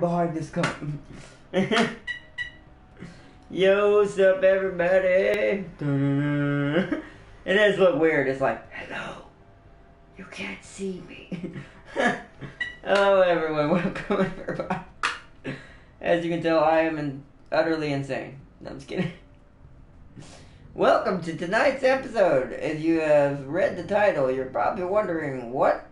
behind this cup. Yo, what's up, everybody? It does look weird. It's like, hello, you can't see me. Hello, everyone. Welcome, everybody. As you can tell, I am utterly insane. No, I'm just kidding. Welcome to tonight's episode. If you have read the title, you're probably wondering what.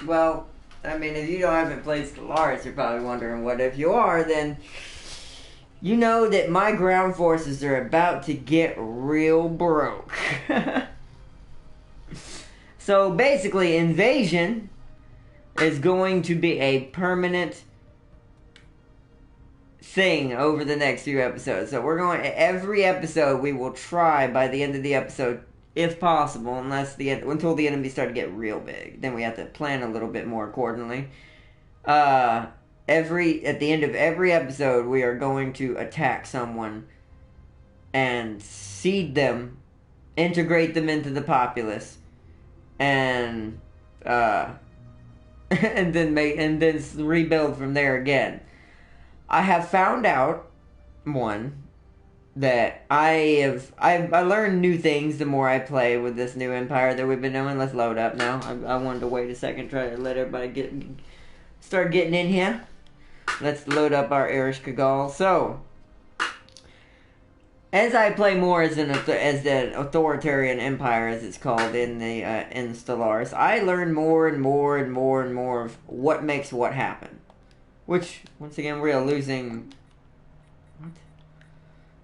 Well, I mean, if you haven't played Stellaris, you're probably wondering what. If you are, then you know that my ground forces are about to get real broke. So basically, invasion is going to be a permanent thing over the next few episodes. So we're going, every episode we will try by the end of the episode, if possible, until the enemy start to get real big. Then we have to plan a little bit more accordingly. At the end of every episode, we are going to attack someone and seed them, integrate them into the populace, and and then rebuild from there again. I have found out that I learn new things the more I play with this new empire that we've been doing. Let's load up now. I wanted to wait a second, try to let everybody start getting in here. Let's load up our Ereshkigal. So, as I play more as the authoritarian empire, as it's called in Stellaris, I learn more and more and more and more of what makes what happen. Which, once again, we are losing. What?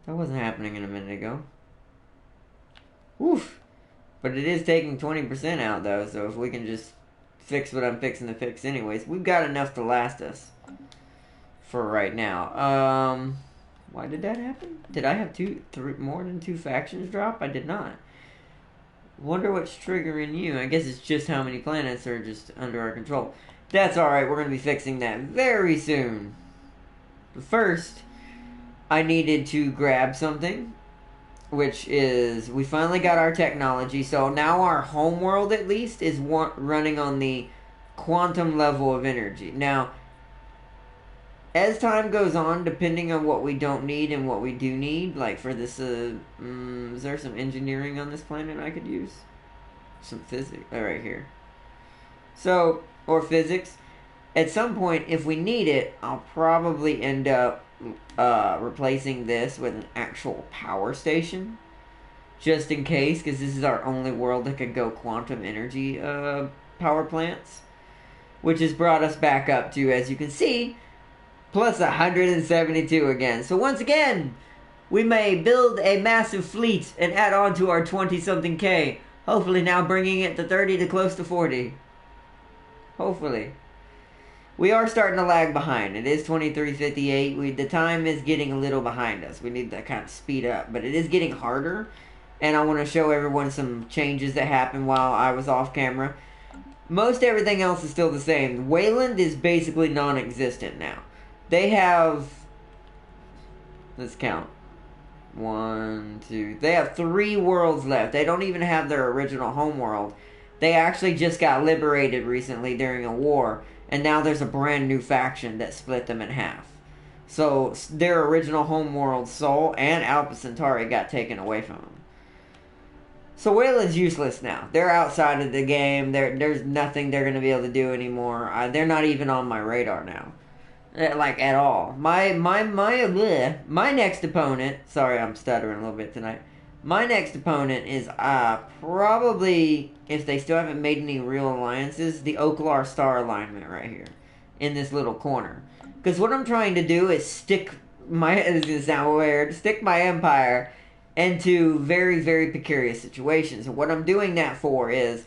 That wasn't happening a minute ago. Oof. But it is taking 20% out, though, so if we can just fix what I'm fixing to fix anyways, we've got enough to last us for right now. Why did that happen? Did I have more than two factions drop? I did not. Wonder what's triggering you. I guess it's just how many planets are just under our control. That's alright, we're going to be fixing that very soon. But first, I needed to grab something, which is, we finally got our technology, so now our homeworld at least is running on the quantum level of energy. Now, as time goes on, depending on what we don't need and what we do need, like for this, is there some engineering on this planet I could use? Some physics, right here. So, or physics. At some point, if we need it, I'll probably end up replacing this with an actual power station. Just in case, because this is our only world that could go quantum energy power plants. Which has brought us back up to, as you can see, plus 172 again. So once again, we may build a massive fleet and add on to our 20-something K. Hopefully now bringing it to 30 to close to 40. Hopefully. We are starting to lag behind. It is 23:58. The time is getting a little behind us. We need to kind of speed up. But it is getting harder. And I want to show everyone some changes that happened while I was off camera. Most everything else is still the same. Wayland is basically non-existent now. They have... Let's count. 1, 2... They have 3 worlds left. They don't even have their original homeworld. They actually just got liberated recently during a war, and now there's a brand new faction that split them in half. So their original homeworld, Sol and Alpha Centauri, got taken away from them. So Wayland's useless now. They're outside of the game. There's nothing they're going to be able to do anymore. They're not even on my radar now. Like, at all. My next opponent... Sorry, I'm stuttering a little bit tonight. My next opponent is probably, if they still haven't made any real alliances, the Oklar star alignment right here. In this little corner. Because what I'm trying to do is stick my... This is going to sound weird. Stick my empire into very, very precarious situations. And what I'm doing that for is...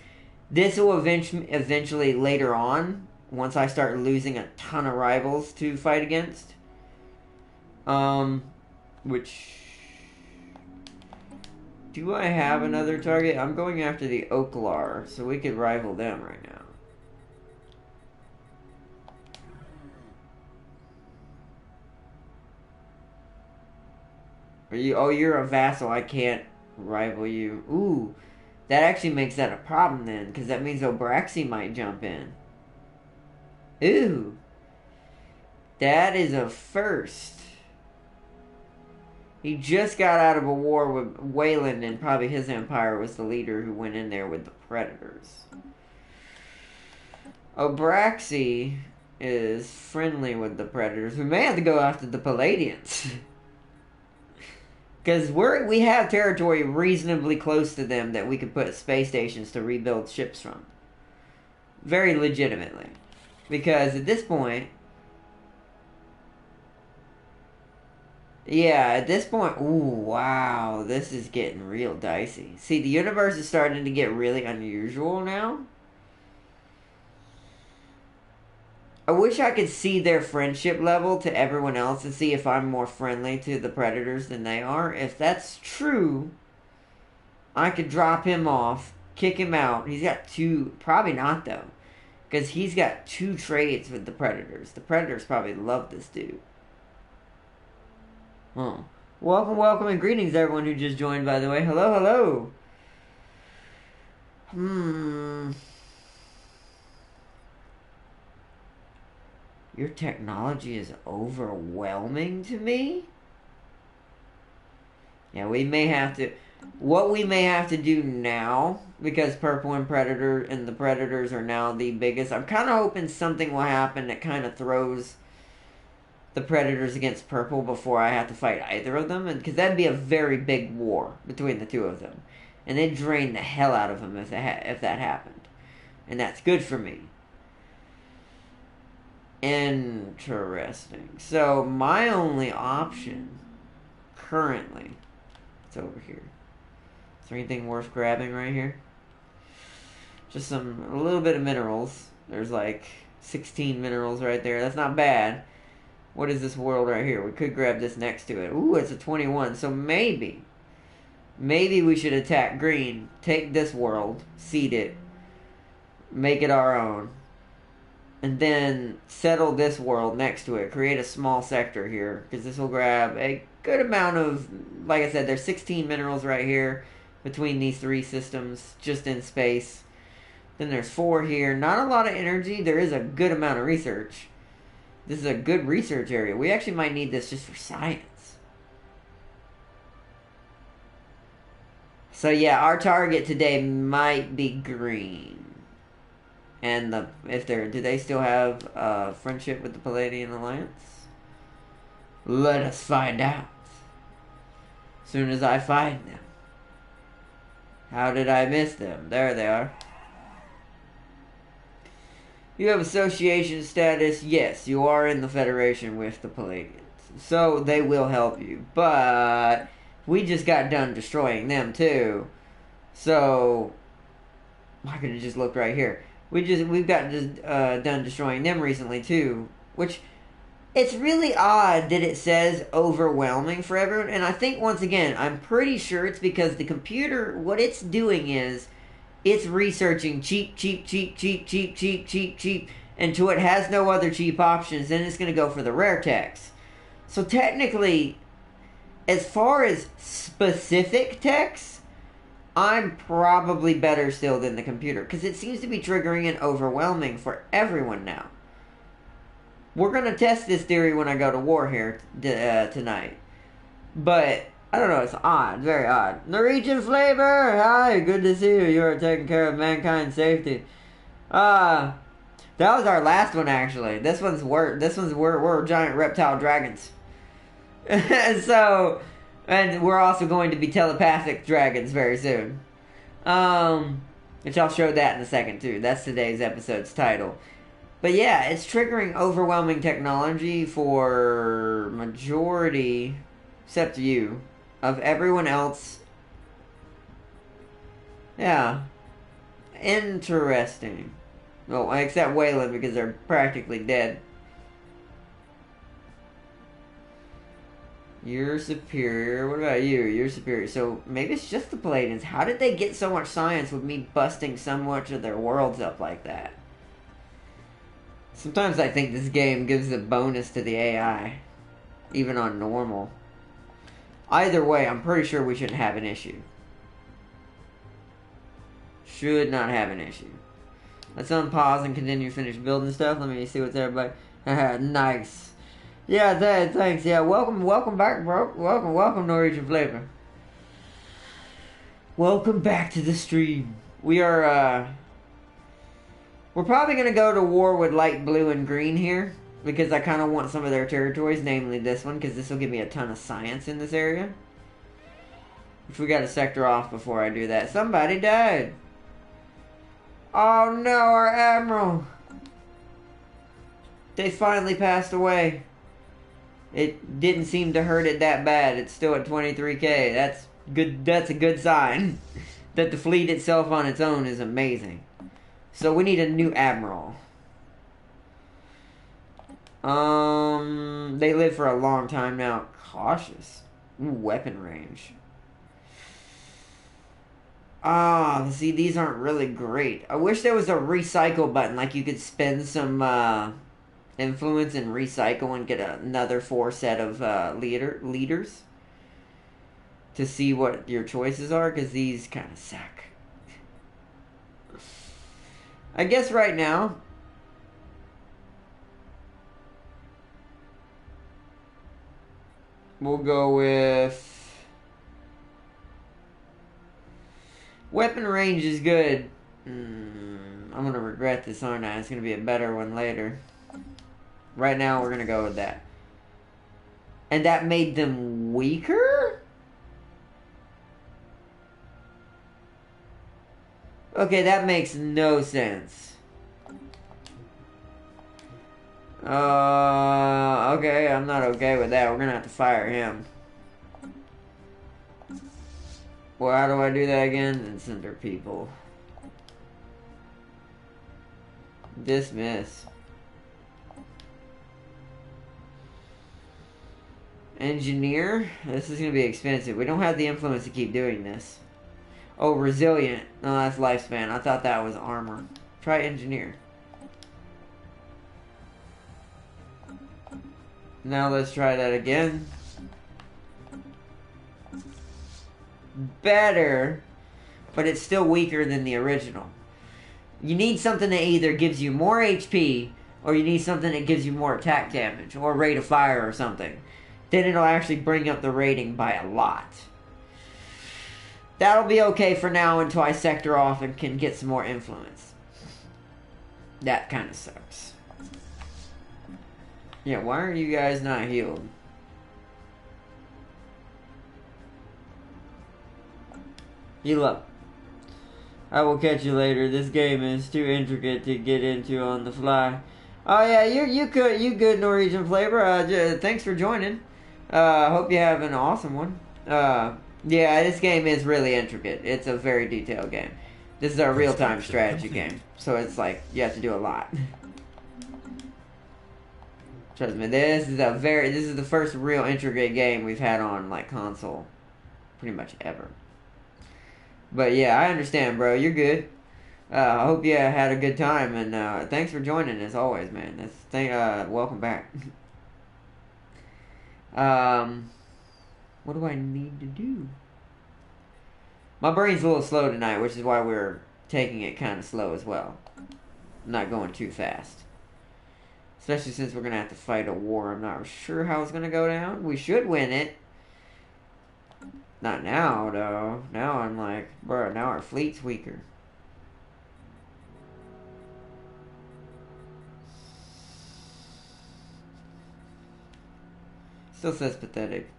This will eventually later on, once I start losing a ton of rivals to fight against. Which... Do I have another target? I'm going after the Oklar, so we could rival them right now. Are you? Oh, you're a vassal. I can't rival you. Ooh, that actually makes that a problem then, because that means Obraxi might jump in. Ooh. That is a first. He just got out of a war with Wayland, and probably his empire was the leader who went in there with the Predators. Obraxi is friendly with the Predators. We may have to go after the Palladians. Because we have territory reasonably close to them that we could put space stations to rebuild ships from. Very legitimately. Because at this point... Yeah, at this point... Ooh, wow. This is getting real dicey. See, the universe is starting to get really unusual now. I wish I could see their friendship level to everyone else and see if I'm more friendly to the Predators than they are. If that's true, I could drop him off, kick him out. He's got 2... Probably not, though. Because he's got 2 trades with the Predators. The Predators probably love this dude. Huh. Welcome, and greetings everyone who just joined, by the way. Hello. Your technology is overwhelming to me? Yeah, we may have to... What we may have to do now, because Purple and the Predators are now the biggest, I'm kind of hoping something will happen that kind of throws the Predators against Purple before I have to fight either of them, because that'd be a very big war between the two of them. And they'd drain the hell out of them if that happened. And that's good for me. Interesting. So, my only option currently... It's over here. Is there anything worth grabbing right here? Just a little bit of minerals. There's like 16 minerals right there. That's not bad. What is this world right here? We could grab this next to it. Ooh, it's a 21. So maybe we should attack green. Take this world. Seed it. Make it our own. And then settle this world next to it. Create a small sector here. Because this will grab a good amount of... Like I said, there's 16 minerals right here. Between these 3 systems. Just in space. Then there's 4 here. Not a lot of energy. There is a good amount of research. This is a good research area. We actually might need this just for science. So yeah, our target today might be green. And do they still have friendship with the Palladian Alliance? Let us find out. Soon as I find them. How did I miss them? There they are. You have association status. Yes, you are in the Federation with the Palladians. So they will help you. But we just got done destroying them too. So I could have just looked right here. We've got done destroying them recently too, which it's really odd that it says overwhelming for everyone. And I think once again, I'm pretty sure it's because the computer, what it's doing is it's researching cheap until it has no other cheap options. Then it's going to go for the rare techs. So technically, as far as specific techs, I'm probably better still than the computer. Because it seems to be triggering and overwhelming for everyone now. We're going to test this theory when I go to war here tonight. But, I don't know, it's odd. Very odd. Norwegian Flavor! Hi, good to see you. You are taking care of mankind's safety. That was our last one, actually. We're giant reptile dragons. And we're also going to be telepathic dragons very soon. Which I'll show that in a second too. That's today's episode's title. But yeah, it's triggering overwhelming technology for majority, except you, of everyone else. Yeah. Interesting. Well, except Wayland because they're practically dead. You're superior. What about you? You're superior. So maybe it's just the Palladians. How did they get so much science with me busting so much of their worlds up like that? Sometimes I think this game gives a bonus to the AI. Even on normal. Either way, I'm pretty sure we shouldn't have an issue. Should not have an issue. Let's unpause and continue finish building stuff. Let me see what's everybody... Nice. Yeah, thanks. Yeah, welcome back, bro. Welcome, Norwegian Flavor. Welcome back to the stream. We're probably gonna go to war with light blue and green here because I kind of want some of their territories, namely this one, because this will give me a ton of science in this area. If we got to sector off before I do that. Somebody died. Oh no, our admiral. They finally passed away. It didn't seem to hurt it that bad. It's still at 23k. That's good. That's a good sign. That the fleet itself on its own is amazing. So we need a new admiral. They live for a long time now. Cautious. Ooh, weapon range. Ah, see, these aren't really great. I wish there was a recycle button, like you could spend some influence and recycle and get another 4 set of leaders to see what your choices are, because these kind of suck. I guess right now we'll go with weapon range is good. I'm gonna regret this, aren't I? It's gonna be a better one later. Right now, we're gonna go with that. And that made them weaker? Okay, that makes no sense. Okay, I'm not okay with that. We're gonna have to fire him. Well, how do I do that again? And center people. Dismiss. Engineer? This is going to be expensive. We don't have the influence to keep doing this. Oh, resilient. No, that's lifespan. I thought that was armor. Try engineer. Now let's try that again. Better, but it's still weaker than the original. You need something that either gives you more HP, or you need something that gives you more attack damage, or rate of fire or something. Then it'll actually bring up the rating by a lot. That'll be okay for now until I sector off and can get some more influence. That kind of sucks. Yeah, why are you guys not healed? Heal up. I will catch you later. This game is too intricate to get into on the fly. Oh yeah, you good Norwegian Flavor. Thanks for joining. Hope you have an awesome one. Yeah, this game is really intricate. It's a very detailed game. This is a real-time strategy game, so it's like you have to do a lot. Trust me, this is the first real intricate game we've had on like console, pretty much ever. But yeah, I understand, bro. You're good. I hope you had a good time, and thanks for joining as always, man. Welcome back. What do I need to do? My brain's a little slow tonight, which is why we're taking it kind of slow as well. I'm not going too fast. Especially since we're going to have to fight a war. I'm not sure how it's going to go down. We should win it. Not now, though. Now I'm like, bro, now our fleet's weaker. Still says pathetic.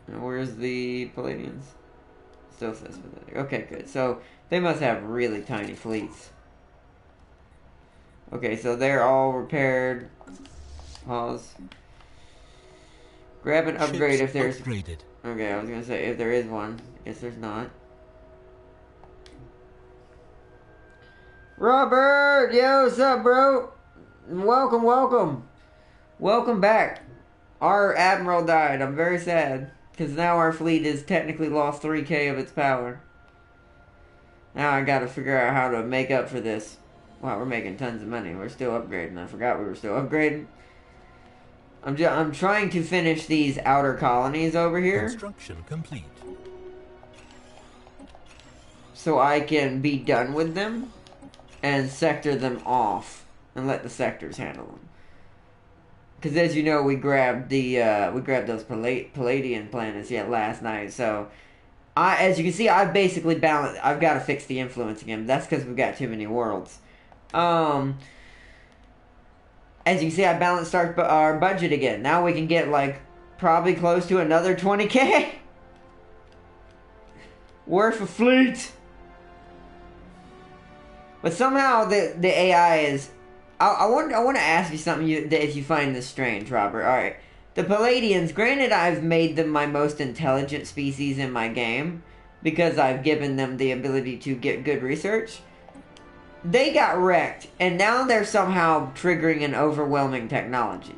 And where's the Palladians? Still says pathetic. Okay, good. So, they must have really tiny fleets. Okay, so they're all repaired. Pause. Grab an upgrade if there's... upgraded. Okay, I was gonna say, if there is one. Guess there's not. Robert! Yo, what's up, bro? Welcome, welcome. Welcome back. Our admiral died. I'm very sad. Because now our fleet has technically lost 3k of its power. Now I gotta figure out how to make up for this. Wow, we're making tons of money. We're still upgrading. I forgot we were still upgrading. I'm trying to finish these outer colonies over here. Construction complete. So I can be done with them and sector them off and let the sectors handle them. because as you know, we grabbed those Palladian planets last night. So as you can see, I've basically balanced. I've got to fix the influence again. That's because we've got too many worlds. As you can see, I balanced our budget again. Now we can get like probably close to another 20K worth of fleet. But somehow the AI is. I want to ask you something if you find this strange, Robert. All right, the Palladians. Granted, I've made them my most intelligent species in my game because I've given them the ability to get good research. They got wrecked, and now they're somehow triggering an overwhelming technology.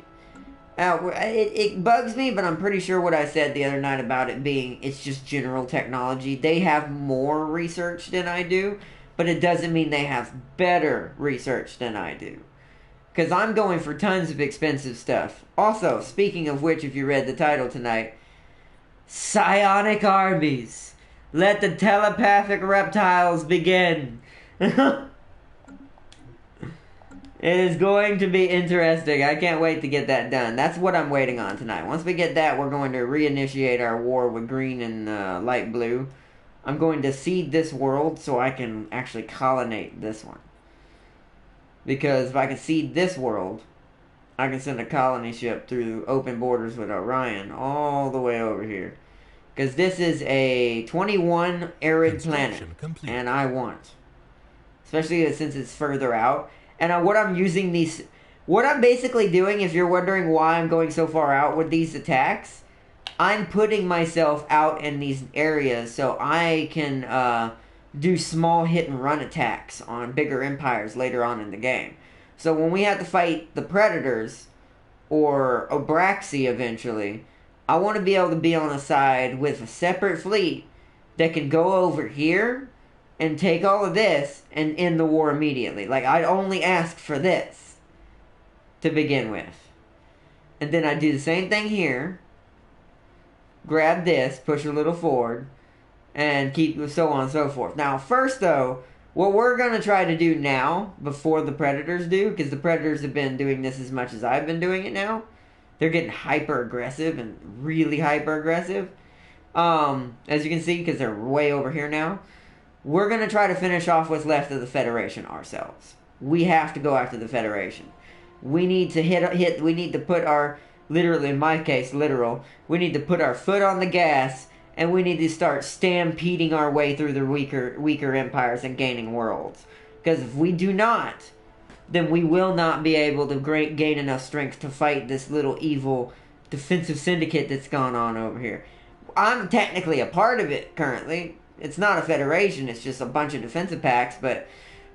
It bugs me, but I'm pretty sure what I said the other night about it being it's just general technology. They have more research than I do, but it doesn't mean they have better research than I do. Because I'm going for tons of expensive stuff. Also, speaking of which, if you read the title tonight, Psionic Armies. Let the telepathic reptiles begin. It is going to be interesting. I can't wait to get that done. That's what I'm waiting on tonight. Once we get that, we're going to reinitiate our war with green and light blue. I'm going to seed this world so I can actually colonate this one. Because if I can seed this world, I can send a colony ship through open borders with Orion all the way over here. Because this is a 21 arid planet. And I want. Especially since it's further out. And what I'm basically doing, if you're wondering why I'm going so far out with these attacks, I'm putting myself out in these areas so I can do small hit and run attacks on bigger empires later on in the game. So when we have to fight the Predators or Abraxi eventually, I want to be able to be on a side with a separate fleet that can go over here and take all of this and end the war immediately. Like, I'd only ask for this to begin with. And then I do the same thing here. Grab this, push a little forward, and keep so on and so forth. Now, first though, what we're going to try to do now, before the Predators do, because the Predators have been doing this as much as I've been doing it now. They're getting hyper-aggressive and really hyper-aggressive. As you can see, because they're way over here now. We're going to try to finish off what's left of the Federation ourselves. We have to go after the Federation. We need to we need to put our, literally in my case, literal, we need to put our foot on the gas, and we need to start stampeding our way through the weaker empires and gaining worlds. Because if we do not, then we will not be able to gain enough strength to fight this little evil defensive syndicate that's gone on over here. I'm technically a part of it currently. It's not a federation, it's just a bunch of defensive packs, but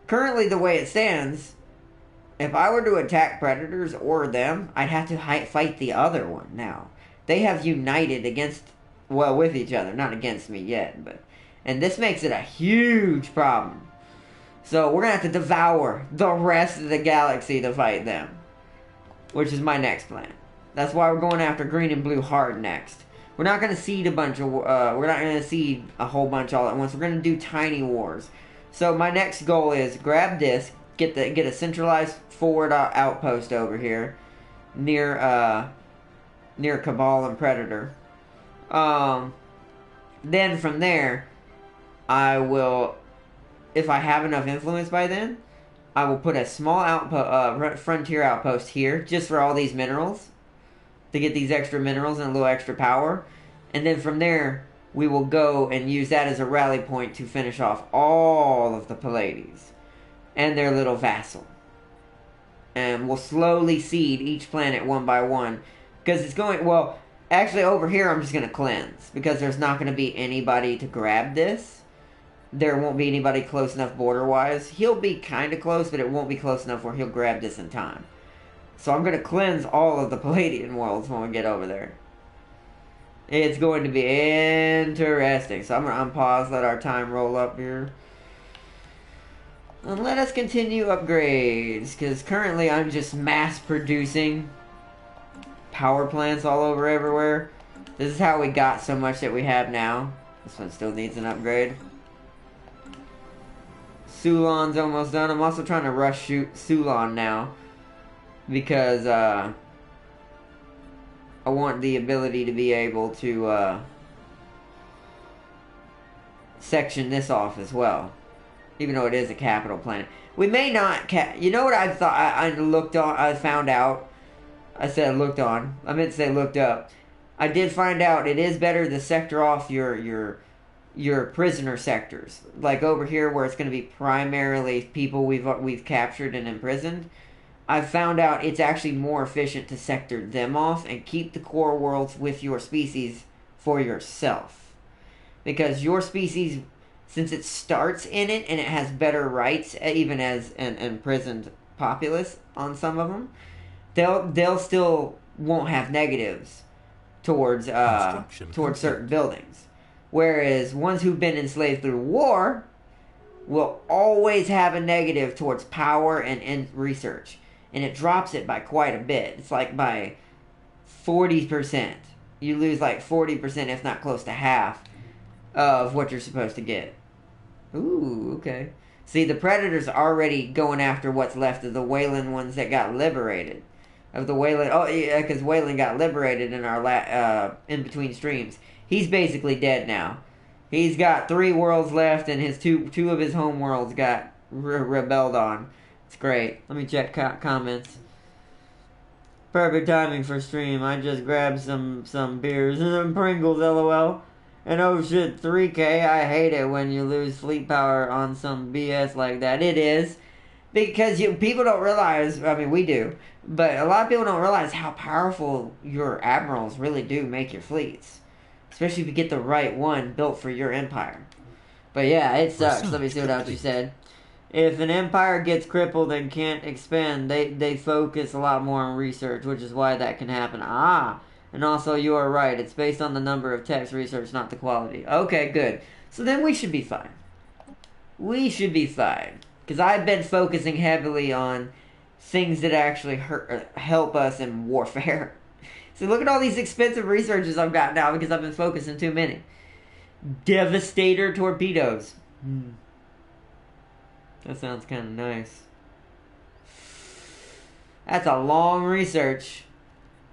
currently the way it stands, if I were to attack Predators or them, I'd have to fight the other one now. They have united with each other, not against me yet, and this makes it a huge problem. So we're going to have to devour the rest of the galaxy to fight them, which is my next plan. That's why we're going after green and blue hard next. We're not going to seed we're not going to seed a whole bunch all at once. We're going to do tiny wars. So my next goal is grab this, get a centralized forward outpost over here near Cabal and Predator. Then from there, I will, if I have enough influence by then, I will put a small frontier outpost here just for all these minerals. To get these extra minerals and a little extra power. And then from there, we will go and use that as a rally point to finish off all of the Pallades. And their little vassal. And we'll slowly seed each planet one by one. Because it's going, well, actually over here I'm just going to cleanse. Because there's not going to be anybody to grab this. There won't be anybody close enough border-wise. He'll be kind of close, but it won't be close enough where he'll grab this in time. So I'm going to cleanse all of the Palladian worlds when we get over there. It's going to be interesting. So I'm going to unpause, let our time roll up here. And let us continue upgrades. Because currently I'm just mass producing power plants all over everywhere. This is how we got so much that we have now. This one still needs an upgrade. Sulon's almost done. I'm also trying to rush shoot Sulon now. Because I want the ability to be able to section this off as well. Even though it is a capital planet. We may not... You know what I thought? I looked on... I found out. I said looked on. I meant to say looked up. I did find out it is better to sector off your prisoner sectors. Like over here where it's going to be primarily people we've captured and imprisoned. I found out it's actually more efficient to sector them off and keep the core worlds with your species for yourself. Because your species, since it starts in it and it has better rights, even as an imprisoned populace on some of them, they'll still won't have negatives towards certain buildings. Whereas ones who've been enslaved through war will always have a negative towards power and research. And it drops it by quite a bit. It's like by 40%. You lose like 40%, if not close to half, of what you're supposed to get. Ooh, okay. See, the Predator's already going after what's left of the Wayland ones that got liberated. Of the Wayland... Oh, yeah, because Wayland got liberated in our in-between streams. He's basically dead now. He's got 3 worlds left, and his two of his home worlds got rebelled on. It's great. Let me check comments. Perfect timing for stream. I just grabbed some beers and some Pringles, lol. And oh shit, 3K. I hate it when you lose fleet power on some BS like that. It is. Because people don't realize, I mean we do, but a lot of people don't realize how powerful your admirals really do make your fleets. Especially if you get the right one built for your empire. But yeah, it sucks. Let me see what else you said. If an empire gets crippled and can't expand, they focus a lot more on research, which is why that can happen. And also you are right. It's based on the number of text research, not the quality. Okay, good. So then we should be fine. We should be fine. Because I've been focusing heavily on things that actually help us in warfare. So look at all these expensive researches I've got now because I've been focusing too many. Devastator torpedoes. That sounds kind of nice. That's a long research.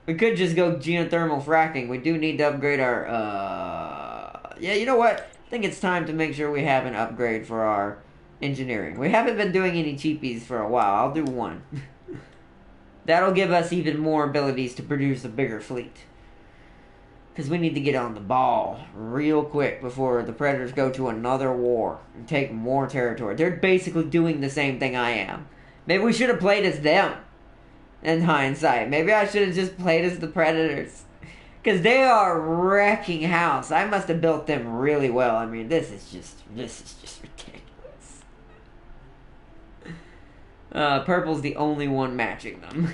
We could just go geothermal fracking. We do need to upgrade our... Yeah, you know what? I think it's time to make sure we have an upgrade for our engineering. We haven't been doing any cheapies for a while. I'll do one. That'll give us even more abilities to produce a bigger fleet. Because we need to get on the ball real quick before the Predators go to another war and take more territory. They're basically doing the same thing I am. Maybe we should have played as them in hindsight. Maybe I should have just played as the Predators. Because they are wrecking house. I must have built them really well. I mean, this is just ridiculous. Purple's the only one matching them.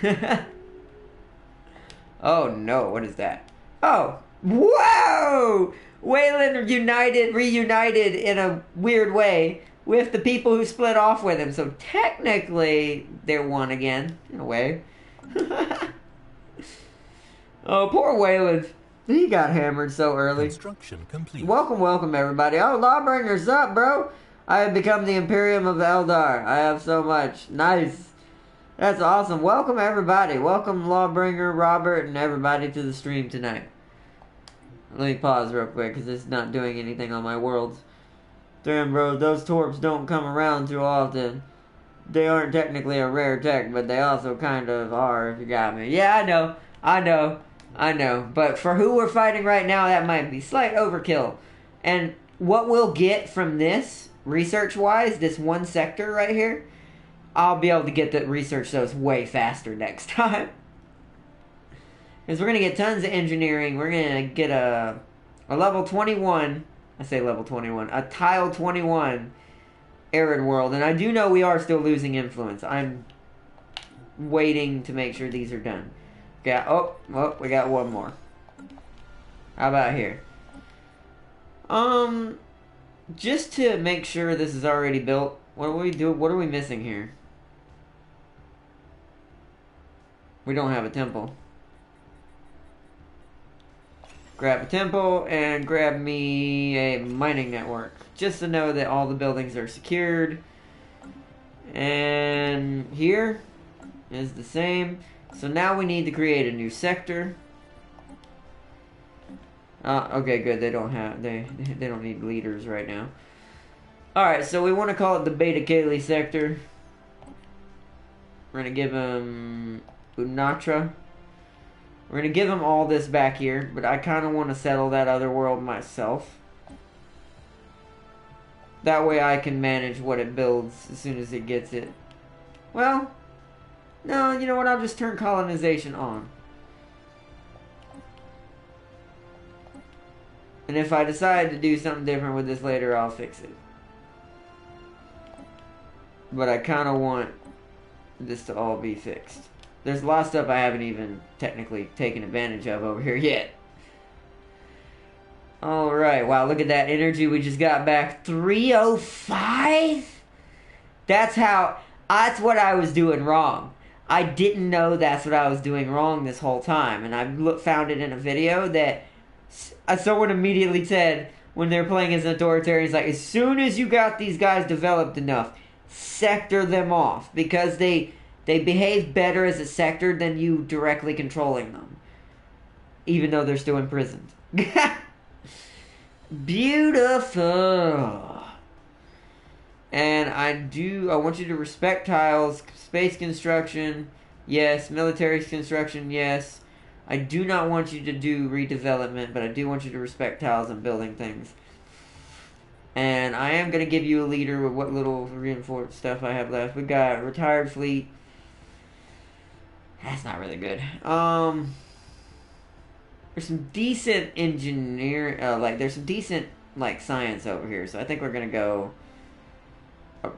Oh no, what is that? Oh, whoa! Wayland reunited in a weird way with the people who split off with him. So technically, they're one again, in a way. Oh, poor Wayland. He got hammered so early. Construction complete. Welcome everybody. Oh, Lawbringer's up, bro. I have become the Imperium of Eldar. I have so much. Nice. That's awesome. Welcome everybody. Welcome Lawbringer, Robert, and everybody to the stream tonight. Let me pause real quick because it's not doing anything on my worlds. Damn, bro, those torps don't come around too often. They aren't technically a rare tech, but they also kind of are, if you got me. Yeah, I know. But for who we're fighting right now, that might be slight overkill. And what we'll get from this, research-wise, this one sector right here, I'll be able to get the research those way faster next time. Because we're going to get tons of engineering. We're going to get a level 21, I say level 21, a tile 21 arid world. And I do know we are still losing influence. I'm waiting to make sure these are done. Oh, we got one more. How about here? Just to make sure this is already built, what do we do? What are we missing here? We don't have a temple. Grab a temple and grab me a mining network. Just to know that all the buildings are secured. And here is the same. So now we need to create a new sector. Okay, good. They don't have they don't need leaders right now. All right, so we want to call it the Beta Caeli sector. We're gonna give him Unatra. We're gonna give him all this back here, but I kind of want to settle that other world myself. That way I can manage what it builds as soon as it gets it. Well, no, you know what? I'll just turn colonization on. And if I decide to do something different with this later, I'll fix it. But I kind of want this to all be fixed. There's a lot of stuff I haven't even technically taken advantage of over here yet. Alright, wow, look at that energy we just got back. 305? That's what I was doing wrong. I didn't know that's what I was doing wrong this whole time. And I found it in a video that someone immediately said when they're playing as an authoritarian, it's like, as soon as you got these guys developed enough, sector them off. Because they behave better as a sector than you directly controlling them. Even though they're still imprisoned. Beautiful. And I want you to respect tiles, space construction, yes, military construction, yes. I do not want you to do redevelopment, but I do want you to respect tiles and building things. And I am going to give you a leader with what little reinforced stuff I have left. We got retired fleet. That's not really good. There's some decent there's some decent, science over here. So I think we're going to go...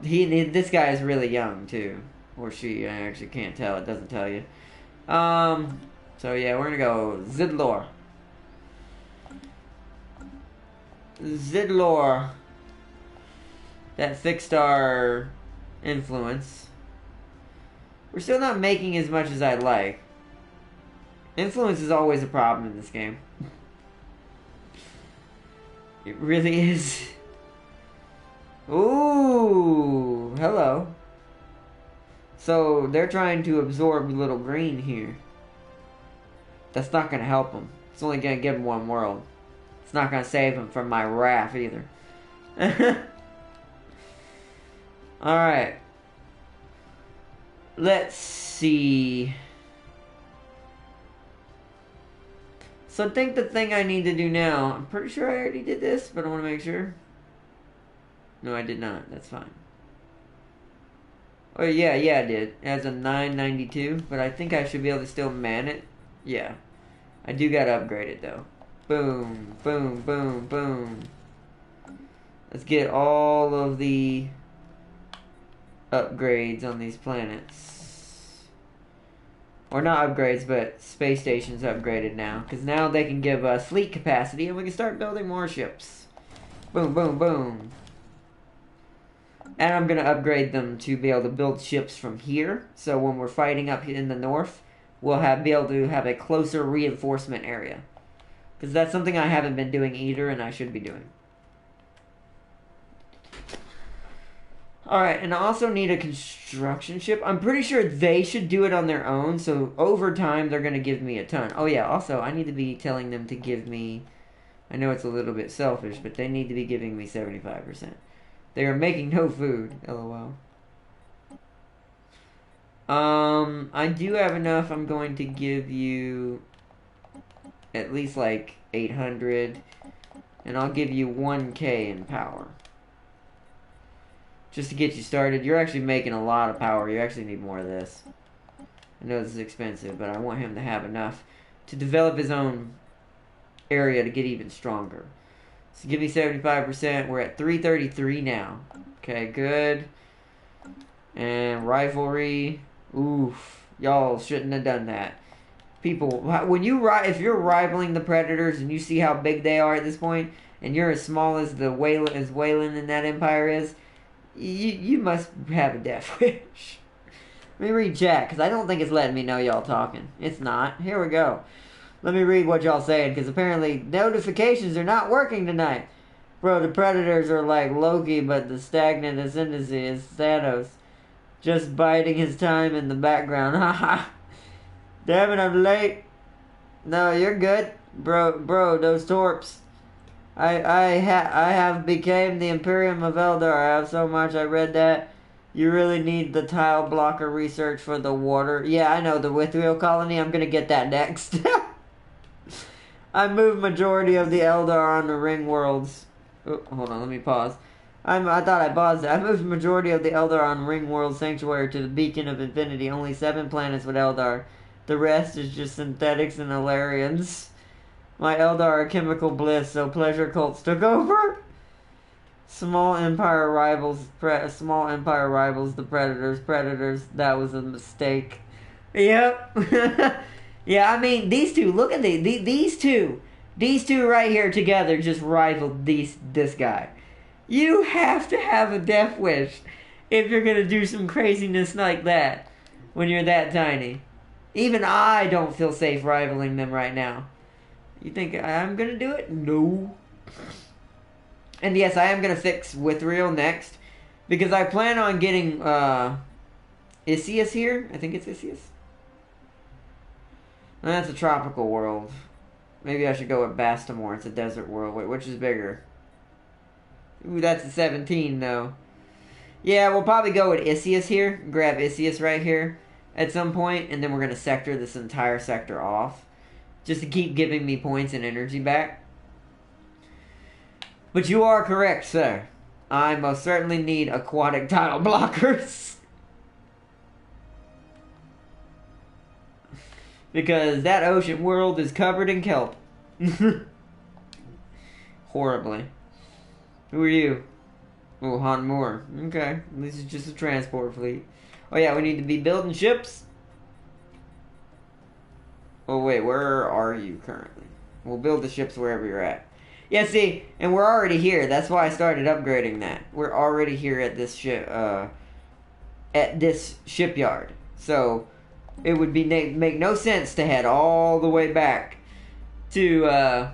This guy is really young, too. Or she, I actually can't tell. It doesn't tell you. So yeah, we're going to go Zidlor. Zidlor. That fixed our influence. We're still not making as much as I'd like. Influence is always a problem in this game. It really is. Ooh, hello. So, they're trying to absorb little green here. That's not going to help them. It's only going to give them one world. It's not going to save them from my wrath either. Alright. Let's see. So I think the thing I need to do now, I'm pretty sure I already did this, but I want to make sure. No, I did not. That's fine. Oh, yeah, I did. It has a 992, but I think I should be able to still man it. Yeah. I do got to upgrade it, though. Boom, boom, boom, boom. Let's get all of the upgrades on these planets. Or not upgrades, but space stations upgraded now. Because now they can give us fleet capacity and we can start building more ships. Boom, boom, boom. And I'm going to upgrade them to be able to build ships from here. So when we're fighting up in the north, we'll be able to have a closer reinforcement area. Because that's something I haven't been doing either and I should be doing. Alright, and I also need a construction ship. I'm pretty sure they should do it on their own, so over time they're going to give me a ton. Oh yeah, also, I need to be telling them to give me... I know it's a little bit selfish, but they need to be giving me 75%. They are making no food, lol. I do have enough. I'm going to give you at least 800, and I'll give you 1k in power. Just to get you started. You're actually making a lot of power. You actually need more of this. I know this is expensive, but I want him to have enough to develop his own area to get even stronger. So give me 75%. We're at 333 now. Okay, good. And rivalry. Oof. Y'all shouldn't have done that. People, if you're rivaling the Predators and you see how big they are at this point, and you're as small as Wayland in that empire is, you must have a death wish. Let me read chat, because I don't think it's letting me know y'all talking. It's not. Here we go. Let me read what y'all saying, because apparently notifications are not working tonight. Bro, the Predators are like Loki, but the stagnant ascendancy is Thanos. Just biding his time in the background. Haha. Damn it, I'm late. No, you're good. Bro, those torps. I have became the Imperium of Eldar. I have so much. I read that. You really need the tile blocker research for the water. Yeah, I know, the Withriel colony. I'm gonna get that next. I moved majority of the Eldar on the ring worlds. Oh, hold on, let me pause. I thought I paused it. I moved majority of the Eldar on ring world sanctuary to the beacon of infinity. Only 7 planets with Eldar. The rest is just synthetics and Alarians. My Eldar are chemical bliss, so pleasure cults took over. Small empire rivals, the predators. That was a mistake. Yep. Yeah, I mean, these two. Look at these two. These two right here together just rivaled this guy. You have to have a death wish if you're gonna do some craziness like that when you're that tiny. Even I don't feel safe rivaling them right now. You think I'm gonna do it? No. And yes, I am gonna fix Withriel next, because I plan on getting Isius here. I think it's Isius. That's a tropical world. Maybe I should go with Bastamore. It's a desert world. Wait, which is bigger? Ooh, that's a 17 though. Yeah, we'll probably go with Isius here. Grab Isius right here at some point, and then we're gonna sector this entire sector off, just to keep giving me points and energy back. But you are correct, sir. I most certainly need aquatic tile blockers. Because that ocean world is covered in kelp. Horribly. Who are you? Oh, Han Moore. Okay. This is just a transport fleet. Oh yeah, we need to be building ships. Oh wait, where are you currently? We'll build the ships wherever you're at. Yeah, see, and we're already here. That's why I started upgrading that. We're already here at this shipyard. So it would be make no sense to head all the way back to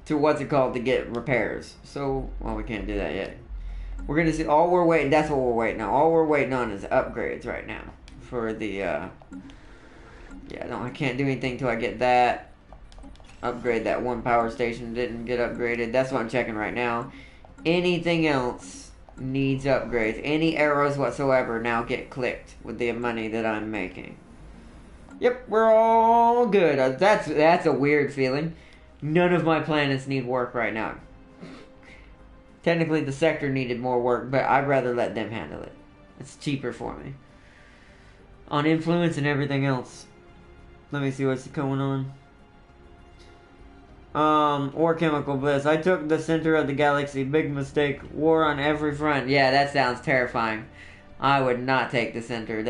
what's it called, to get repairs. So, well, we can't do that yet. We're gonna see. All we're waiting. That's what we're waiting on. All we're waiting on is upgrades right now for the. Yeah, no, I can't do anything till I get that. Upgrade that one power station didn't get upgraded. That's what I'm checking right now. Anything else needs upgrades. Any arrows whatsoever now get clicked with the money that I'm making. Yep, we're all good. That's a weird feeling. None of my planets need work right now. Technically, the sector needed more work, but I'd rather let them handle it. It's cheaper for me. On influence and everything else. Let me see what's going on. Or chemical bliss. I took the center of the galaxy. Big mistake. War on every front. Yeah, that sounds terrifying. I would not take the center.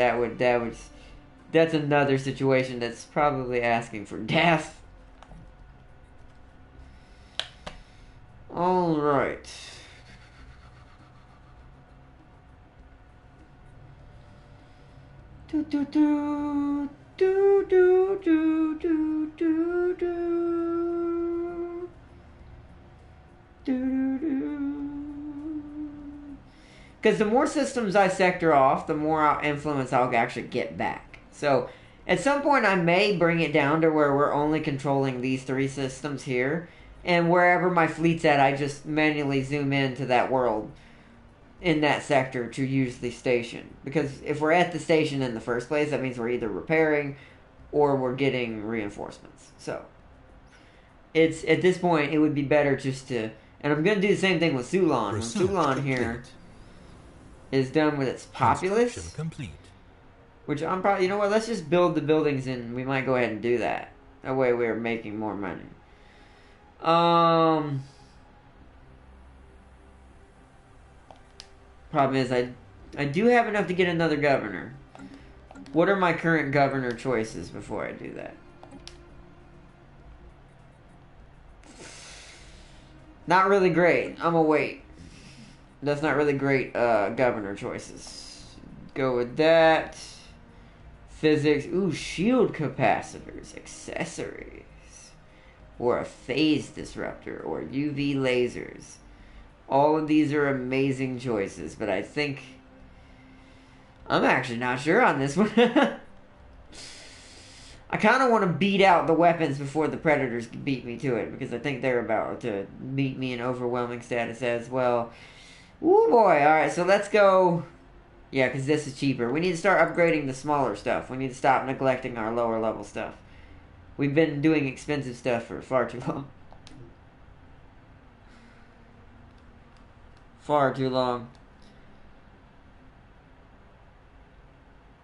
That's another situation that's probably asking for death. Alright. Do do do do do do do do do do. Because the more systems I sector off, the more influence I'll actually get back. So at some point I may bring it down to where we're only controlling these 3 systems here, and wherever my fleet's at, I just manually zoom into that world in that sector to use the station. Because if we're at the station in the first place, that means we're either repairing or we're getting reinforcements. So it's at this point it would be better just to, and I'm gonna do the same thing with Sulon. When Sulon here is done with its populace, which I'm probably, you know what, let's just build the buildings and we might go ahead and do that. That way we're making more money. Problem is, I do have enough to get another governor. What are my current governor choices before I do that? Not really great. I'm gonna wait. That's not really great governor choices. Go with that. Physics. Ooh, shield capacitors. Accessories. Or a phase disruptor. Or UV lasers. All of these are amazing choices, but I think I'm actually not sure on this one. I kind of want to beat out the weapons before the Predators beat me to it, because I think they're about to beat me in overwhelming status as well. Ooh, boy. Alright, so let's go... Yeah, because this is cheaper. We need to start upgrading the smaller stuff. We need to stop neglecting our lower level stuff. We've been doing expensive stuff for far too long. Far too long.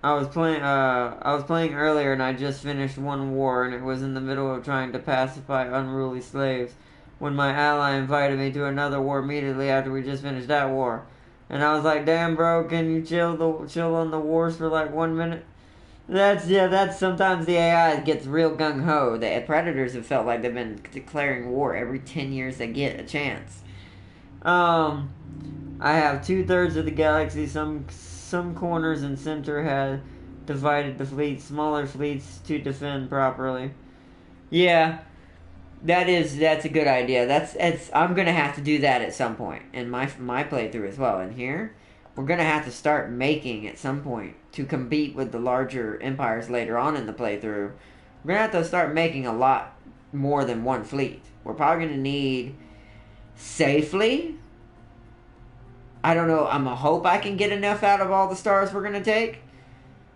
I was playing earlier, and I just finished one war, and it was in the middle of trying to pacify unruly slaves when my ally invited me to another war immediately after we just finished that war. And I was like, damn, bro, can you chill on the wars for like 1 minute? That's sometimes the AI gets real gung-ho. The Predators have felt like they've been declaring war every 10 years they get a chance. I have 2/3 of the galaxy. Some corners and center had divided the fleet, smaller fleets to defend properly. Yeah, that's a good idea. I'm gonna have to do that at some point in my playthrough as well. And here, we're gonna have to start making at some point to compete with the larger empires later on in the playthrough. We're gonna have to start making a lot more than one fleet. We're probably gonna need safely. I don't know. I'm a hope I can get enough out of all the stars we're gonna take,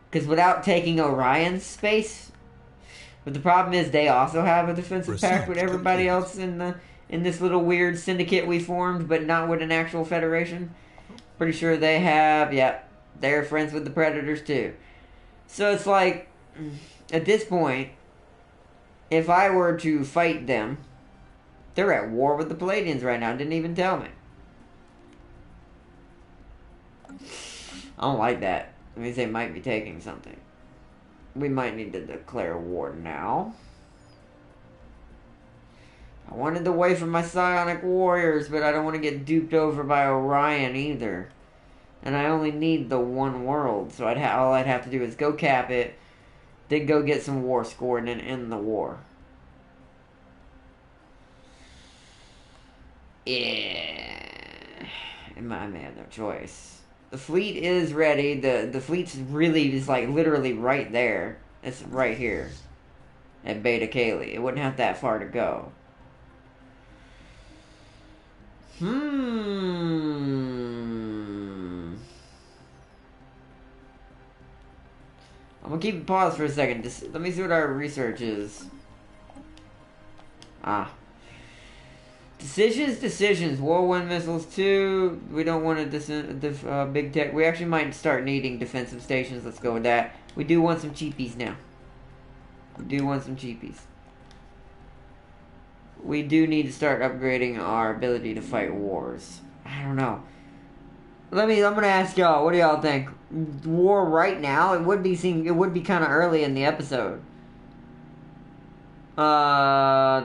because without taking Orion's space. But the problem is they also have a defensive pact with everybody else in this little weird syndicate we formed, but not with an actual federation. Pretty sure they have, yep, they're friends with the Predators too. So it's like, at this point, if I were to fight them, they're at war with the Palladians right now, didn't even tell me. I don't like that. It means they might be taking something. We might need to declare war now. I wanted to wait for my psionic warriors, but I don't want to get duped over by Orion either. And I only need the one world, so all I'd have to do is go cap it, then go get some war score, and then end the war. Yeah. I may have no choice. The fleet is ready. The fleet's really is like literally right there. It's right here. At Beta Caeli. It wouldn't have that far to go. I'm gonna keep it paused for a second. Just let me see what our research is. Decisions. Whirlwind missiles 2. We don't want a big tech. We actually might start needing defensive stations. Let's go with that. We do want some cheapies now. We do need to start upgrading our ability to fight wars. I don't know. I'm gonna ask y'all. What do y'all think? War right now? It would be kind of early in the episode. A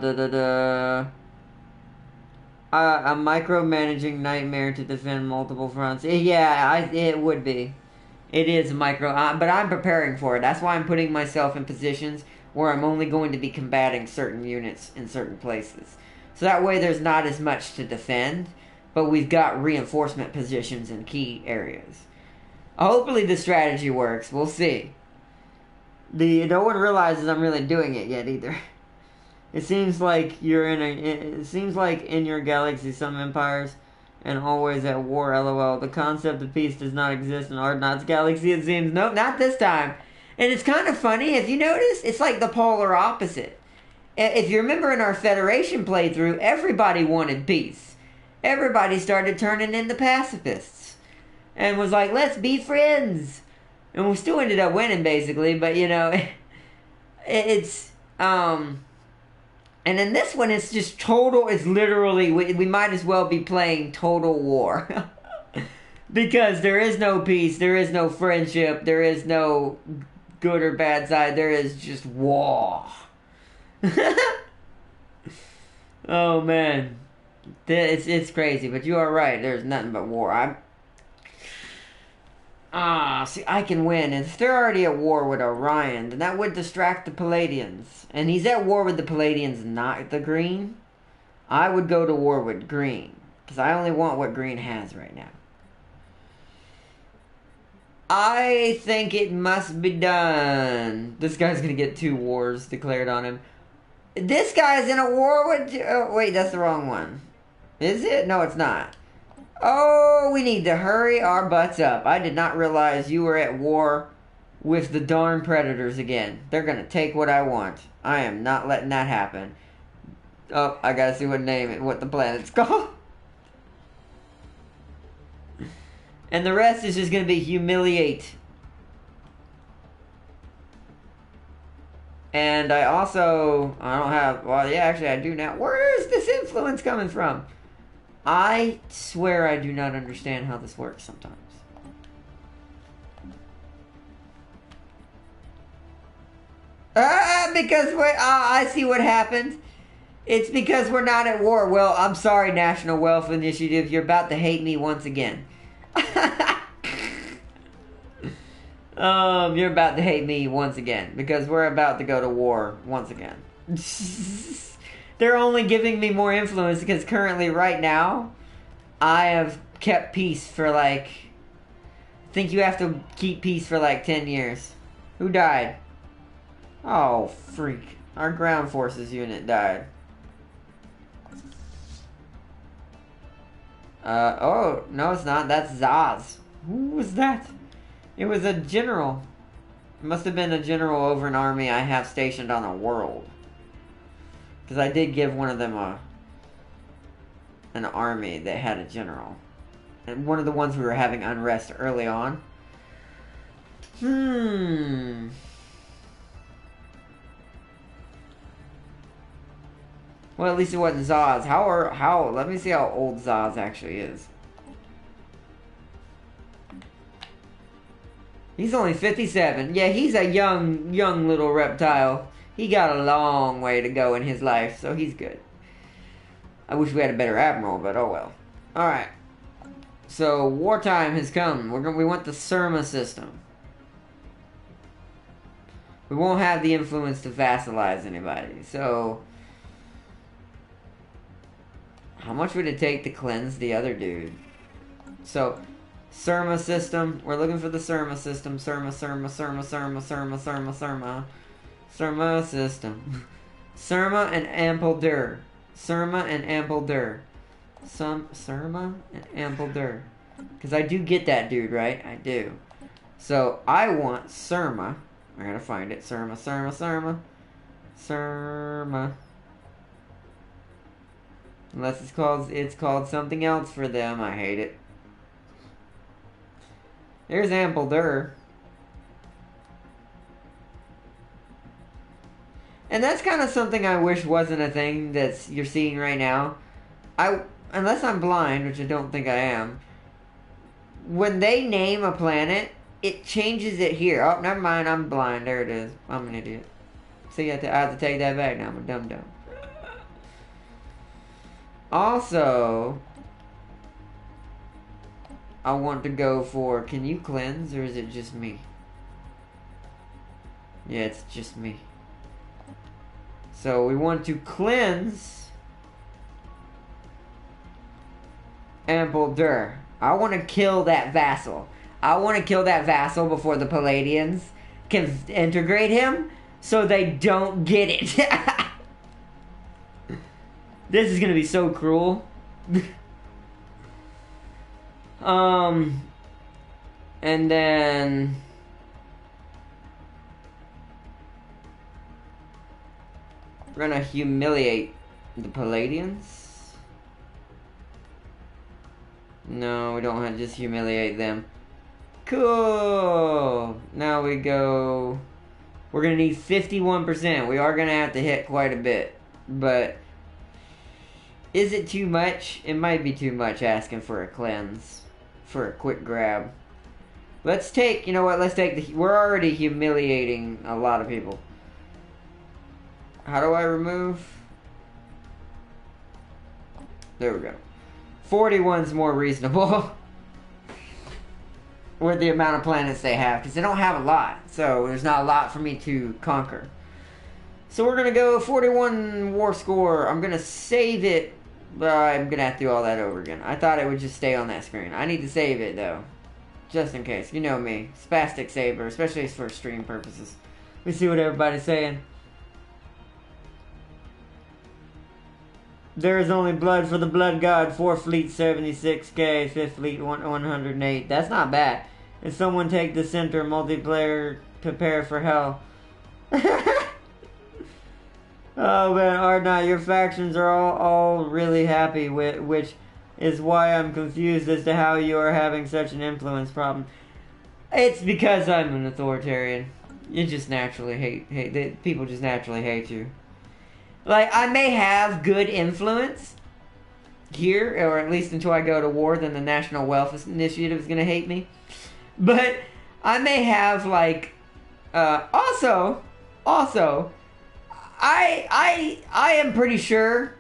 micromanaging nightmare to defend multiple fronts. Yeah, it would be. It is micro, but I'm preparing for it. That's why I'm putting myself in positions where I'm only going to be combating certain units in certain places. So that way there's not as much to defend, but we've got reinforcement positions in key areas. Hopefully the strategy works. We'll see. No one realizes I'm really doing it yet either. It seems like in your galaxy some empires and always at war, lol. The concept of peace does not exist in Ardnaught's galaxy, it seems. Nope, not this time. And it's kind of funny, if you notice, it's like the polar opposite. If you remember in our Federation playthrough, everybody wanted peace. Everybody started turning into pacifists. And was like, let's be friends. And we still ended up winning, basically, but, you know, and in this one, it's just total, it's literally, we might as well be playing Total War. Because there is no peace, there is no friendship, there is no good or bad side, there is just war. Oh, man. It's crazy, but you are right, there's nothing but war. See, I can win. And if they're already at war with Orion, then that would distract the Palladians. And he's at war with the Palladians, not the Green. I would go to war with Green. Because I only want what Green has right now. I think it must be done. This guy's gonna get 2 wars declared on him. This guy's in a war with... Oh, wait, that's the wrong one. Is it? No, it's not. Oh, we need to hurry our butts up. I did not realize you were at war with the darn predators again. They're gonna take what I want. I am not letting that happen. Oh, I gotta see what the planet's called. And the rest is just gonna be humiliate. And I don't have, well, yeah, actually I do now. Where is this influence coming from? I swear I do not understand how this works sometimes. Because I see what happened. It's because we're not at war. Well, I'm sorry, National Wealth Initiative. You're about to hate me once again. You're about to hate me once again. Because we're about to go to war once again. They're only giving me more influence because currently, right now, I have kept peace for like... I think you have to keep peace for like 10 years. Who died? Oh, freak. Our ground forces unit died. Oh, no it's not. That's Zaz. Who was that? It was a general. It must have been a general over an army I have stationed on a world. Because I did give one of them an army that had a general. And one of the ones we were having unrest early on. Well, at least it wasn't Zaz. Let me see how old Zaz actually is. He's only 57. Yeah, he's a young little reptile. He got a long way to go in his life, so he's good. I wish we had a better admiral, but oh well. Alright. So, wartime has come. We want the Surma system. We won't have the influence to vassalize anybody, so... How much would it take to cleanse the other dude? So, Surma system. We're looking for the Surma system. Surma system. Surma and Ampeldur. Surma and Ampeldur. Surma and Ampeldur. Because I do get that dude, right? I do. So, I want Surma. I gotta find it. Surma. Unless it's called something else for them. I hate it. There's Ampeldur. And that's kind of something I wish wasn't a thing that you're seeing right now. Unless I'm blind, which I don't think I am. When they name a planet, it changes it here. Oh, never mind. I'm blind. There it is. I'm an idiot. See, I have to take that back now. I'm a dum-dum. Also, I want to go for, can you cleanse or is it just me? Yeah, it's just me. So we want to cleanse Ampeldur. I want to kill that vassal. I want to kill that vassal before the Palladians can integrate him so they don't get it. This is gonna be so cruel. And then we're gonna humiliate the Palladians. No, we don't have to just humiliate them. Cool. Now we go. We're gonna need 51%. We are gonna have to hit quite a bit, but. Is it too much? It might be too much asking for a cleanse. For a quick grab. Let's take, you know what, let's take we're already humiliating a lot of people. How do I remove? There we go. 41's more reasonable. With the amount of planets they have. Because they don't have a lot. So there's not a lot for me to conquer. So we're going to go 41 war score. I'm going to save it. But I'm going to have to do all that over again. I thought it would just stay on that screen. I need to save it, though. Just in case. You know me. Spastic Saber, especially for stream purposes. We see what everybody's saying. There is only blood for the blood god. 4th fleet 76k, 5th fleet 108. That's not bad. If someone take the center multiplayer, prepare for hell. Oh man, Ardnot, your factions are all really happy with, which is why I'm confused as to how you are having such an influence problem. It's because I'm an authoritarian. You just naturally hate people just naturally hate you. Like, I may have good influence here, or at least until I go to war, then the National Wealth Initiative is going to hate me. But I may have, like, also, I am pretty sure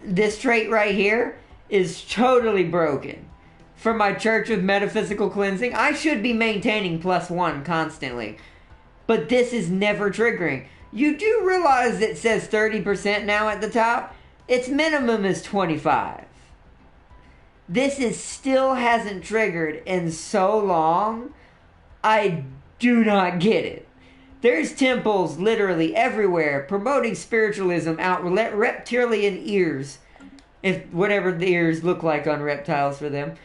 this trait right here is totally broken. For my Church of Metaphysical Cleansing, I should be maintaining +1 constantly. But this is never triggering. You do realize it says 30% now at the top? Its minimum is 25. This is still hasn't triggered in so long. I do not get it. There's temples literally everywhere promoting spiritualism out reptilian ears. If whatever the ears look like on reptiles for them.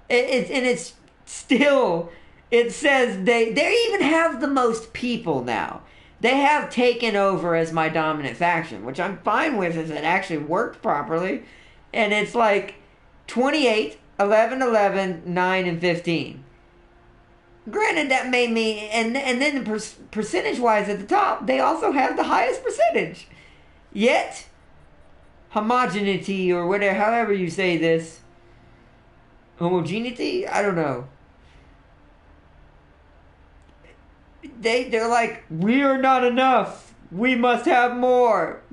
It's still, it says they even have the most people now. They have taken over as my dominant faction, which I'm fine with if it actually worked properly. And it's like 28, 11, 11, 9, and 15. Granted, that made me, and then percentage-wise at the top, they also have the highest percentage. Yet, homogeneity, or whatever, however you say this, homogeneity? I don't know. They're like, we are not enough. We must have more.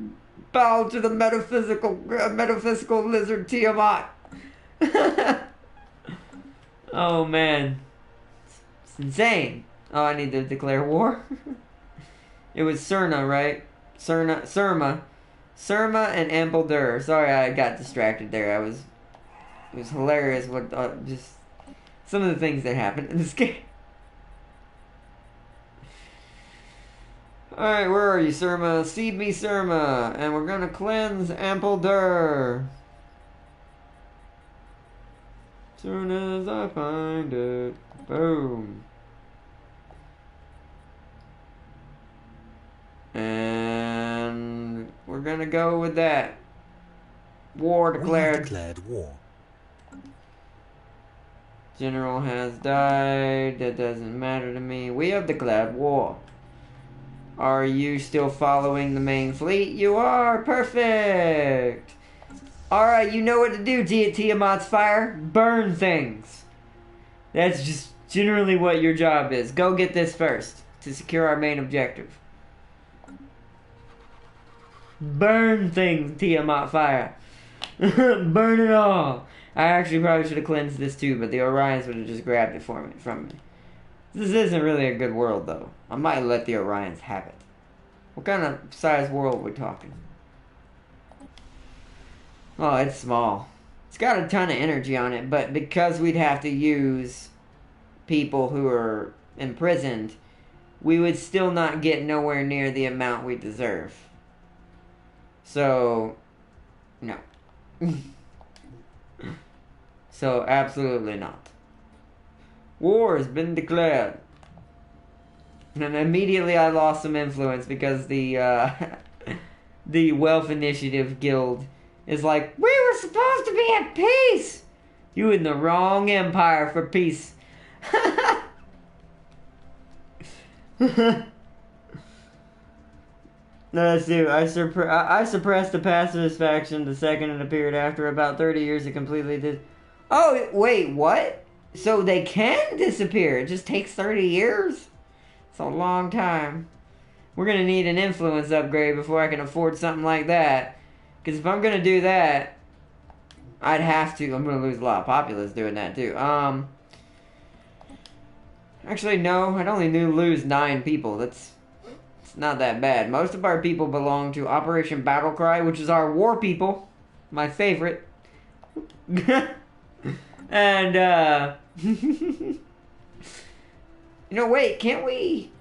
Bow to the metaphysical lizard Tiamat. Oh man, it's insane. Oh, I need to declare war. It was Cerna, right? Surma, and Ampledur. Sorry, I got distracted there. It was hilarious. What just some of the things that happened in this game. Alright, where are you, Surma? Seed me, Surma. And we're gonna cleanse Ampledur. Soon as I find it. Boom. And we're gonna go with that. War declared. We have declared war. General has died. That doesn't matter to me. We have declared war. Are you still following the main fleet? You are! Perfect! Alright, you know what to do, Tiamat's fire. Burn things. That's just generally what your job is. Go get this first to secure our main objective. Burn things, Tiamat fire. Burn it all. I actually probably should have cleansed this too, but the Orions would have just grabbed it from me. This isn't really a good world, though. I might let the Orions have it. What kind of size world are we talking? Oh, it's small. It's got a ton of energy on it, but because we'd have to use people who are imprisoned, we would still not get nowhere near the amount we deserve. So, no. So, absolutely not. War has been declared. And immediately I lost some influence because the the Wealth Initiative Guild is like, we were supposed to be at peace! You in the wrong empire for peace. Let's see, I suppressed the pacifist faction the second it appeared. After about 30 years it completely did. Oh, wait, what? So they can disappear. It just takes 30 years? It's a long time. We're going to need an influence upgrade before I can afford something like that. Because if I'm going to do that, I'd have to. I'm going to lose a lot of populace doing that too. Actually, no. I'd only lose 9 people. It's not that bad. Most of our people belong to Operation Battlecry, which is our war people. My favorite. And, You know, wait, can't we?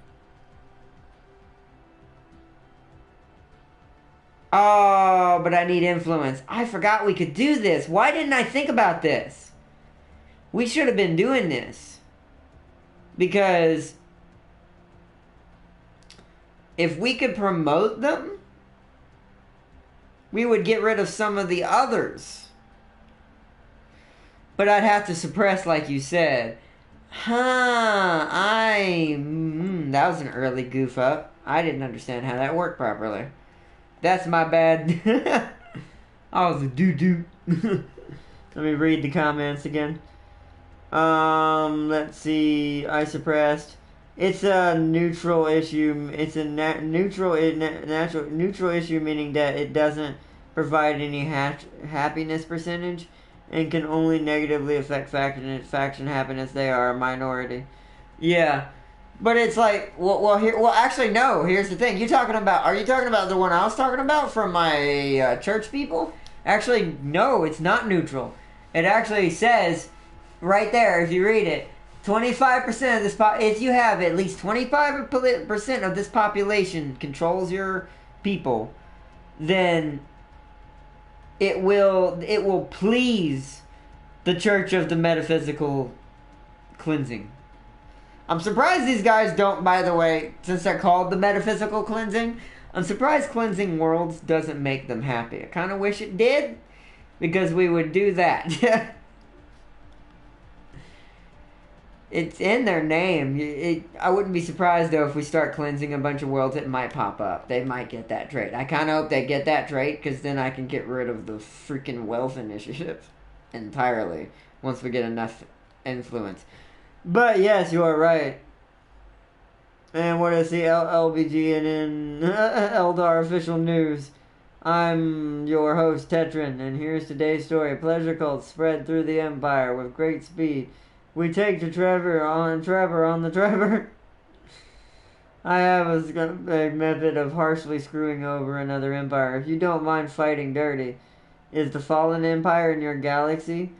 Oh, but I need influence. I forgot we could do this. Why didn't I think about this? We should have been doing this. Because if we could promote them, we would get rid of some of the others. But I'd have to suppress, like you said. That was an early goof up. I didn't understand how that worked properly. That's my bad. I was a doo-doo. Let me read the comments again. Let's see. I suppressed. It's a neutral issue. It's a neutral issue, meaning that it doesn't provide any happiness percentage and can only negatively affect faction happiness. They are a minority. Yeah. But it's like, actually, no. Here's the thing. Are you talking about the one I was talking about from my church people? Actually, no, it's not neutral. It actually says right there, if you read it, 25% of this if you have at least 25% of this population controls your people, then it will please the Church of the Metaphysical Cleansing. I'm surprised these guys don't, by the way, since they're called the Metaphysical Cleansing, I'm surprised cleansing worlds doesn't make them happy. I kind of wish it did, because we would do that. It's in their name. I wouldn't be surprised, though, if we start cleansing a bunch of worlds, it might pop up. They might get that trait. I kind of hope they get that trait, because then I can get rid of the freaking wealth initiative entirely, once we get enough influence. But yes, you are right. And what is the LBG and in Eldar official news? I'm your host, Tetrin, and here's today's story. Pleasure cults spread through the Empire with great speed. We take to Trevor on the Trevor. I have a method of harshly screwing over another empire. If you don't mind fighting dirty, is the Fallen Empire in your galaxy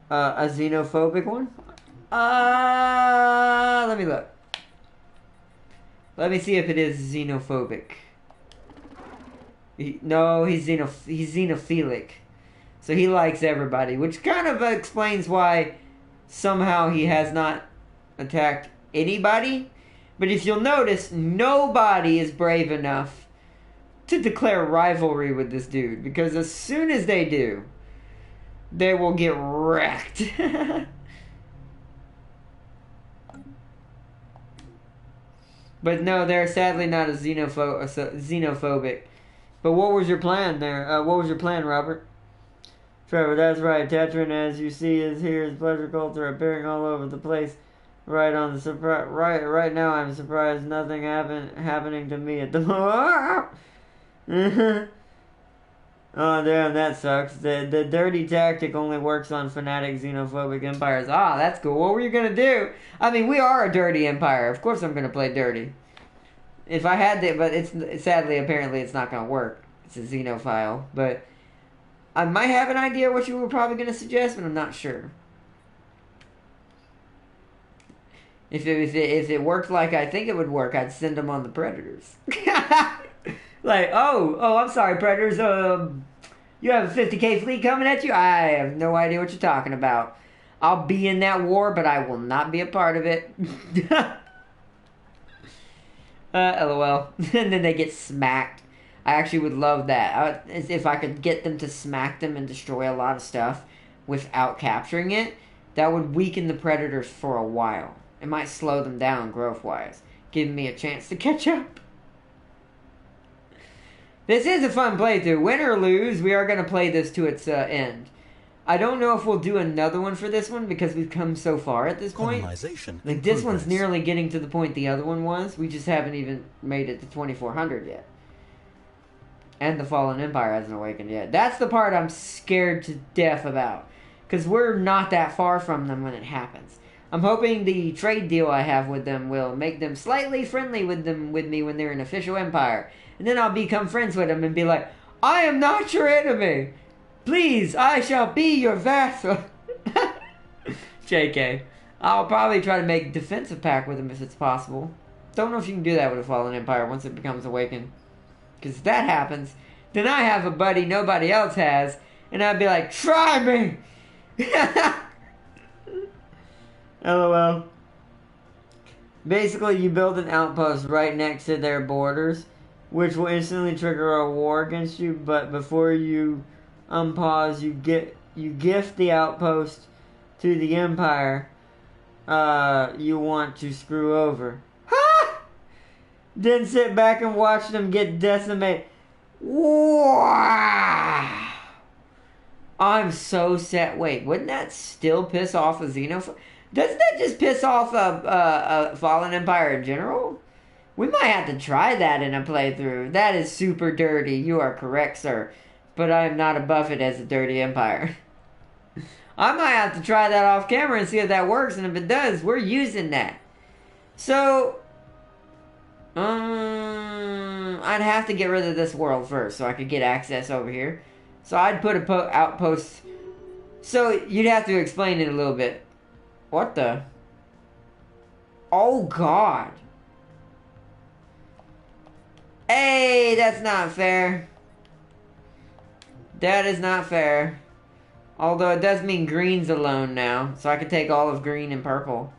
a xenophobic one? Let me look. Let me see if it is xenophobic. No, he's xenophilic. So he likes everybody, which kind of explains why somehow he has not attacked anybody. But if you'll notice, nobody is brave enough to declare rivalry with this dude. Because as soon as they do, they will get wrecked. But no, they're sadly not a xenophobic. But what was your plan there? What was your plan, Robert? Trevor, that's right. Tetrin, as you see, is here. His pleasure cults are appearing all over the place. Right on the surprise. Right now, I'm surprised nothing happening to me at the moment. Oh, damn, that sucks. The dirty tactic only works on fanatic xenophobic empires. Ah, that's cool. What were you going to do? I mean, we are a dirty empire. Of course I'm going to play dirty. If I had to, but it's sadly, apparently, it's not going to work. It's a xenophile. But I might have an idea what you were probably going to suggest, but I'm not sure. If it worked like I think it would work, I'd send them on the Predators. Like, oh, I'm sorry, Predators. You have a 50k fleet coming at you? I have no idea what you're talking about. I'll be in that war, but I will not be a part of it. LOL. And then they get smacked. I actually would love that. If I could get them to smack them and destroy a lot of stuff without capturing it, that would weaken the Predators for a while. It might slow them down growth-wise, giving me a chance to catch up. This is a fun playthrough. Win or lose, we are going to play this to its end. I don't know if we'll do another one for this one because we've come so far at this point. Like, this one's nearly getting to the point the other one was. We just haven't even made it to 2400 yet. And the Fallen Empire hasn't awakened yet. That's the part I'm scared to death about. Because we're not that far from them when it happens. I'm hoping the trade deal I have with them will make them slightly friendly with me when they're an official empire. And then I'll become friends with them and be like, I am not your enemy. Please, I shall be your vassal. JK. I'll probably try to make a defensive pact with him if it's possible. Don't know if you can do that with a Fallen Empire once it becomes awakened. Because if that happens, then I have a buddy nobody else has, and I'd be like, try me! LOL. Basically, you build an outpost right next to their borders, which will instantly trigger a war against you, but before you unpause, you gift the outpost to the Empire you want to screw over. Ha! Then sit back and watch them get decimated. Wow! I'm so set. Wait, wouldn't that still piss off a Xenophobe? Doesn't that just piss off a Fallen Empire in general? We might have to try that in a playthrough. That is super dirty. You are correct, sir. But I am not above it as a dirty empire. I might have to try that off camera and see if that works. And if it does, we're using that. So, I'd have to get rid of this world first so I could get access over here. So I'd put a outpost. So you'd have to explain it a little bit. What the? Oh, God. Hey, that's not fair. That is not fair. Although it does mean green's alone now. So I can take all of green and purple.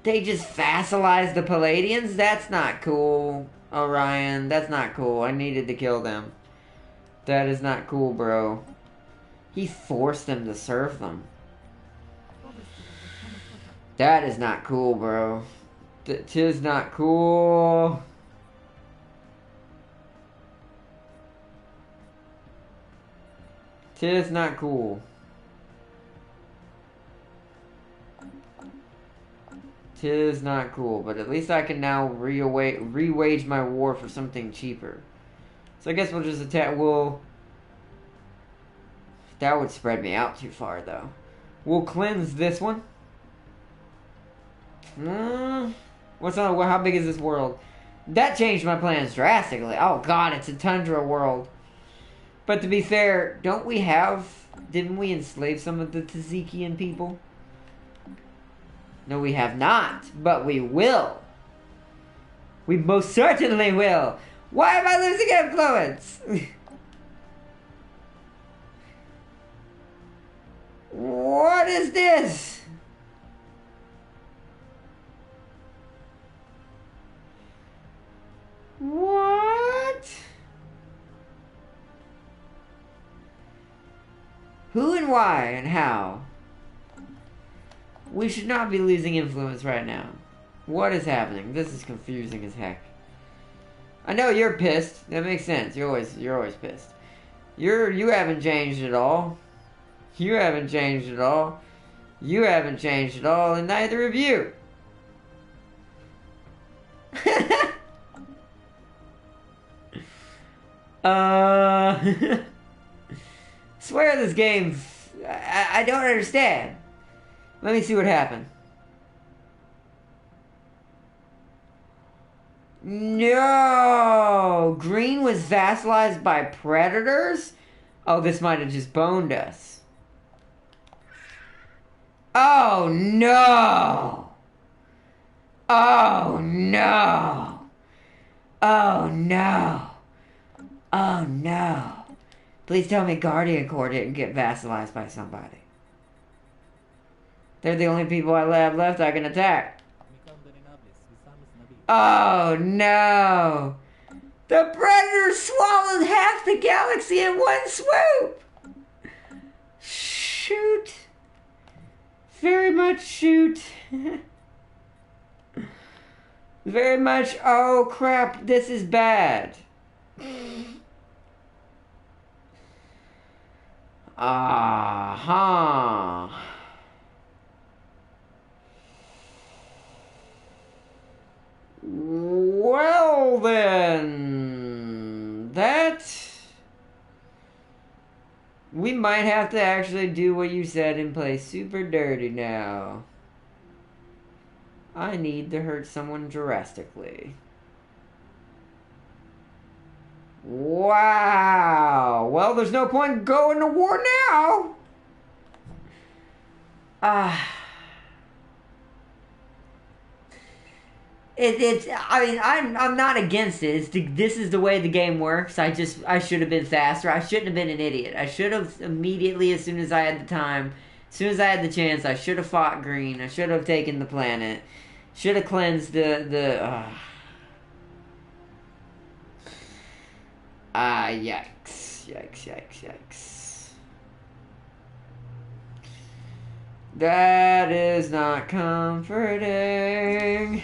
They just vassalized the Palladians? That's not cool, Orion. That's not cool. I needed to kill them. That is not cool, bro. He forced them to serve them. That is not cool, bro. Tis not cool. Tis not cool. Tis not cool, but at least I can now re-wage my war for something cheaper. So I guess we'll just attack. That would spread me out too far, though. We'll cleanse this one. How big is this world? That changed my plans drastically. Oh God, it's a tundra world. But to be fair, didn't we enslave some of the Tazikian people? No, we have not, but we will. We most certainly will. Why am I losing influence? What is this? What? Who and why and how? We should not be losing influence right now. What is happening? This is confusing as heck. I know you're pissed. That makes sense. You're always pissed. You haven't changed at all. You haven't changed at all. You haven't changed at all, and neither of you. Swear this game. I don't understand. Let me see what happened. No! Green was vassalized by predators? Oh, this might have just boned us. Oh, no! Oh, no! Oh, no! Oh, no! Please tell me Guardian Corps didn't get vassalized by somebody. They're the only people I have left I can attack. Oh, no! The Predator swallowed half the galaxy in one swoop! Shoot. Very much shoot. Very much, oh crap, this is bad. Uh-huh. Well then, we might have to actually do what you said and play super dirty now. I need to hurt someone drastically. Wow. Well, there's no point going to war now. I mean, I'm not against it. This is the way the game works. I should have been faster. I shouldn't have been an idiot. I should have immediately, as soon as I had the time, as soon as I had the chance, I should have fought green. I should have taken the planet. Should have cleansed yikes. Yikes. That is not comforting.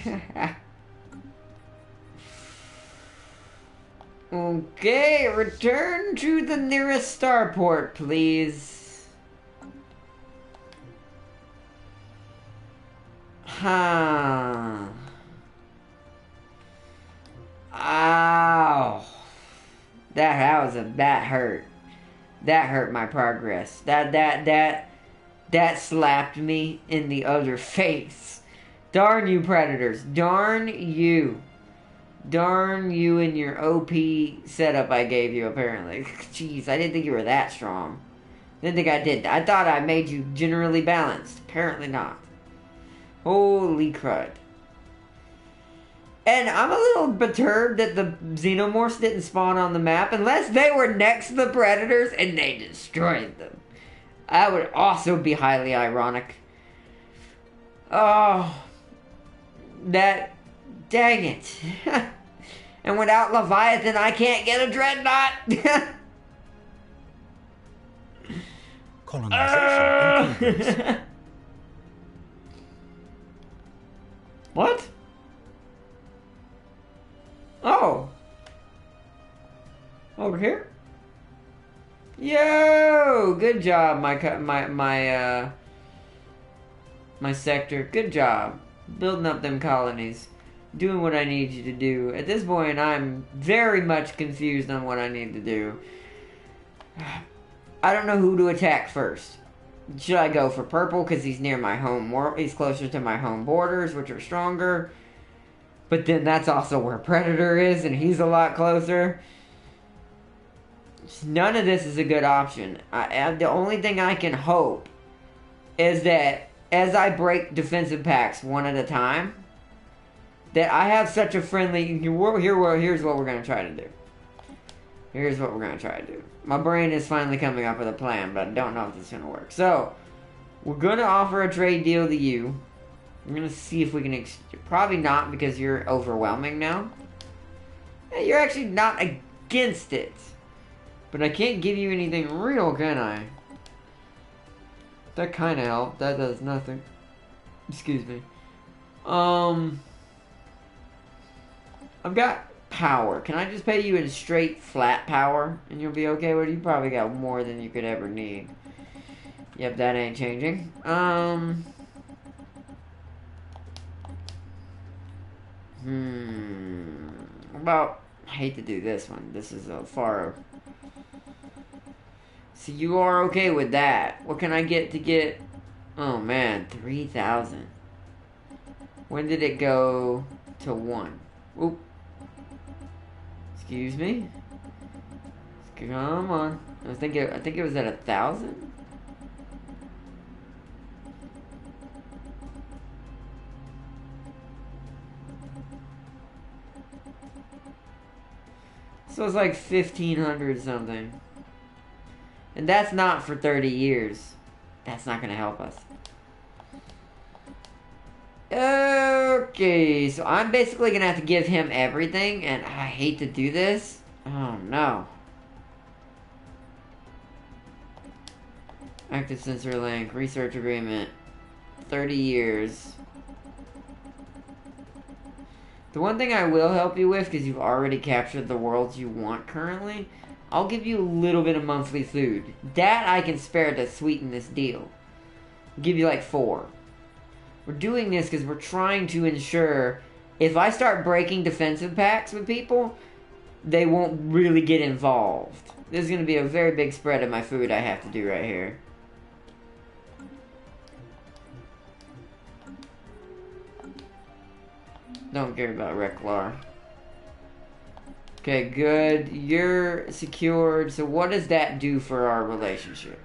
Okay, return to the nearest starport, please. Huh. Ow. That hurt. That hurt my progress. That slapped me in the other face. Darn you, predators. Darn you. Darn you and your OP setup I gave you, apparently. Jeez, I didn't think you were that strong. Didn't think I did. I thought I made you generally balanced. Apparently not. Holy crud. And I'm a little perturbed that the xenomorphs didn't spawn on the map unless they were next to the predators and they destroyed them. That would also be highly ironic. Oh. Dang it. And without Leviathan, I can't get a dreadnought. Colonization. What? Oh. Over here? Yo! Good job, my sector. Good job. Building up them colonies. Doing what I need you to do. At this point, I'm very much confused on what I need to do. I don't know who to attack first. Should I go for purple because he's near my home world? He's closer to my home borders, which are stronger. But then that's also where Predator is, and he's a lot closer. None of this is a good option. The only thing I can hope is that as I break defensive packs one at a time, that I have such a friendly... Here's what we're going to try to do. Here's what we're going to try to do. My brain is finally coming up with a plan, but I don't know if it's going to work. So, we're going to offer a trade deal to you. We're going to see if we can... Probably not, because you're overwhelming now. Hey, you're actually not against it. But I can't give you anything real, can I? That kind of helped. That does nothing. Excuse me. I've got power. Can I just pay you in straight flat power and you'll be okay with it? You probably got more than you could ever need. Yep, that ain't changing. About, I hate to do this one. This is a far... So you are okay with that. What can I get to get... Oh man, 3,000. When did it go to 1? Oop. Excuse me. Come on. I think it was at 1,000. So it's like 1,500 something. And that's not for 30 years. That's not going to help us. Okay, so I'm basically going to have to give him everything, and I hate to do this. Oh, no. Active sensor link, research agreement, 30 years. The one thing I will help you with, because you've already captured the worlds you want currently, I'll give you a little bit of monthly food. That I can spare to sweeten this deal. I'll give you like 4. We're doing this because we're trying to ensure if I start breaking defensive packs with people, they won't really get involved. There's going to be a very big spread of my food I have to do right here. Don't care about Reklar. Okay, good. You're secured. So what does that do for our relationship?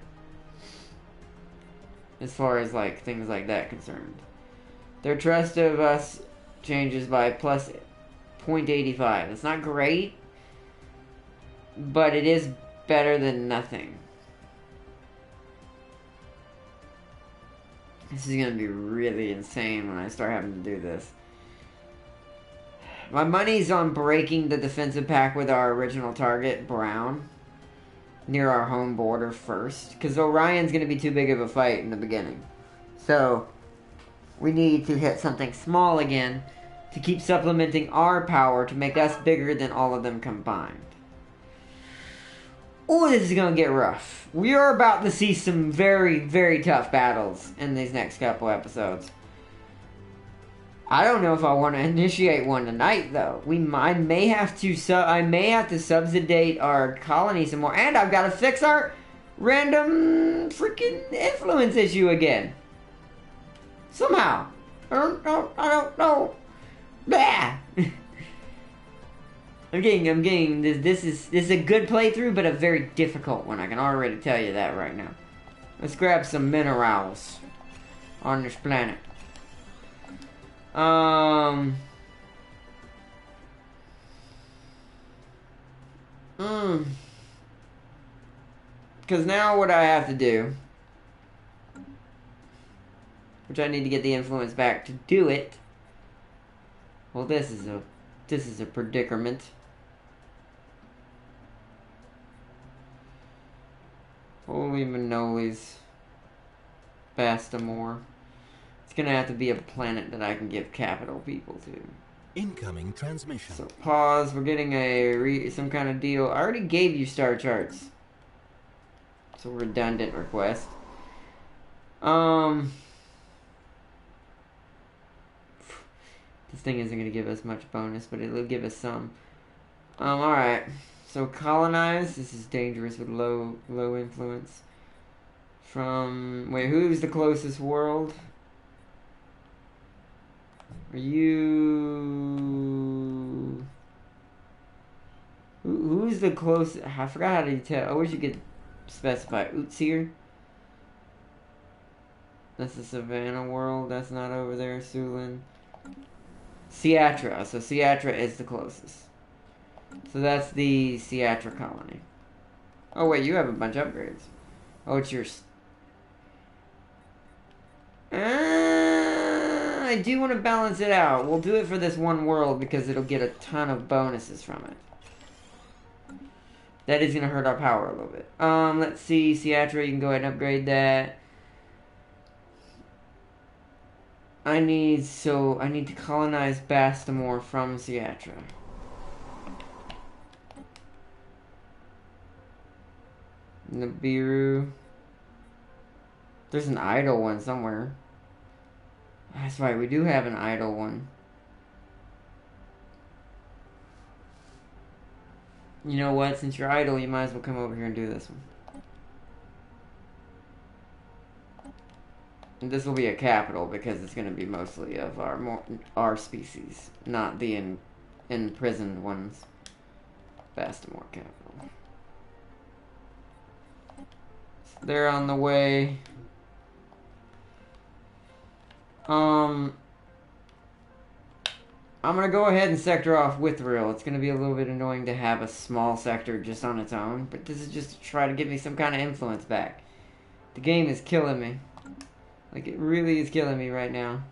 As far as like things like that concerned. Their trust of us changes by plus 0.85. It's not great, but it is better than nothing. This is going to be really insane when I start having to do this. My money's on breaking the defensive pact with our original target, Brown, near our home border first. Because Orion's going to be too big of a fight in the beginning. So, we need to hit something small again to keep supplementing our power to make us bigger than all of them combined. Oh, this is going to get rough. We are about to see some very, very tough battles in these next couple episodes. I don't know if I want to initiate one tonight, though. I may have to subsidate our colony some more, and I've got to fix our random freaking influence issue again. Somehow, I don't know. Blah. I'm getting this. This is a good playthrough, but a very difficult one. I can already tell you that right now. Let's grab some minerals on this planet. Because now what I have to do, which I need to get the influence back to do it. Well, this is a predicament. Holy manolis. Bastamore. It's gonna have to be a planet that I can give capital people to. Incoming transmission. So pause. We're getting some kind of deal. I already gave you star charts. It's a redundant request. This thing isn't gonna give us much bonus, but it'll give us some. Alright. So colonize. This is dangerous with low influence. Wait, who's the closest world? Are you... Who's the closest... I forgot how to tell. I wish you could specify. Utsir? That's the Savannah world. That's not over there. Sulin. Siatra. So Siatra is the closest. So that's the Siatra colony. Oh wait, you have a bunch of upgrades. Oh, it's yours. I do want to balance it out. We'll do it for this one world because it'll get a ton of bonuses from it. That is going to hurt our power a little bit. Let's see. Siatra, you can go ahead and upgrade that. I need to colonize Bastamore from Siatra. Nibiru. There's an idle one somewhere. That's right, we do have an idle one. You know what? Since you're idle, you might as well come over here and do this one. And this will be a capital because it's going to be mostly of our species, not the imprisoned ones. Bastamore capital. So they're on the way. I'm gonna go ahead and sector off Withril. It's gonna be a little bit annoying to have a small sector just on its own, but this is just to try to give me some kind of influence back. The game is killing me. Like, it really is killing me right now.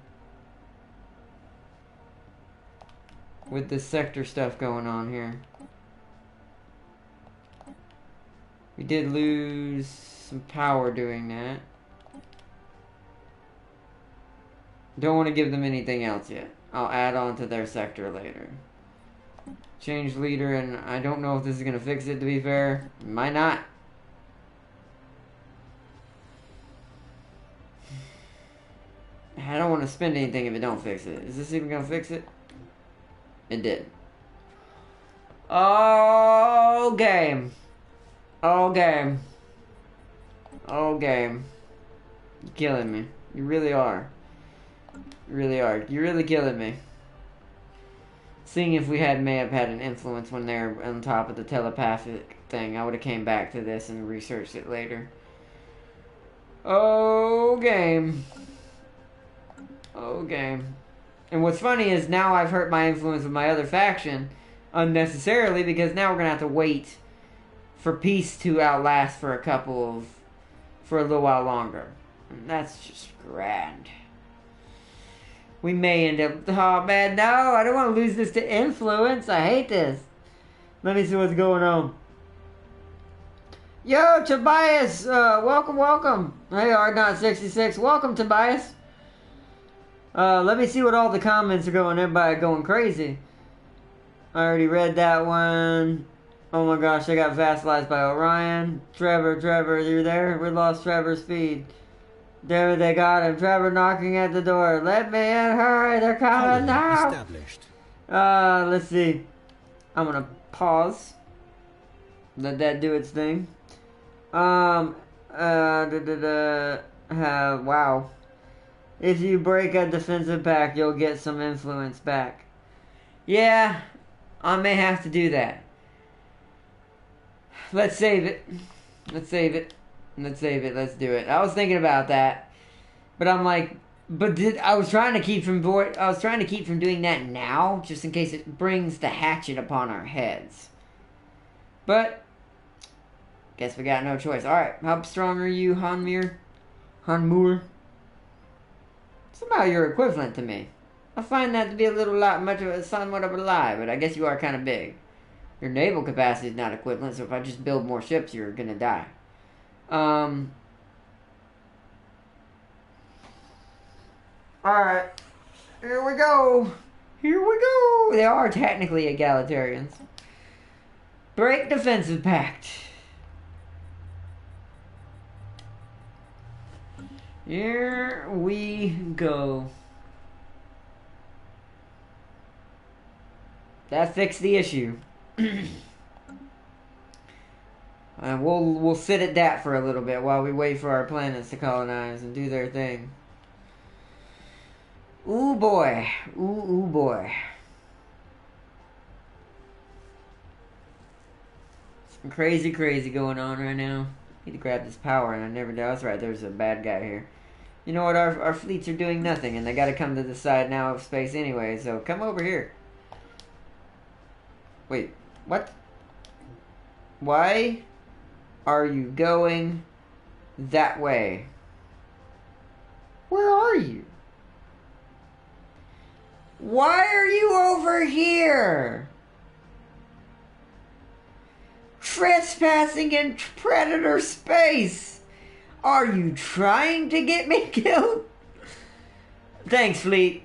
With the sector stuff going on here. We did lose some power doing that. Don't want to give them anything else yet. I'll add on to their sector later. Change leader, and I don't know if this is going to fix it, to be fair. Might not. I don't want to spend anything if it don't fix it. Is this even going to fix it? It did. Oh, game. Oh, game. Oh, game. You're killing me. You really are. You really are. You're really killing me. Seeing if we may have had an influence when they're on top of the telepathic thing, I would have came back to this and researched it later. Oh, game. Oh, game. And what's funny is now I've hurt my influence with my other faction unnecessarily, because now we're going to have to wait for peace to outlast for a little while longer. And that's just grand. We may end up... Oh, man, no. I don't want to lose this to influence. I hate this. Let me see what's going on. Yo, Tobias. Welcome, welcome. Hey, Argonaut66. Welcome, Tobias. Let me see what all the comments are going. Everybody going crazy. I already read that one. Oh my gosh, I got vassalized by Orion. Trevor, you there? We lost Trevor's feed. There they got him. Trevor knocking at the door. Let me in, hurry, they're coming now. Established. Let's see. I'm gonna pause. Let that do its thing. Wow. If you break a defensive pact, you'll get some influence back. Yeah, I may have to do that. Let's save it. Let's do it. I was thinking about that, but I'm like, I was trying to keep from doing that now, just in case it brings the hatchet upon our heads. But guess we got no choice. All right, how strong are you, Hanmoor? Somehow you're equivalent to me. I find that to be somewhat of a lie, but I guess you are kind of big. Your naval capacity is not equivalent, so if I just build more ships, you're gonna die. Alright. Here we go. They are technically egalitarians. Break defensive pact. Here we go. That fixed the issue. And we'll sit at that for a little bit while we wait for our planets to colonize and do their thing. Ooh boy. Ooh boy. Some crazy going on right now. Need to grab this power, and I never did. That's right, there's a bad guy here. You know what, our fleets are doing nothing, and they gotta come to the side now of space anyway, so come over here. Wait, what? Why are you going that way? Where are you? Why are you over here? Trespassing in predator space. Are you trying to get me killed? Thanks, fleet.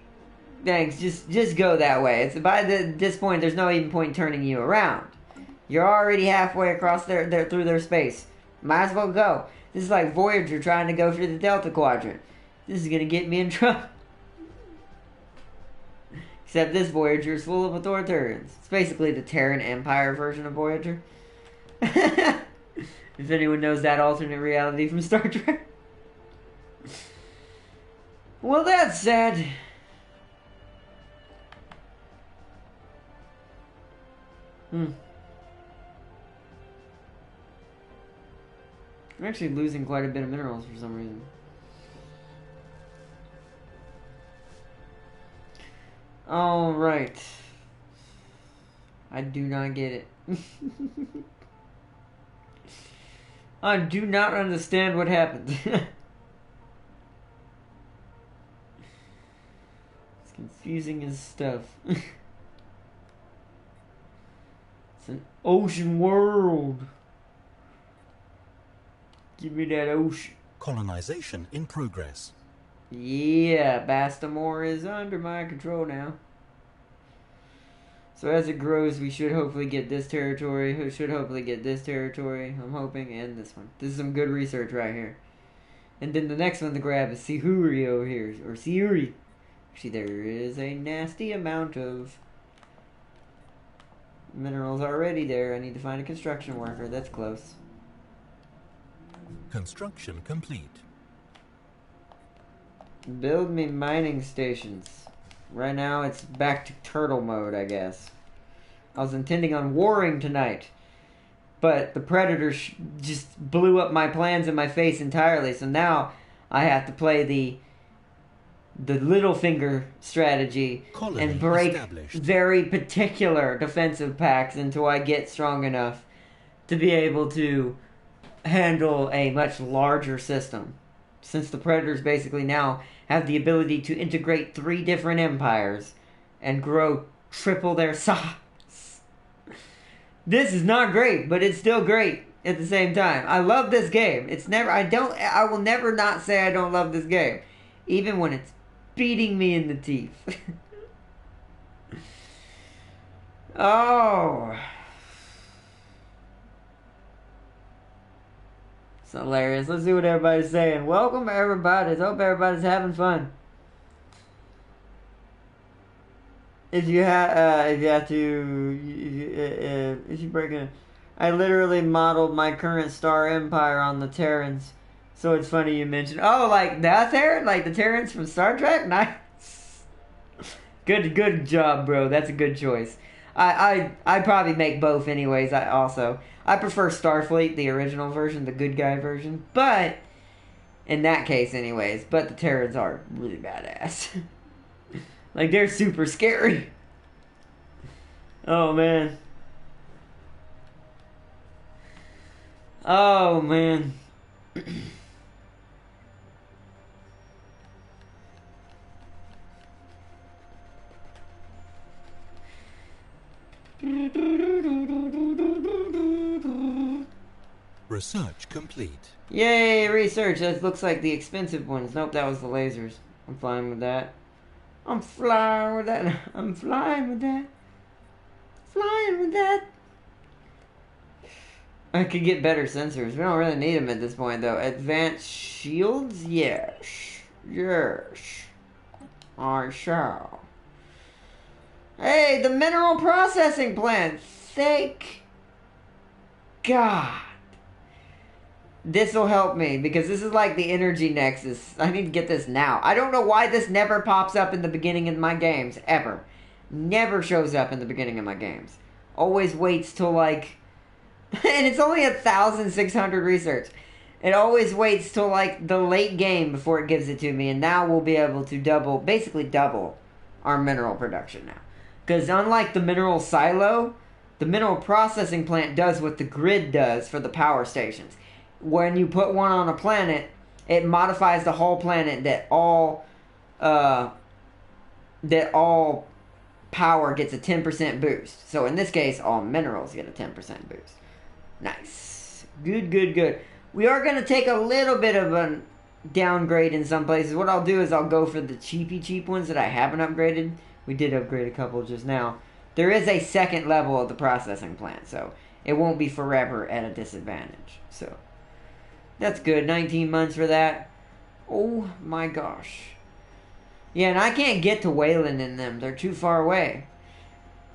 Thanks. Just go that way. It's this point. There's no even point turning you around. You're already halfway across through their space. Might as well go. This is like Voyager trying to go through the Delta Quadrant. This is gonna get me in trouble. Except this Voyager is full of authoritarians. It's basically the Terran Empire version of Voyager. If anyone knows that alternate reality from Star Trek. Well, that's sad. I'm actually losing quite a bit of minerals for some reason. Alright. I do not get it. I do not understand what happened. It's confusing as stuff. It's an ocean world. Give me that ocean. Colonization in progress. Yeah, Bastamore is under my control now. So as it grows, we should hopefully get this territory. We should hopefully get this territory, I'm hoping, and this one. This is some good research right here. And then the next one to grab is Sihuri over here, or Siuri. Actually, there is a nasty amount of minerals already there. I need to find a construction worker. That's close. Construction complete. Build me mining stations. Right now it's back to turtle mode, I guess. I was intending on warring tonight, but the predator just blew up my plans in my face entirely, so now I have to play the little finger strategy Colony and break established. very particular defensive packs until I get strong enough to be able to handle a much larger system. Since the Predators basically now have the ability to integrate 3 different empires and grow triple their size. This is not great, but it's still great at the same time. I love this game. I will never not say I don't love this game. Even when it's beating me in the teeth. Oh. It's hilarious. Let's see what everybody's saying. Welcome everybody. Hope everybody's having fun. If you break it, I literally modeled my current star empire on the Terrans. So it's funny you mentioned. Oh, like that Terran, like the Terrans from Star Trek. Nice. Good job, bro. That's a good choice. I probably make both anyways. I prefer Starfleet, the original version, the good guy version. But in that case, anyways. But the Terrans are really badass. Like, they're super scary. Oh, man. Oh, man. Research complete. Yay, research. That looks like the expensive ones. Nope, that was the lasers. I'm fine with that. I'm flying with that. I'm flying with that. Flying with that. I could get better sensors. We don't really need them at this point, though. Advanced shields? Yes. Yes. I shall. Hey, the mineral processing plant. Thank God. This will help me, because this is like the energy nexus. I need to get this now. I don't know why this never pops up in the beginning of my games, ever. Never shows up in the beginning of my games. Always waits till like... and it's only 1,600 research. It always waits till like the late game before it gives it to me, and now we'll be able to basically double our mineral production now. Because unlike the mineral silo, the mineral processing plant does what the grid does for the power stations. When you put one on a planet, it modifies the whole planet that all power gets a 10% boost. So in this case, all minerals get a 10% boost. Nice. Good. We are going to take a little bit of a downgrade in some places. What I'll do is I'll go for the cheap ones that I haven't upgraded. We did upgrade a couple just now. There is a second level of the processing plant, so it won't be forever at a disadvantage. So that's good. 19 months for that. Oh my gosh. Yeah, and I can't get to Wayland in them. They're too far away.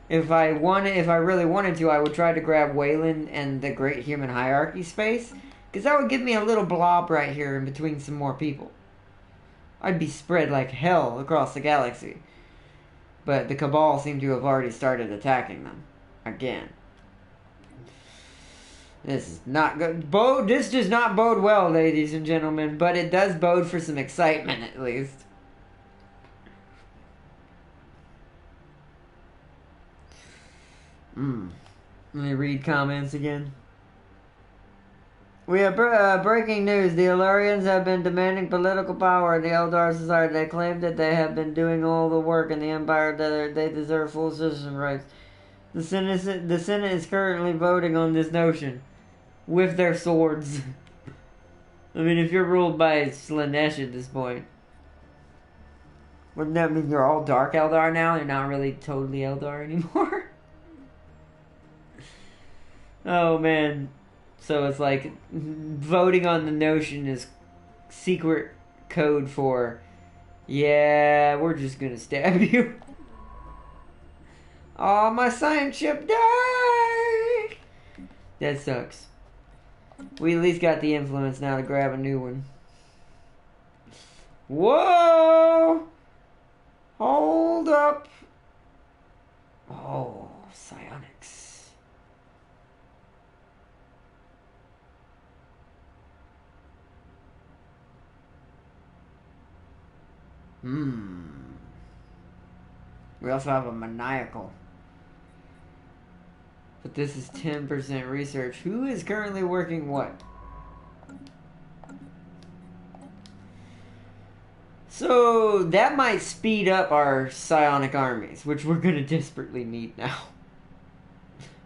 If I really wanted to, I would try to grab Wayland and the Great Human Hierarchy space, because that would give me a little blob right here in between some more people. I'd be spread like hell across the galaxy. But the Cabal seem to have already started attacking them again. This is not good. This does not bode well, ladies and gentlemen, but it does bode for some excitement at least. Let me read comments again. We have breaking news. The Illyrians have been demanding political power in the Eldar Society. They claim that they have been doing all the work in the Empire, that they deserve full citizen rights. The Senate is currently voting on this notion with their swords. I mean, if you're ruled by Slaanesh at this point, wouldn't that mean you're all Dark Eldar now? You're not really totally Eldar anymore? Oh, man. So it's like voting on the notion is secret code for, yeah, we're just gonna stab you. Oh, my science ship died! That sucks. We at least got the influence now to grab a new one. Whoa! Hold up. Oh, psionics. We also have a maniacal. But this is 10% research. Who is currently working what? So that might speed up our psionic armies, which we're going to desperately need now.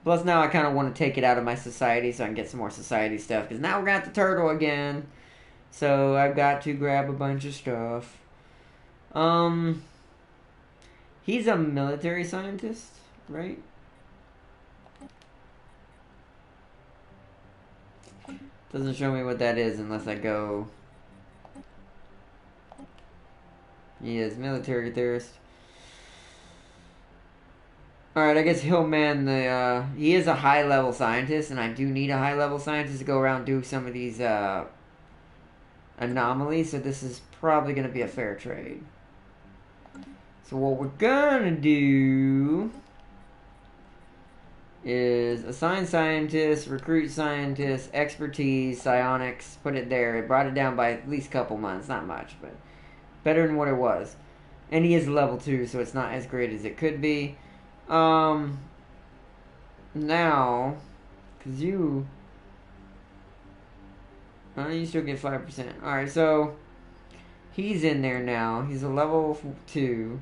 Plus now I kind of want to take it out of my society so I can get some more society stuff. Because now we're going to have the turtle again. So I've got to grab a bunch of stuff. He's a military scientist, right? Doesn't show me what that is unless I go... He is military theorist. Alright, I guess he'll man the... he is a high-level scientist, and I do need a high-level scientist to go around and do some of these anomalies, so this is probably going to be a fair trade. So what we're going to do is assign scientists, recruit scientists, expertise, psionics, put it there. It brought it down by at least a couple months, not much, but better than what it was. And he is level 2, so it's not as great as it could be. Now, because you still get 5%. Alright, so he's in there now. He's a level 2.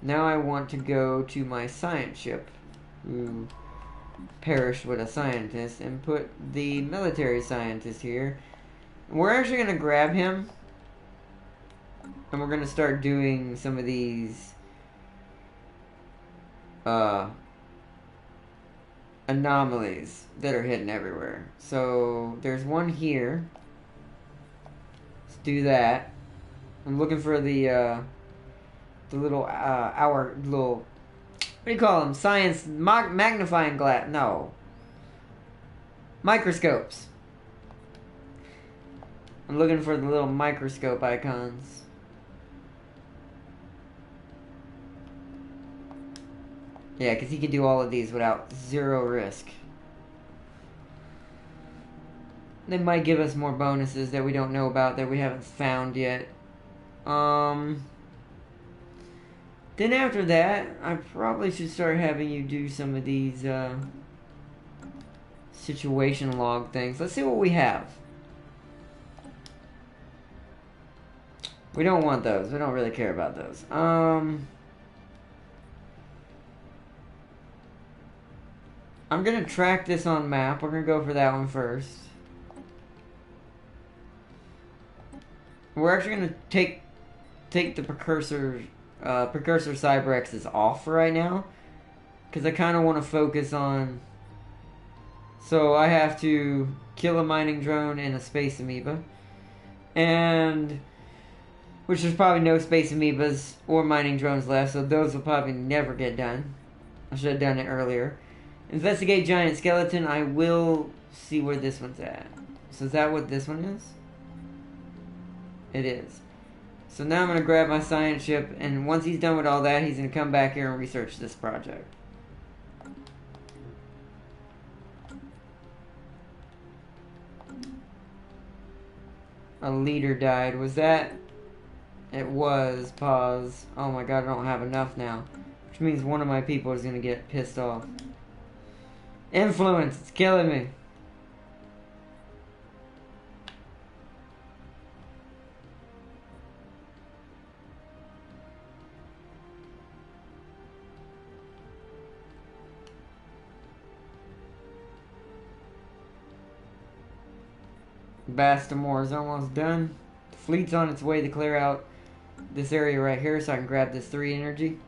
Now I want to go to my science ship, who perished with a scientist, and put the military scientist here. We're actually going to grab him, and we're going to start doing some of these anomalies that are hidden everywhere. So there's one here. Let's do that. I'm looking for the little what do you call them? Science magnifying glass. No. Microscopes. I'm looking for the little microscope icons. Yeah, because he can do all of these without 0 risk. They might give us more bonuses that we don't know about, that we haven't found yet. Then after that, I probably should start having you do some of these situation log things. Let's see what we have. We don't want those. We don't really care about those. I'm going to track this on map. We're going to go for that one first. We're actually going to take the precursor Cybrexes off for right now, because I kind of want to focus on... So I have to kill a mining drone and a space amoeba. And... which there's probably no space amoebas or mining drones left, so those will probably never get done. I should have done it earlier. Investigate giant skeleton. I will see where this one's at. So is that what this one is? It is. So now I'm going to grab my science ship, and once he's done with all that, he's going to come back here and research this project. A leader died. Was that... It was. Pause. Oh my god, I don't have enough now. Which means one of my people is going to get pissed off. Influence. It's killing me. Bastamore is almost done. The fleet's on its way to clear out this area right here so I can grab this 3 energy.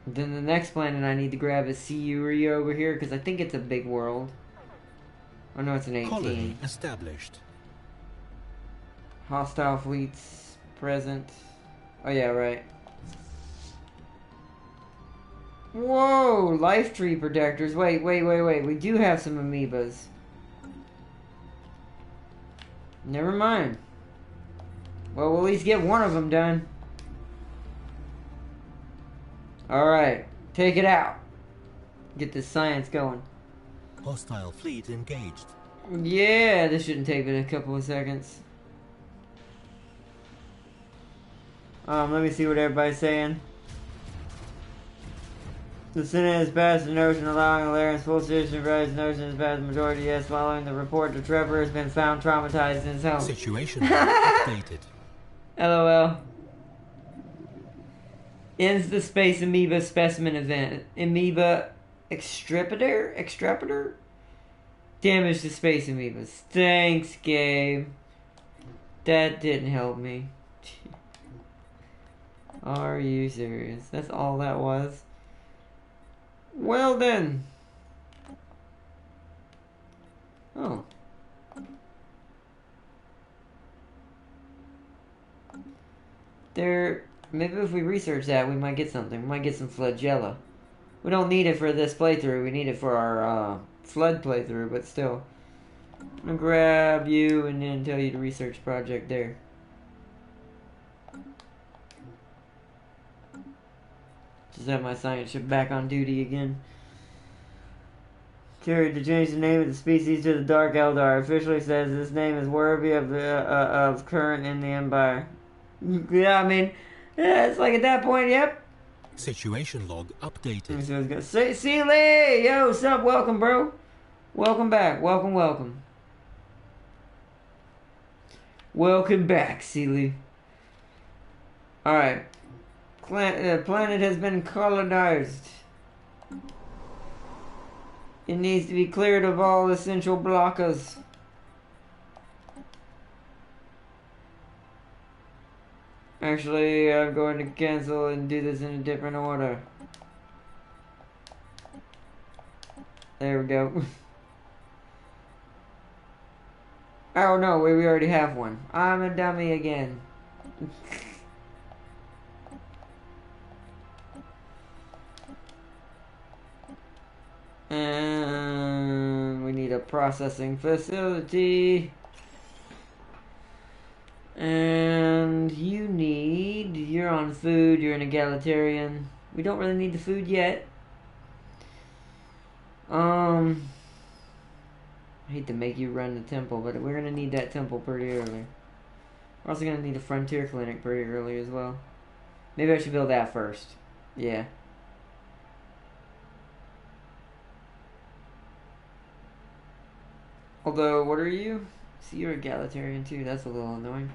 Then the next planet I need to grab is Siuri over here, because I think it's a big world. Oh no, it's an 18. Colony established. Hostile fleets present. Oh yeah, right. Whoa! Life tree protectors. Wait. We do have some amoebas. Never mind. Well, we'll at least get one of them done. Alright, take it out. Get this science going. Hostile fleet engaged. Yeah, this shouldn't take but a couple of seconds. Let me see what everybody's saying. The Senate has passed an ocean allowing Alarian's full citizen to rise. An ocean has passed the majority yes. Following the report, the Trevor has been found traumatized in his home. Situation updated. LOL. Ends the space amoeba specimen event. Amoeba extrapator? Damage to space amoebas. Thanks, Gabe. That didn't help me. Are you serious? That's all that was? Well then. Oh. Maybe if we research that, we might get something. We might get some flagella. We don't need it for this playthrough. We need it for our flood playthrough, but still. I'm gonna grab you and then tell you to research project there. Just have my science ship back on duty again. Carried to change the name of the species to the Dark Eldar. Officially says this name is worthy of current in the Empire. Yeah, I mean, yeah, it's like at that point, yep. Situation log updated. So it's gonna Sealy! Yo, what's up? Welcome, bro. Welcome back. Welcome. Welcome back, Sealy. Alright. Planet has been colonized. It needs to be cleared of all essential blockers. Actually, I'm going to cancel and do this in a different order. There we go. Oh no, we already have one. I'm a dummy again. And we need a processing facility. And you're on food, you're an egalitarian. We don't really need the food yet. I hate to make you run the temple, but we're gonna need that temple pretty early. We're also gonna need a frontier clinic pretty early as well. Maybe I should build that first. Yeah. Although, what are you? See, you're egalitarian too. That's a little annoying.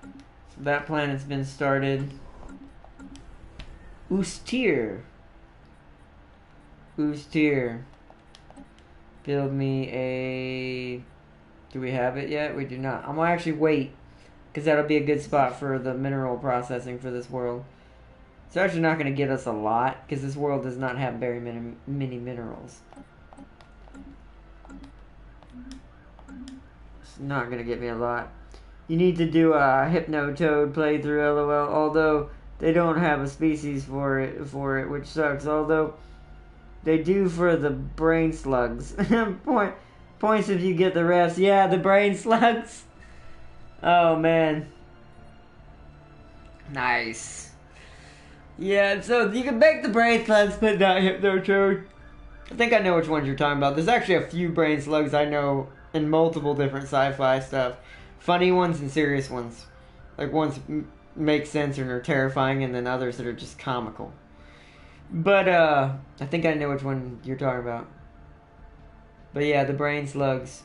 So that planet's been started. Ustir. Build me a... Do we have it yet? We do not. I'm gonna actually wait, because that'll be a good spot for the mineral processing for this world. It's actually not going to get us a lot, because this world does not have very many minerals. It's not going to get me a lot. You need to do a Hypnotoad playthrough, LOL, although they don't have a species for it, which sucks. Although they do for the brain slugs. Points if you get the rest. Yeah, the brain slugs. Oh, man. Nice. Yeah, so you can make the brain slugs, but not Hypnotoad. I think I know which ones you're talking about. There's actually a few brain slugs I know in multiple different sci-fi stuff. Funny ones and serious ones. Like ones make sense and are terrifying, and then others that are just comical. But, I think I know which one you're talking about. But yeah, the brain slugs.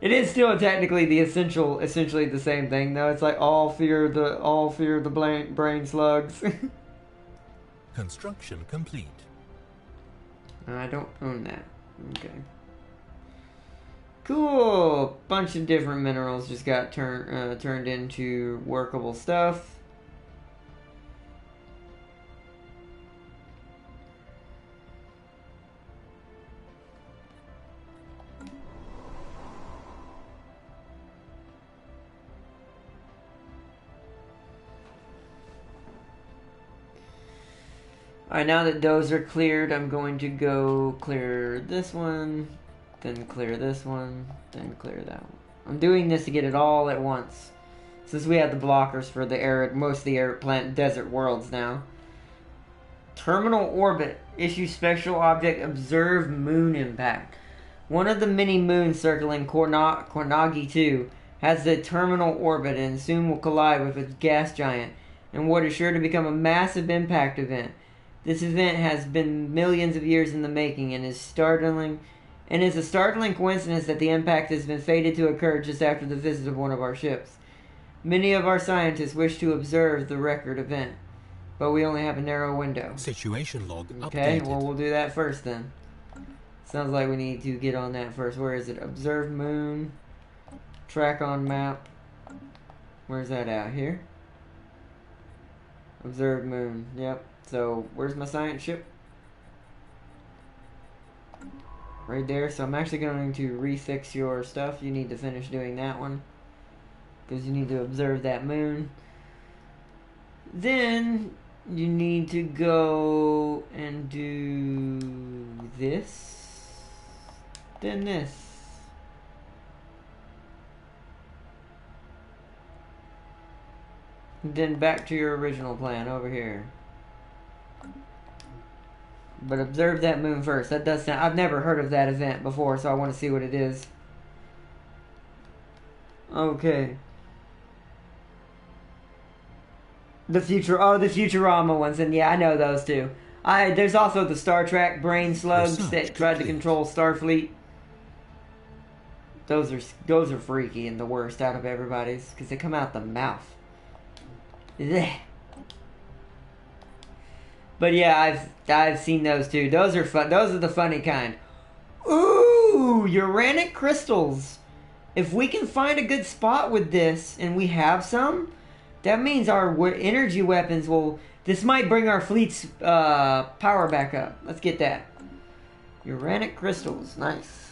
It is still technically essentially the same thing, though. It's like all fear the brain slugs. Construction complete. I don't own that. Okay. Cool. Bunch of different minerals just got turned into workable stuff. Alright, now that those are cleared, I'm going to go clear this one, then clear this one, then clear that one. I'm doing this to get it all at once, since we have the blockers for the arid, most of the arid plant desert worlds now. Terminal orbit. Issue special object. Observe moon impact. One of the many moons circling Kornagi 2 has the terminal orbit and soon will collide with its gas giant in what is sure to become a massive impact event. This event has been millions of years in the making and is a startling coincidence that the impact has been fated to occur just after the visit of one of our ships. Many of our scientists wish to observe the record event, but we only have a narrow window. Situation log Okay, updated. well, we'll do that first then. Sounds like we need to get on that first. Where is it? Observe moon. Track on map. Where's that out here? Observe moon. Yep. So, where's my science ship? Right there. So, I'm actually going to refix your stuff. You need to finish doing that one, because you need to observe that moon. Then you need to go and do this, then this. And then back to your original plan over here. But observe that moon first. That does sound... I've never heard of that event before, so I want to see what it is. Okay. The Futurama ones, and yeah, I know those too. There's also the Star Trek brain slugs that tried to control Starfleet. Those are freaky and the worst out of everybody's, because they come out the mouth. Blech. But yeah, I've seen those too. Those are fun. Those are the funny kind. Ooh, uranic crystals. If we can find a good spot with this, and we have some, that means our energy weapons will... This might bring our fleet's power back up. Let's get that. Uranic crystals. Nice.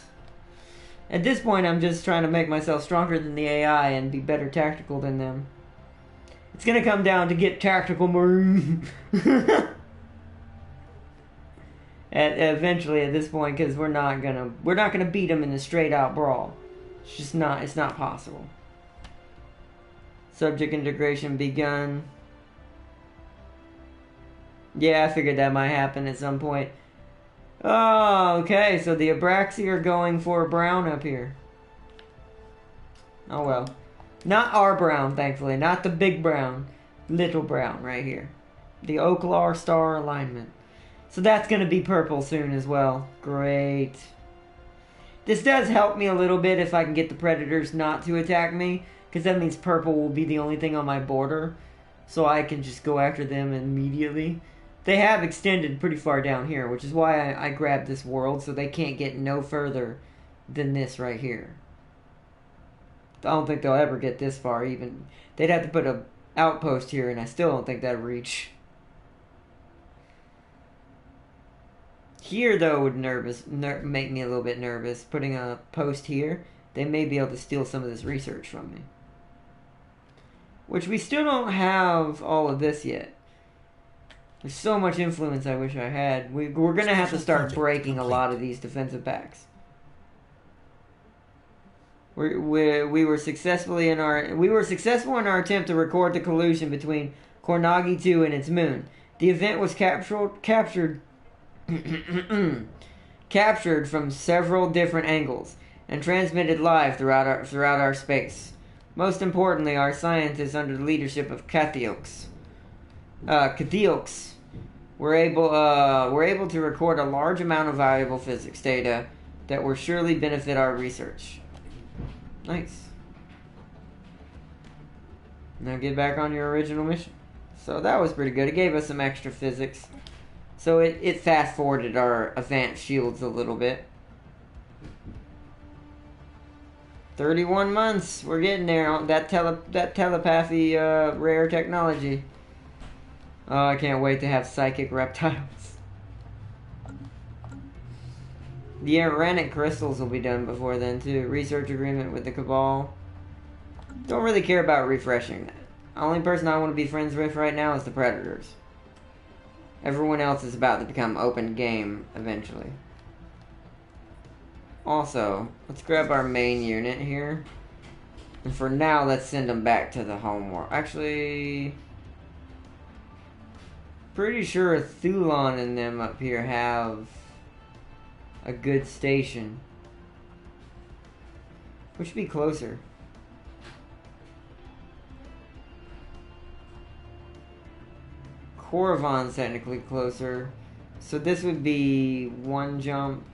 At this point, I'm just trying to make myself stronger than the AI and be better tactical than them. It's going to come down to get tactical marine. Eventually, at this point, because we're not gonna beat them in a straight out brawl. It's just not. It's not possible. Subject integration begun. Yeah, I figured that might happen at some point. Oh, okay. So the Abraxi are going for brown up here. Oh well. Not our brown, thankfully. Not the big brown. Little brown right here. The Oklar star alignment. So that's going to be purple soon as well. Great. This does help me a little bit if I can get the predators not to attack me, because that means purple will be the only thing on my border, so I can just go after them immediately. They have extended pretty far down here, which is why I grabbed this world, so they can't get no further than this right here. I don't think they'll ever get this far even. They'd have to put an outpost here, and I still don't think that'd reach. Here, though, would make me a little bit nervous. Putting a post here, they may be able to steal some of this research from me. Which we still don't have all of this yet. There's so much influence I wish I had. We're going to have to start breaking a lot of these defensive packs. We were successful in our attempt to record the collusion between Kornagi 2 and its moon. The event was captured from several different angles and transmitted live throughout our space. Most importantly, our scientists under the leadership of Cathiox were able to record a large amount of valuable physics data that will surely benefit our research. Nice. Now get back on your original mission. So that was pretty good. It gave us some extra physics. So it fast-forwarded our advanced shields a little bit. 31 months. We're getting there on that telepathy rare technology. Oh, I can't wait to have psychic reptiles. The Uranic crystals will be done before then, too. Research agreement with the Cabal. Don't really care about refreshing that. The only person I want to be friends with right now is the Predators. Everyone else is about to become open game eventually. Also, let's grab our main unit here. And for now, let's send them back to the home world. Actually, pretty sure Thulon and them up here have a good station. Which should be closer. Korrivan's technically closer. So this would be 1 jump,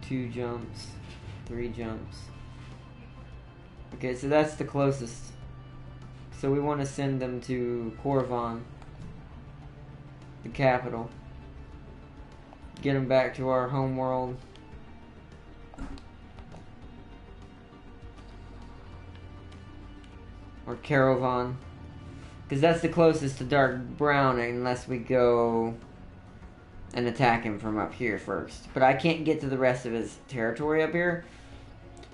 2 jumps, 3 jumps. Okay, so that's the closest. So we want to send them to Korrivan, the capital. Get them back to our home world. Or Caravan. Because that's the closest to Dark Brown unless we go and attack him from up here first. But I can't get to the rest of his territory up here.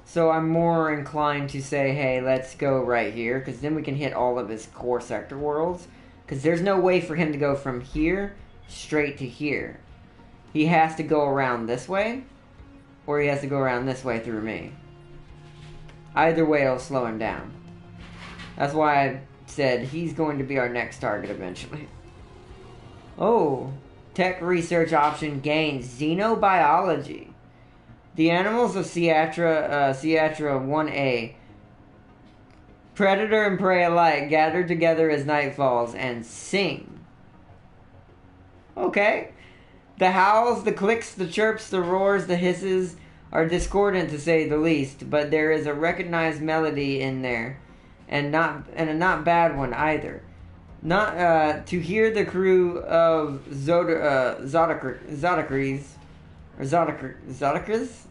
So I'm more inclined to say, hey, let's go right here. Because then we can hit all of his core sector worlds. Because there's no way for him to go from here straight to here. He has to go around this way. Or he has to go around this way through me. Either way, it'll slow him down. That's why I said he's going to be our next target eventually. Oh, tech research option gains xenobiology. The animals of Siatra 1A, predator and prey alike, gather together as night falls and sing. Okay. The howls, the clicks, the chirps, the roars, the hisses are discordant to say the least, but there is a recognized melody in there. And a not bad one either. Not to hear the crew of Zodakris or Zodarses.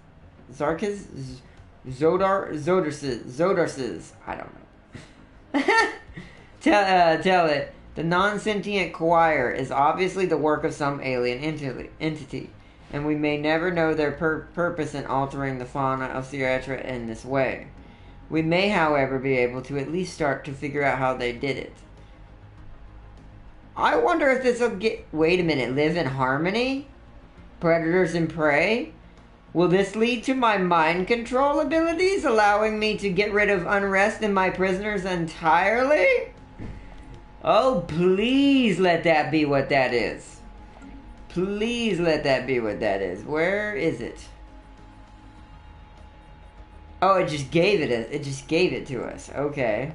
I don't know. Tell it. The non-sentient choir is obviously the work of some alien entity, and we may never know their purpose in altering the fauna of Siatra in this way. We may, however, be able to at least start to figure out how they did it. I wonder if this will get... Wait a minute, live in harmony? Predators and prey? Will this lead to my mind control abilities, allowing me to get rid of unrest in my prisoners entirely? Oh, please let that be what that is. Please let that be what that is. Where is it? Oh, it just gave it to us. Okay.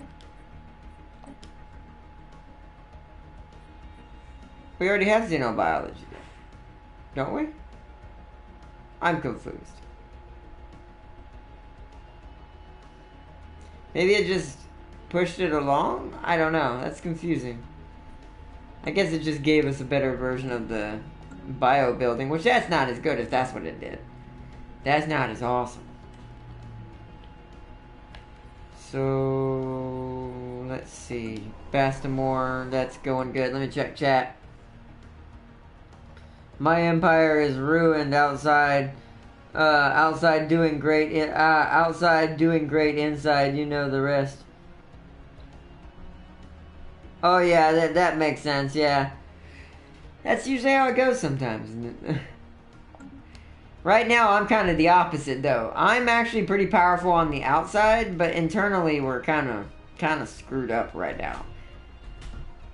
We already have xenobiology, don't we? I'm confused. Maybe it just pushed it along? I don't know. That's confusing. I guess it just gave us a better version of the bio building, which that's not as good if that's what it did. That's not as awesome. So, let's see. Bastamore, that's going good. Let me check chat. My empire is ruined outside. Outside doing great. Outside doing great. Inside, you know the rest. Oh yeah, that makes sense. Yeah, that's usually how it goes sometimes, isn't it? Right now, I'm kind of the opposite, though. I'm actually pretty powerful on the outside, but internally, we're kind of screwed up right now.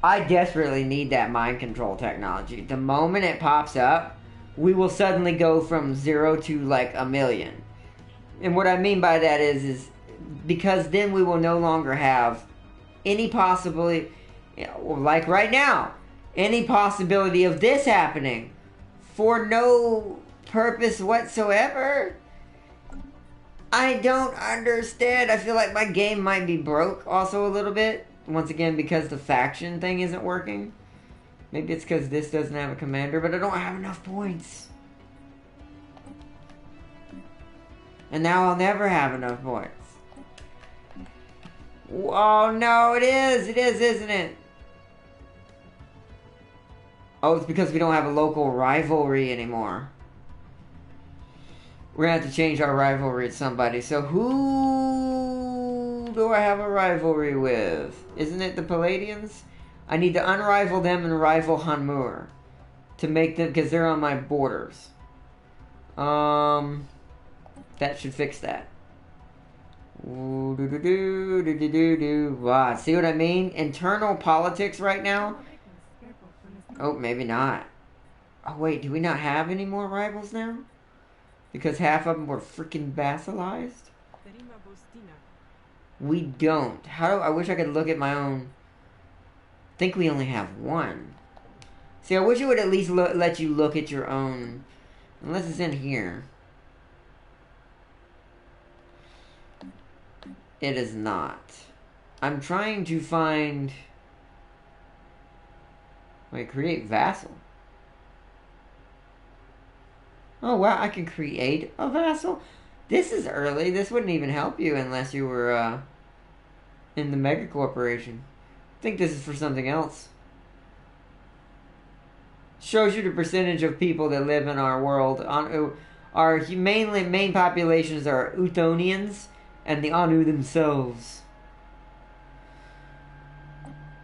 I desperately need that mind control technology. The moment it pops up, we will suddenly go from 0 to like 1,000,000. And what I mean by that is because then we will no longer have any possibility, like right now, any possibility of this happening for no purpose whatsoever. I don't understand. I feel like my game might be broke also a little bit. Once again, because the faction thing isn't working. Maybe it's because this doesn't have a commander, but I don't have enough points. And now I'll never have enough points. Oh no, it is, isn't it? Oh, it's because we don't have a local rivalry anymore. We're gonna have to change our rivalry to somebody. So who do I have a rivalry with? Isn't it the Palladians? I need to unrival them and rival Hanmur. to make them, because they're on my borders. That should fix that. Ooh, wow, see what I mean? Internal politics right now? Oh, maybe not. Oh, wait, do we not have any more rivals now? Because half of them were freaking vassalized? We don't. I wish I could look at my own. I think we only have one. See, I wish it would at least let you look at your own. Unless it's in here. It is not. I'm trying to find... Wait, create vassal. Oh, wow, I can create a vassal? This is early. This wouldn't even help you unless you were in the mega corporation. I think this is for something else. Shows you the percentage of people that live in our world. Our main populations are Uthonians and the Anu themselves.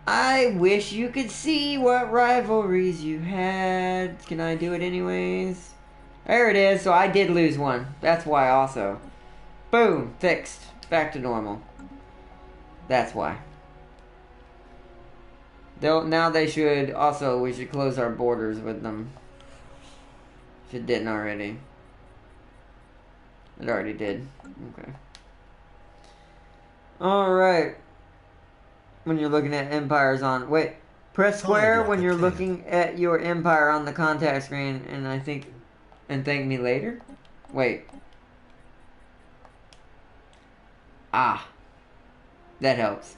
I wish you could see what rivalries you had. Can I do it anyways? There it is. So I did lose one. That's why also. Boom. Fixed. Back to normal. That's why. Now they should also, we should close our borders with them. If it didn't already. It already did. Okay. Alright. When you're looking at empires on... Wait. Press square when you're looking at your empire on the contact screen, and I think... And thank me later? Wait. Ah. That helps.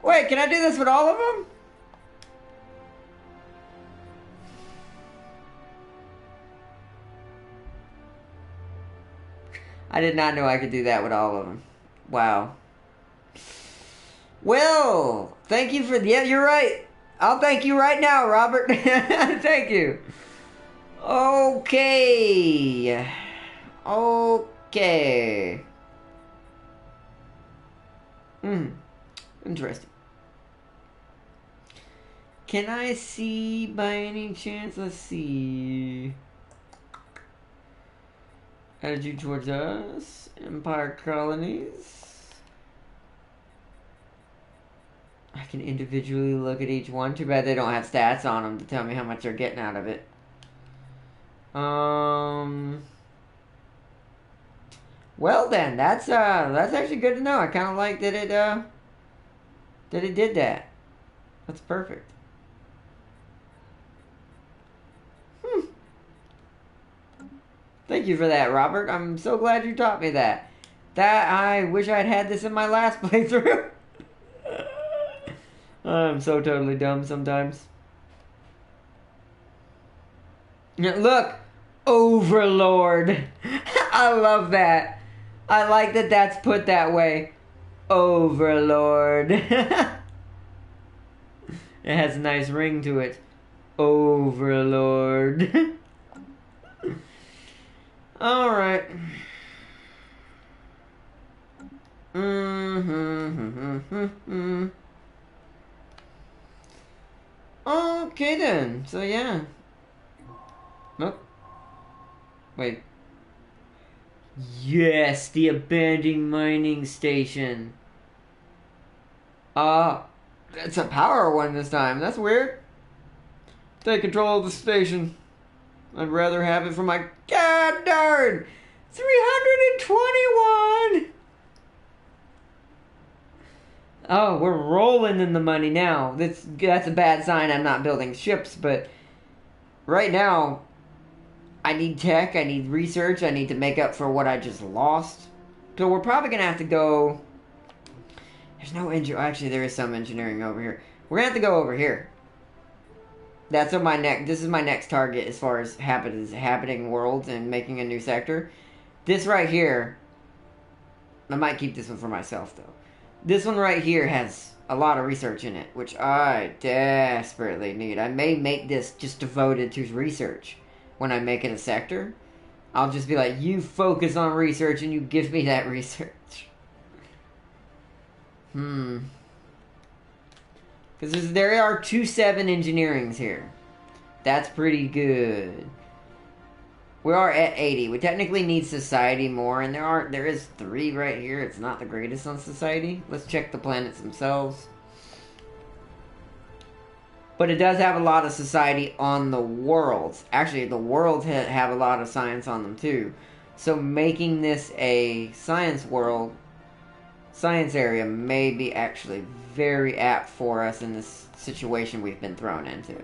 Wait, can I do this with all of them? I did not know I could do that with all of them. Wow. Well, thank you for... Yeah, you're right. I'll thank you right now, Robert. Thank you. Okay. Okay. Interesting. Can I see by any chance? Let's see. Attitude towards us. Empire colonies. I can individually look at each one. Too bad they don't have stats on them to tell me how much they're getting out of it. Well then, that's actually good to know. I kind of like that it did that. That's perfect. Thank you for that, Robert. I'm so glad you taught me that. I wish I'd had this in my last playthrough. I'm so totally dumb sometimes. Look, Overlord. I love that. I like that that's put that way. Overlord. It has a nice ring to it. Overlord. Alright. Okay then. So yeah. Nope. Wait. Yes, the abandoned mining station. It's a power one this time. That's weird. Take control of the station. I'd rather have it for my... God darn! 321! Oh, we're rolling in the money now. That's a bad sign. I'm not building ships, but... Right now... I need tech, I need research, I need to make up for what I just lost. So we're probably going to have to go... There's no engineering... Actually, there is some engineering over here. We're going to have to go over here. That's what this is my next target as far as happening worlds and making a new sector. This right here... I might keep this one for myself, though. This one right here has a lot of research in it, which I desperately need. I may make this just devoted to research. When I make it a sector, I'll just be like, you focus on research and you give me that research. Because there are 2-7 engineerings here. That's pretty good. We are at 80. We technically need society more, and there is 3 right here. It's not the greatest on society. Let's check the planets themselves. But it does have a lot of society on the worlds. Actually, the worlds have a lot of science on them too. So making this a science world, science area may be actually very apt for us in this situation we've been thrown into.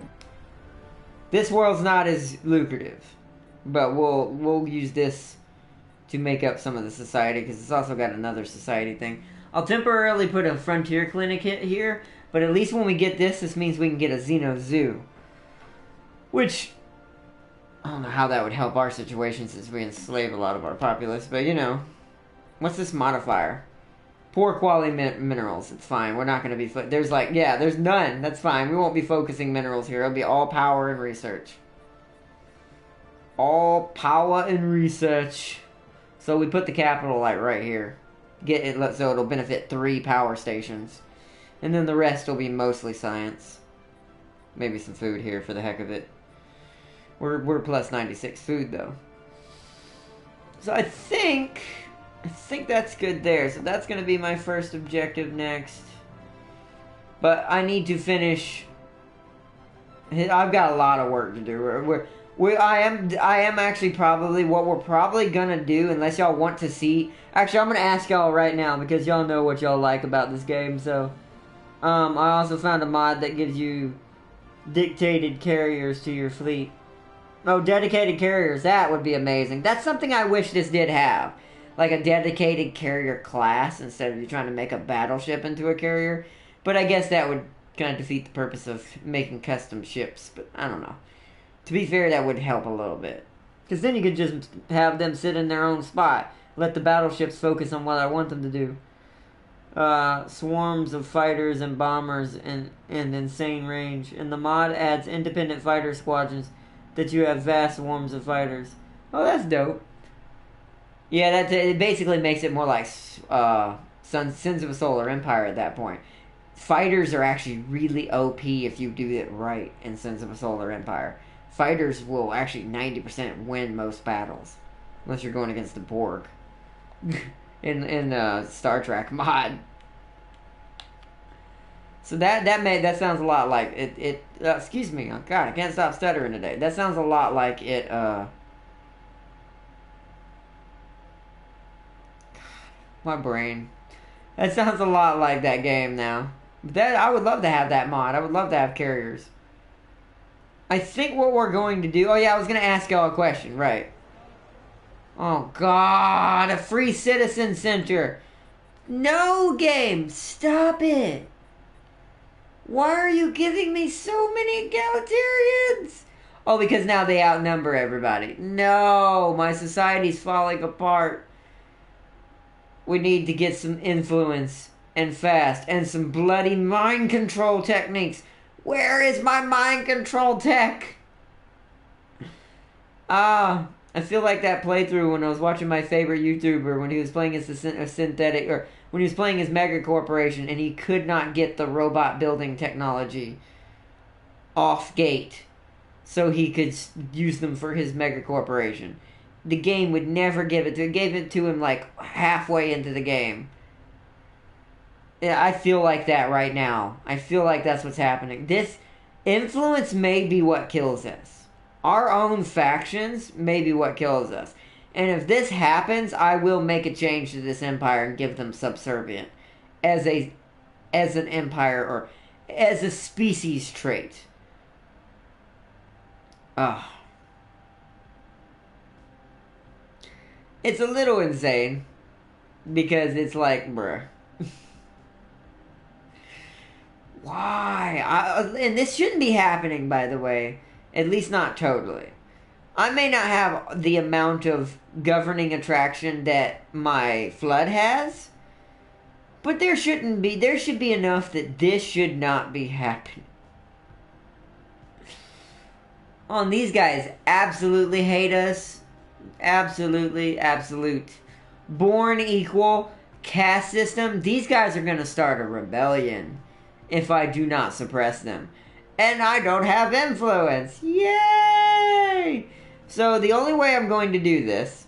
This world's not as lucrative, but we'll use this to make up some of the society, because it's also got another society thing. I'll temporarily put a frontier clinic here, but at least when we get this means we can get a Xeno Zoo. Which, I don't know how that would help our situation since we enslave a lot of our populace, but you know. What's this modifier? Poor quality minerals. It's fine. We're not going to be... There's there's none. That's fine. We won't be focusing minerals here. It'll be all power and research. All power and research. So we put the capital right here. Get it so it'll benefit 3 power stations. And then the rest will be mostly science. Maybe some food here for the heck of it. We're plus 96 food though. So I think that's good there. So that's going to be my first objective next. But I need to finish. I've got a lot of work to do. I am actually probably what we're probably gonna do, unless y'all want to see. Actually, I'm gonna ask y'all right now because y'all know what y'all like about this game. So, I also found a mod that gives you dictated carriers to your fleet. Oh, dedicated carriers. That would be amazing. That's something I wish this did have. Like a dedicated carrier class instead of you trying to make a battleship into a carrier. But I guess that would kind of defeat the purpose of making custom ships. But I don't know. To be fair, that would help a little bit. Because then you could just have them sit in their own spot. Let the battleships focus on what I want them to do. Swarms of fighters and bombers and insane range. And the mod adds independent fighter squadrons that you have vast swarms of fighters. Oh, that's dope. Yeah, it basically makes it more like Sins of a Solar Empire at that point. Fighters are actually really OP if you do it right in Sins of a Solar Empire. Fighters will actually 90% win most battles. Unless you're going against the Borg. in Star Trek mod. So that sounds a lot like it excuse me. Oh God, I can't stop stuttering today. That sounds a lot like it my brain. That sounds a lot like that game now. That I would love to have that mod. I would love to have carriers. I think what we're going to do... Oh, yeah, I was going to ask y'all a question. Right. Oh, God. A free citizen center. No, game. Stop it. Why are you giving me so many egalitarians? Oh, because now they outnumber everybody. No, my society's falling apart. We need to get some influence. And fast. And some bloody mind control techniques. Where is my mind control tech? I feel like that playthrough when I was watching my favorite YouTuber when he was playing as a synthetic, or when he was playing as Mega Corporation and he could not get the robot building technology off gate so he could use them for his Mega Corporation. The game would never give it to him. It gave it to him like halfway into the game. Yeah, I feel like that right now. I feel like that's what's happening. This influence may be what kills us. Our own factions may be what kills us. And if this happens, I will make a change to this empire and give them subservient as an empire or as a species trait. It's a little insane because it's like, bruh. Why? And this shouldn't be happening, by the way. At least not totally. I may not have the amount of governing attraction that my Flood has. But there shouldn't be. There should be enough that this should not be happening. Oh, and these guys absolutely hate us. Absolutely, absolute. Born equal. Caste system. These guys are going to start a rebellion. if I do not suppress them. And I don't have influence. Yay! So the only way I'm going to do this...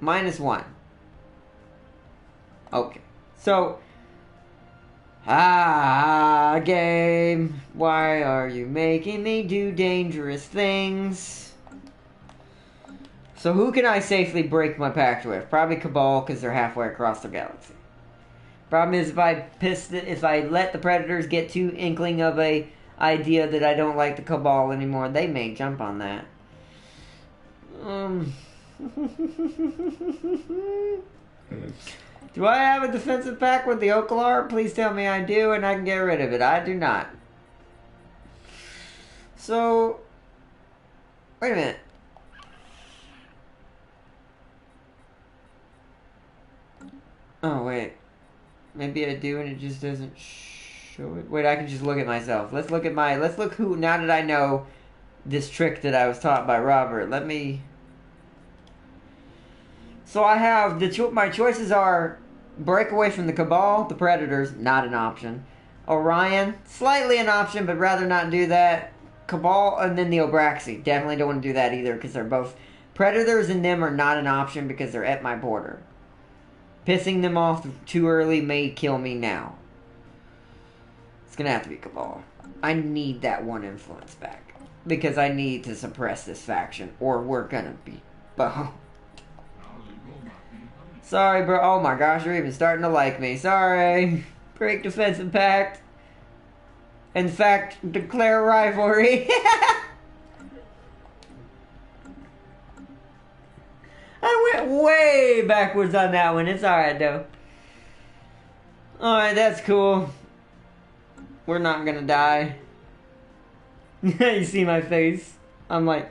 -1. Okay. So... game. Why are you making me do dangerous things? So who can I safely break my pact with? Probably Cabal, because they're halfway across the galaxy. Problem is, if I let the Predators get too inkling of a idea that I don't like the Cabal anymore, they may jump on that. Do I have a defensive pact with the Okalar? Please tell me I do, and I can get rid of it. I do not. So, wait a minute. Oh, wait. Maybe I do and it just doesn't show it. Wait, I can just look at myself. Let's look who, now that I know this trick that I was taught by Robert. Let me... So I have, my choices are break away from the Cabal, the Predators, not an option. Orion, slightly an option, but rather not do that. Cabal, and then the Obraxi. Definitely don't want to do that either, because they're both... Predators and them are not an option because they're at my border. Pissing them off too early may kill me now. It's gonna have to be Cabal. I need that one influence back. Because I need to suppress this faction, or we're gonna be boned. Sorry, bro. Oh my gosh, you're even starting to like me. Sorry. Break defensive pact. In fact, declare rivalry. I went way backwards on that one. It's alright, though. Alright, that's cool. We're not gonna die. You see my face? I'm like...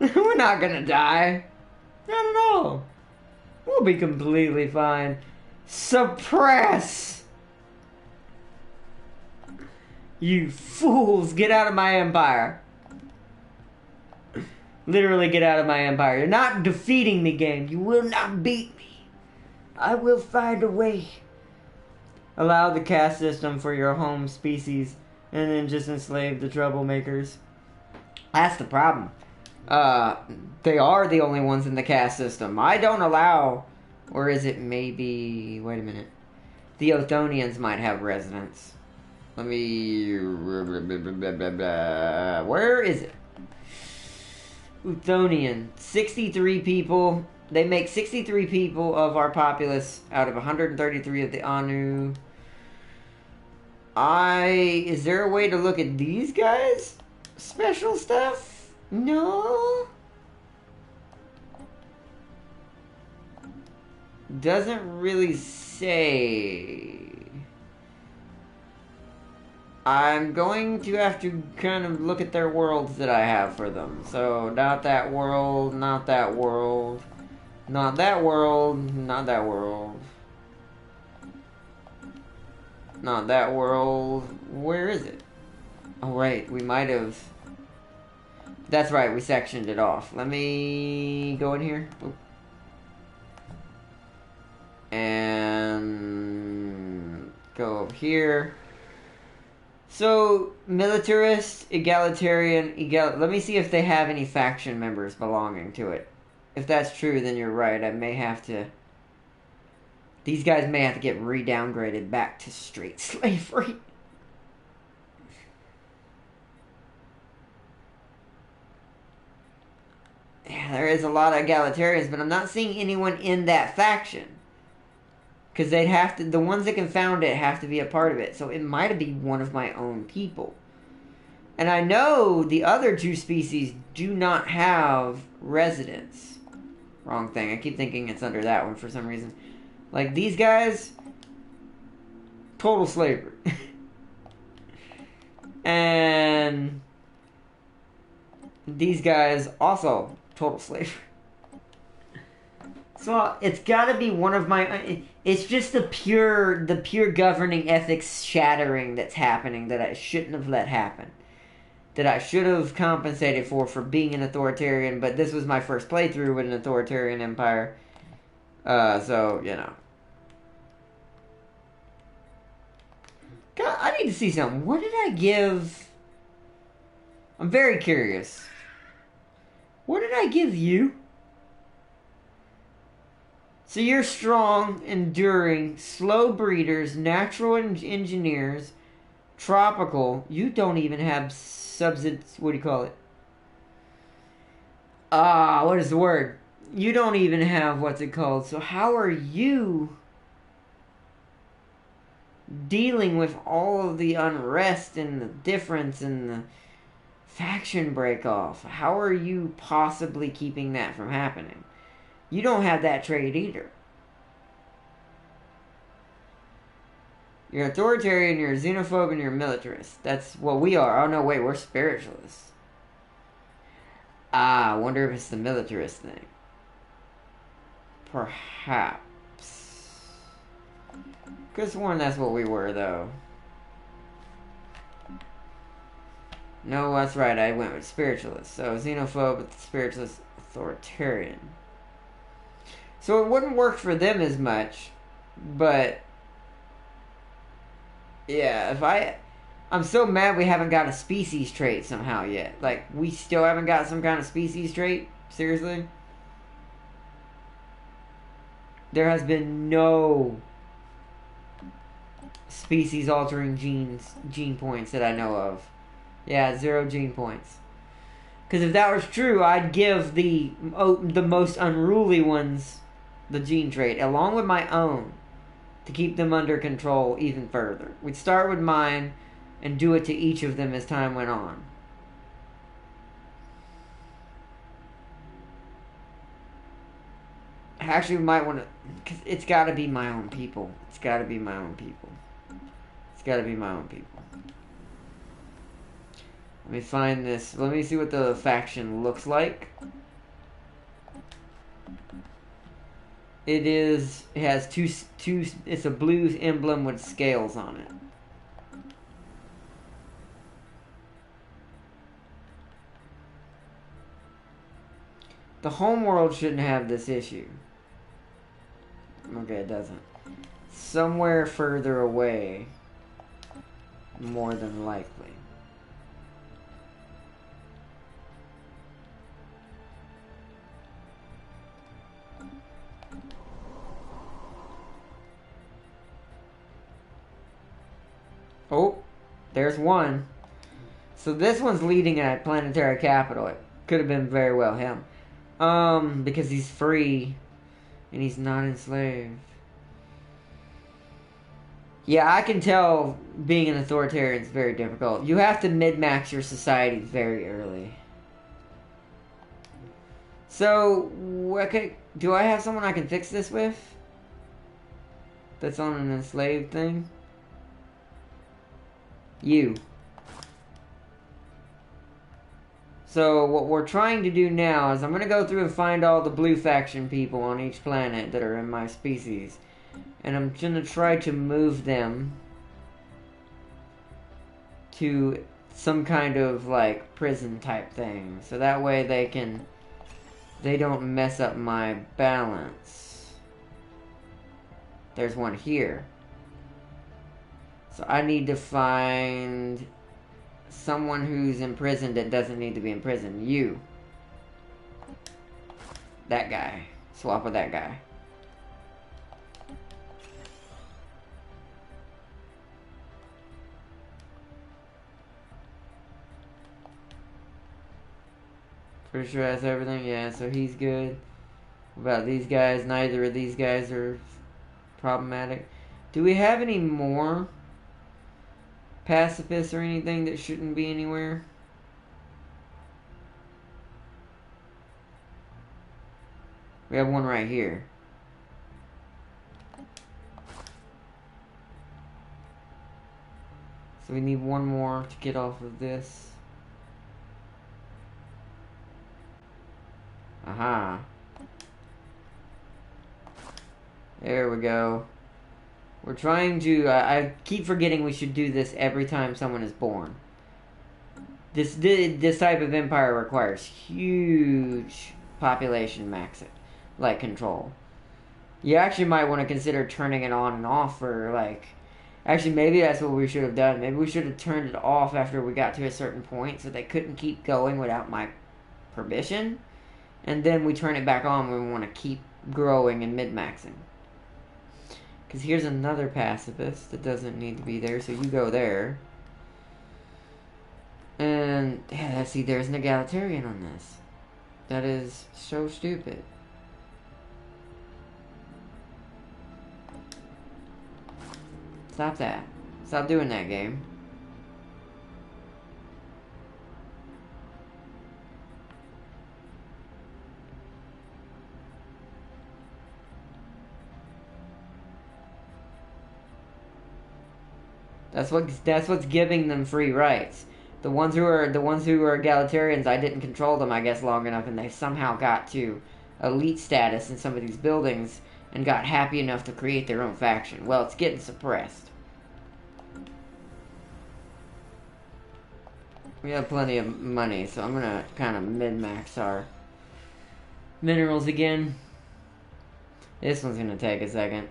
We're not gonna die. Not at all. We'll be completely fine. Suppress! You fools! Get out of my empire. Literally get out of my empire. You're not defeating me, game. You will not beat me. I will find a way. Allow the caste system for your home species, and then just enslave the troublemakers. That's the problem. They are the only ones in the caste system. I don't allow... Or is it maybe... Wait a minute. The Othonians might have residents. Let me... Where is it? Uthonian. 63 people. They make 63 people of our populace out of 133 of the Anu. Is there a way to look at these guys? Special stuff? No? Doesn't really say. I'm going to have to kind of look at their worlds that I have for them. So, not that world, not that world, not that world, not that world. Not that world. Where is it? Oh, right, we might have... That's right, we sectioned it off. Let me go in here. Oop. And go over here. So, militarist, egalitarian, let me see if they have any faction members belonging to it. If that's true, then you're right. I may have to... These guys may have to get re-downgraded back to straight slavery. Yeah, there is a lot of egalitarians, but I'm not seeing anyone in that faction. Because they'd have to, the ones that can found it have to be a part of it. So it might be one of my own people. And I know the other two species do not have residents. Wrong thing. I keep thinking it's under that one for some reason. Like these guys, total slavery. And these guys also total slavery. So it's got to be one of my. It's just the pure governing ethics shattering that's happening that I shouldn't have let happen. That I should have compensated for being an authoritarian. But this was my first playthrough with an authoritarian empire. So you know. need to see something. What did I give? I'm very curious. What did I give you? So you're strong, enduring, slow breeders, natural engineers, tropical. You don't even have substance. What do you call it? What is the word? You don't even have what's it called. So how are you dealing with all of the unrest and the difference and the faction break off? How are you possibly keeping that from happening? You don't have that trait either. You're authoritarian, you're a xenophobe, and you're a militarist. That's what we are. Oh no, wait, we're spiritualists. I wonder if it's the militarist thing. Perhaps. Could've sworn that's what we were, though. No, that's right, I went with spiritualist. So, xenophobe, spiritualist, authoritarian. So it wouldn't work for them as much, but... yeah, I'm so mad we haven't got a species trait somehow yet. Like, we still haven't got some kind of species trait? Seriously? There has been no species-altering gene points that I know of. Yeah, 0 gene points. Because if that was true, I'd give the most unruly ones the gene trait, along with my own, to keep them under control even further. We'd start with mine and do it to each of them as time went on. Actually, we might want to... because it's got to be my own people. It's got to be my own people. It's got to be my own people. Let me find this. Let me see what the faction looks like. It has two, it's a blue emblem with scales on it. The homeworld shouldn't have this issue. Okay, it doesn't. Somewhere further away, more than likely. Oh, there's one. So this one's leading at planetary capital. It could have been very well him. Because he's free and he's not enslaved. Yeah, I can tell being an authoritarian is very difficult. You have to min-max your society very early. So, okay, do I have someone I can fix this with? That's on an enslaved thing? You. So what we're trying to do now is I'm going to go through and find all the blue faction people on each planet that are in my species. And I'm going to try to move them to some kind of like prison type thing. So that way they don't mess up my balance. There's one here. So I need to find someone who's imprisoned that doesn't need to be imprisoned. You. That guy. Swap with that guy. Pretty sure that's everything. Yeah, so he's good. What about these guys? Neither of these guys are problematic. Do we have any more pacifists or anything that shouldn't be anywhere? We have one right here. So we need one more to get off of this. Aha. There we go. We're trying to... I keep forgetting we should do this every time someone is born. This type of empire requires huge population control. You actually might want to consider turning it on and off for, like, Actually, maybe that's what we should have done. Maybe we should have turned it off after we got to a certain point so they couldn't keep going without my permission. And then we turn it back on when we want to keep growing and mid-maxing. Because here's another pacifist that doesn't need to be there, so you go there. And, yeah, see, there's an egalitarian on this. That is so stupid. Stop that. Stop doing that, game. That's what's giving them free rights. The ones who are egalitarians, I didn't control them, I guess, long enough, and they somehow got to elite status in some of these buildings and got happy enough to create their own faction. Well, it's getting suppressed. We have plenty of money, so I'm gonna kind of min-max our minerals again. This one's gonna take a second.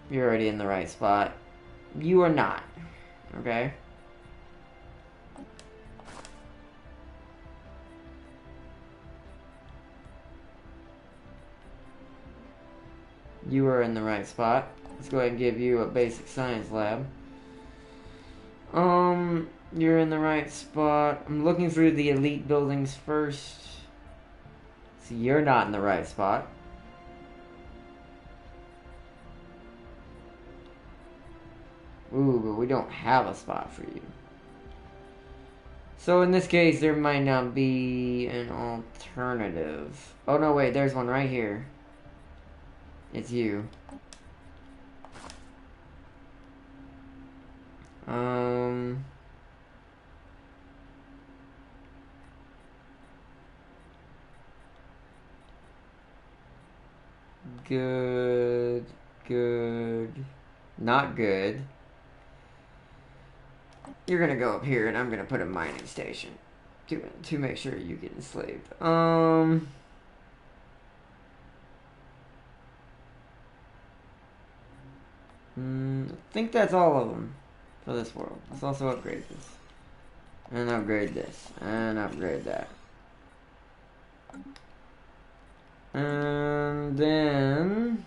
You're already in the right spot. You are not. Okay? You are in the right spot. Let's go ahead and give you a basic science lab. You're in the right spot. I'm looking through the elite buildings first. See, you're not in the right spot. Ooh, but we don't have a spot for you. So in this case, there might not be an alternative. Oh no, wait, there's one right here. It's you. Good. Not good. You're gonna go up here, and I'm gonna put a mining station to make sure you get enslaved. I think that's all of them for this world. Let's also upgrade this, and upgrade this, and upgrade that, and then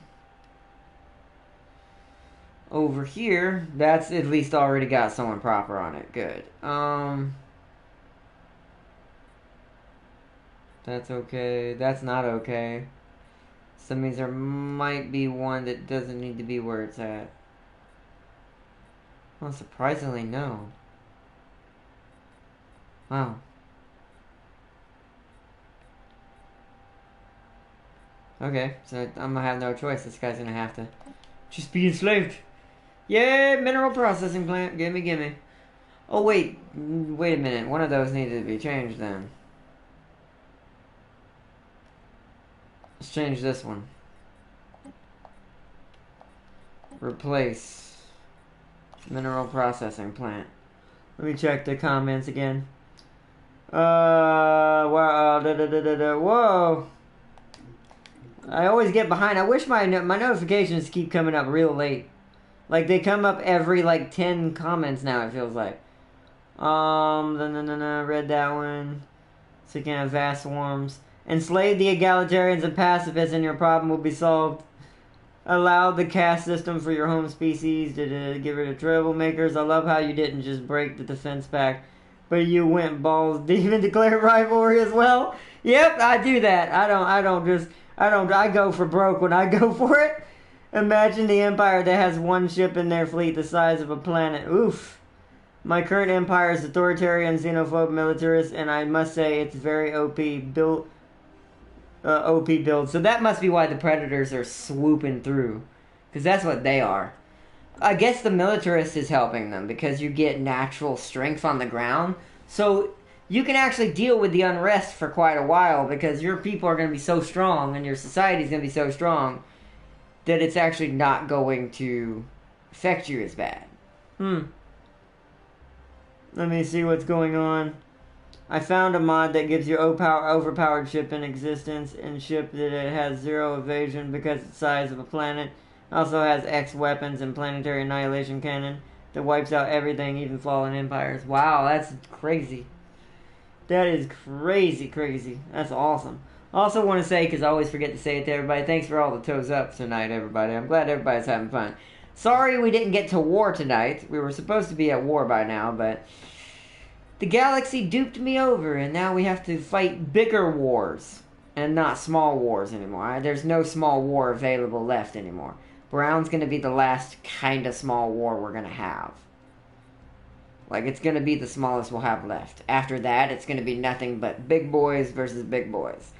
over here, that's at least already got someone proper on it. Good. That's okay. That's not okay. So that means there might be one that doesn't need to be where it's at. Well, surprisingly, no. Wow. Okay, so I'm gonna have no choice. This guy's gonna have to just be enslaved. Yay, mineral processing plant. Gimme. Oh, wait a minute. One of those needed to be changed then. Let's change this one. Replace mineral processing plant. Let me check the comments again. Wow. Whoa. I always get behind. I wish my notifications keep coming up real late. Like, they come up every, 10 comments now, it feels like. Read that one. So you can have vast swarms. Enslave the egalitarians and pacifists and your problem will be solved. Allow the caste system for your home species to get rid of troublemakers. I love how you didn't just break the defense pact, but you went balls deep and declared rivalry as well. Yep, I do that. I go for broke when I go for it. Imagine the empire that has one ship in their fleet the size of a planet. Oof. My current empire is authoritarian, xenophobe, militarist, and I must say it's very OP build. So that must be why the predators are swooping through, because that's what they are. I guess the militarist is helping them because you get natural strength on the ground, so you can actually deal with the unrest for quite a while because your people are going to be so strong and your society is going to be so strong that it's actually not going to affect you as bad. Let me see what's going on. I found a mod that gives you overpowered ship in existence and ship that it has 0 evasion because it's the size of a planet. Also has X weapons and planetary annihilation cannon that wipes out everything, even fallen empires. Wow, that's crazy. That is crazy, crazy. That's awesome. I also want to say, because I always forget to say it to everybody, thanks for all the toes up tonight, everybody. I'm glad everybody's having fun. Sorry we didn't get to war tonight. We were supposed to be at war by now, but the galaxy duped me over, and now we have to fight bigger wars and not small wars anymore. There's no small war available left anymore. Brown's going to be the last kind of small war we're going to have. Like, it's going to be the smallest we'll have left. After that, it's going to be nothing but big boys versus big boys.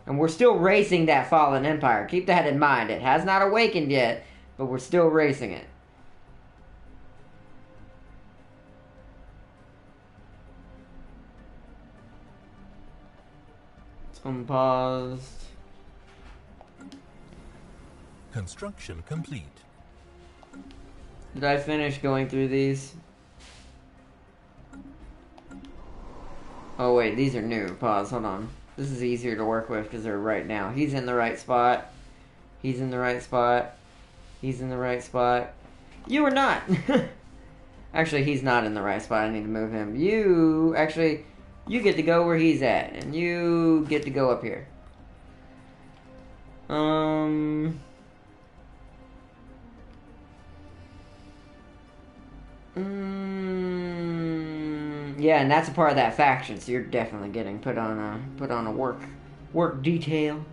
And we're still racing that fallen empire. Keep that in mind. It has not awakened yet, but we're still racing it. It's unpaused. Construction complete. Did I finish going through these? Oh wait, these are new. Pause, hold on. This is easier to work with because they're right now. He's in the right spot. He's in the right spot. He's in the right spot. You are not! Actually, he's not in the right spot. I need to move him. You get to go where he's at. And you get to go up here. Yeah, and that's a part of that faction, so you're definitely getting put on a work detail.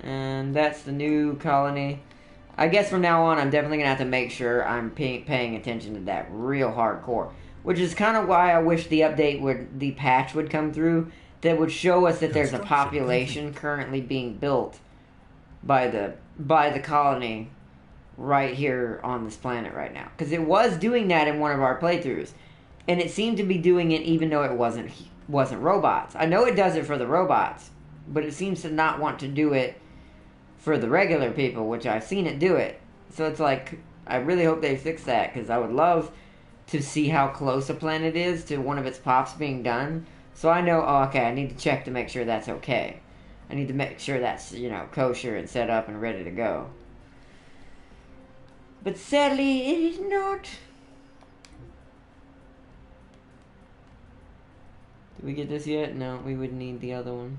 And that's the new colony. I guess from now on, I'm definitely gonna have to make sure I'm paying attention to that real hardcore, which is kind of why I wish the patch would come through that would show us that there's a population currently being built by the colony right here on this planet right now, because it was doing that in one of our playthroughs, and it seemed to be doing it even though it wasn't robots. I know it does it for the robots, but it seems to not want to do it for the regular people, which I've seen it do it. So it's like, I really hope they fix that, because I would love to see how close a planet is to one of its pops being done, so I know, oh, okay, I need to check to make sure that's okay. I need to make sure that's, kosher and set up and ready to go. But sadly, it is not. Did we get this yet? No, we would need the other one.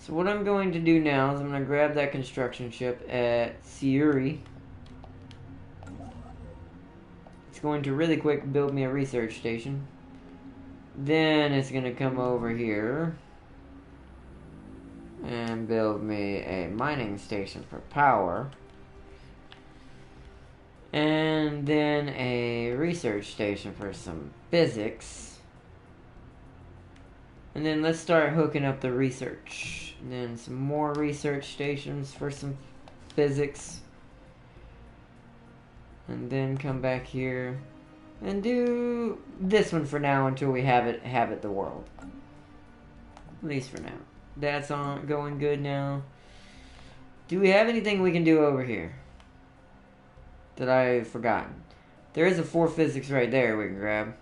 So what I'm going to do now is I'm going to grab that construction ship at Siuri. It's going to really quick build me a research station. Then it's going to come over here and build me a mining station for power. And then a research station for some physics. And then let's start hooking up the research. And then some more research stations for some physics. And then come back here and do this one for now until we have it the world. At least for now. That's going good now. Do we have anything we can do over here that I've forgotten? There is a 4 physics right there we can grab.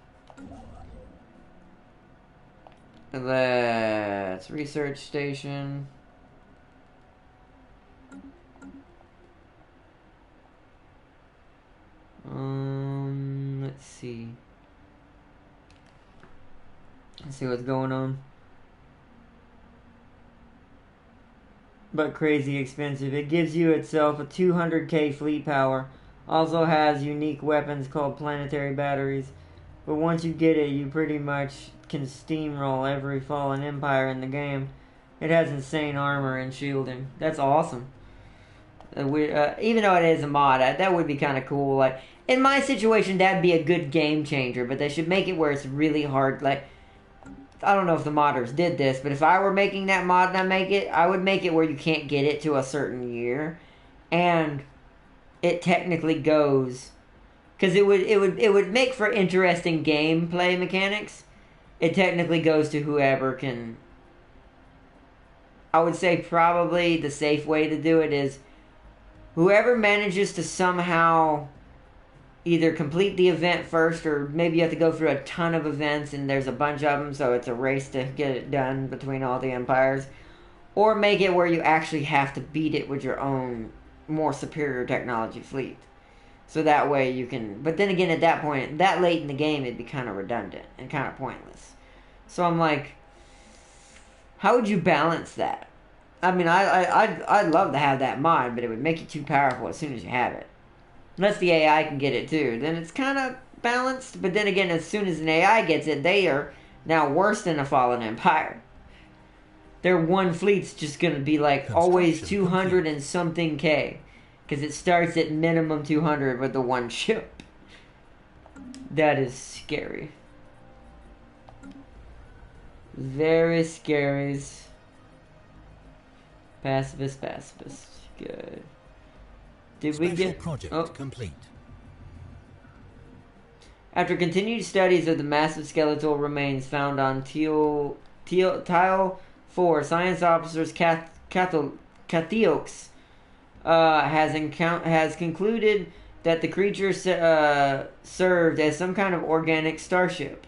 Let's research station. Let's see. Let's see what's going on. But crazy expensive. It gives you itself a 200k fleet power. Also has unique weapons called planetary batteries. But once you get it, you pretty much can steamroll every fallen empire in the game. It has insane armor and shielding. That's awesome. Even though it is a mod, that would be kind of cool. Like, in my situation, that'd be a good game changer. But they should make it where it's really hard. Like, I don't know if the modders did this, but if I were making that mod and I would make it where you can't get it to a certain year, and it technically goes, because it would make for interesting gameplay mechanics. It technically goes to whoever can. I would say probably the safe way to do it is whoever manages to somehow either complete the event first, or maybe you have to go through a ton of events and there's a bunch of them, so it's a race to get it done between all the empires. Or make it where you actually have to beat it with your own more superior technology fleet. So that way you can... But then again, at that point, that late in the game, it'd be kind of redundant and kind of pointless. So I'm like, how would you balance that? I mean, I'd love to have that mod, but it would make you too powerful as soon as you have it. Unless the AI can get it too. Then it's kind of balanced. But then again, as soon as an AI gets it, they are now worse than a fallen empire. Their one fleet's just going to be like always 200 and something K. Because it starts at minimum 200 with the one ship. That is scary. Very scary. Pacifist. Good. Did we get... Project complete. After continued studies of the massive skeletal remains found on Tile 4, science officers Cathiox has concluded that the creature served as some kind of organic starship.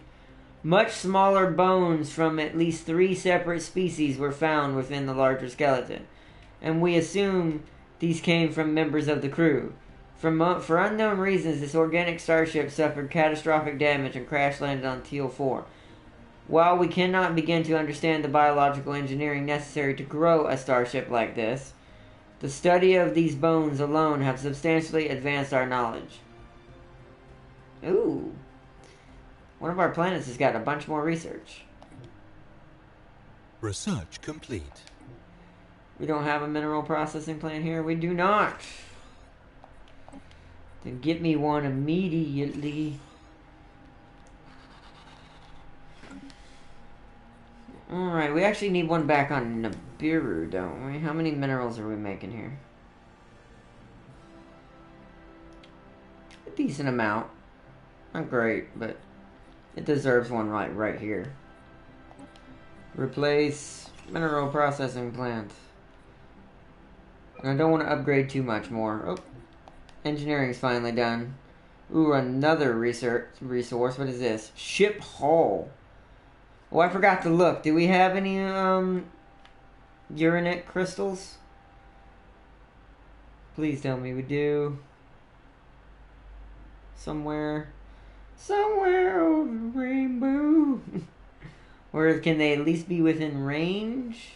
Much smaller bones from at least 3 separate species were found within the larger skeleton, and we assume these came from members of the crew. For unknown reasons, this organic starship suffered catastrophic damage and crash-landed on Teal 4. While we cannot begin to understand the biological engineering necessary to grow a starship like this, the study of these bones alone have substantially advanced our knowledge. Ooh. One of our planets has got a bunch more research. Research complete. We don't have a mineral processing plant here. We do not. Then get me one immediately. Alright, we actually need one back on Nibiru, don't we? How many minerals are we making here? A decent amount. Not great, but it deserves one right here. Replace mineral processing plant. And I don't want to upgrade too much more. Oh, engineering's finally done. Ooh, another resource. What is this? Ship hull. Oh, I forgot to look. Do we have any uranet crystals? Please tell me we do. Somewhere over the rainbow. Or can they at least be within range?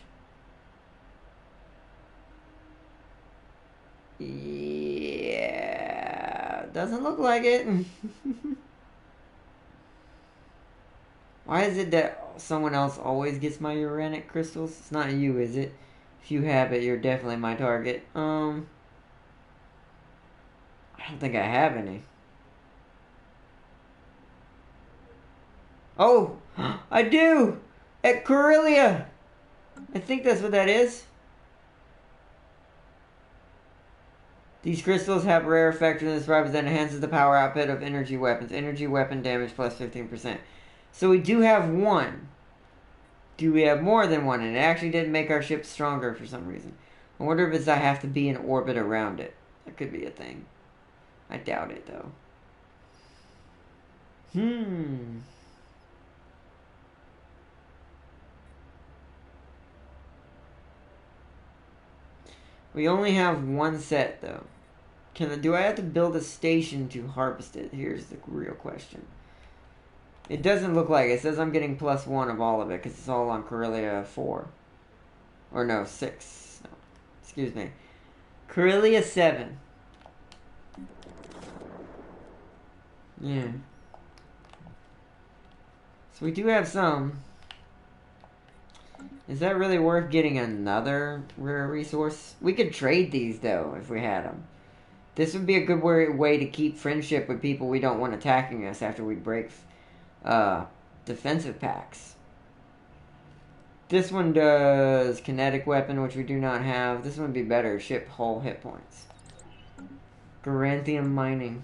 Yeah, doesn't look like it. Why is it that someone else always gets my uranic crystals? It's not you, is it? If you have it, you're definitely my target. I don't think I have any. Oh, I do! At Corellia! I think that's what that is. These crystals have rare effectiveness that enhances the power output of energy weapons. Energy weapon damage plus 15%. So we do have one. Do we have more than one? And it actually didn't make our ship stronger for some reason. I wonder if it's I have to be in orbit around it. That could be a thing. I doubt it, though. We only have one set, though. Do I have to build a station to harvest it? Here's the real question. It doesn't look like it. It says I'm getting +1 of all of it because it's all on Corellia 4. Or no, 6. No. Excuse me. Corellia 7. Yeah. So we do have some. Is that really worth getting another rare resource? We could trade these, though, if we had them. This would be a good way to keep friendship with people we don't want attacking us after we break defensive packs. This one does kinetic weapon, which we do not have. This one would be better. Ship hull hit points. Garanthium mining.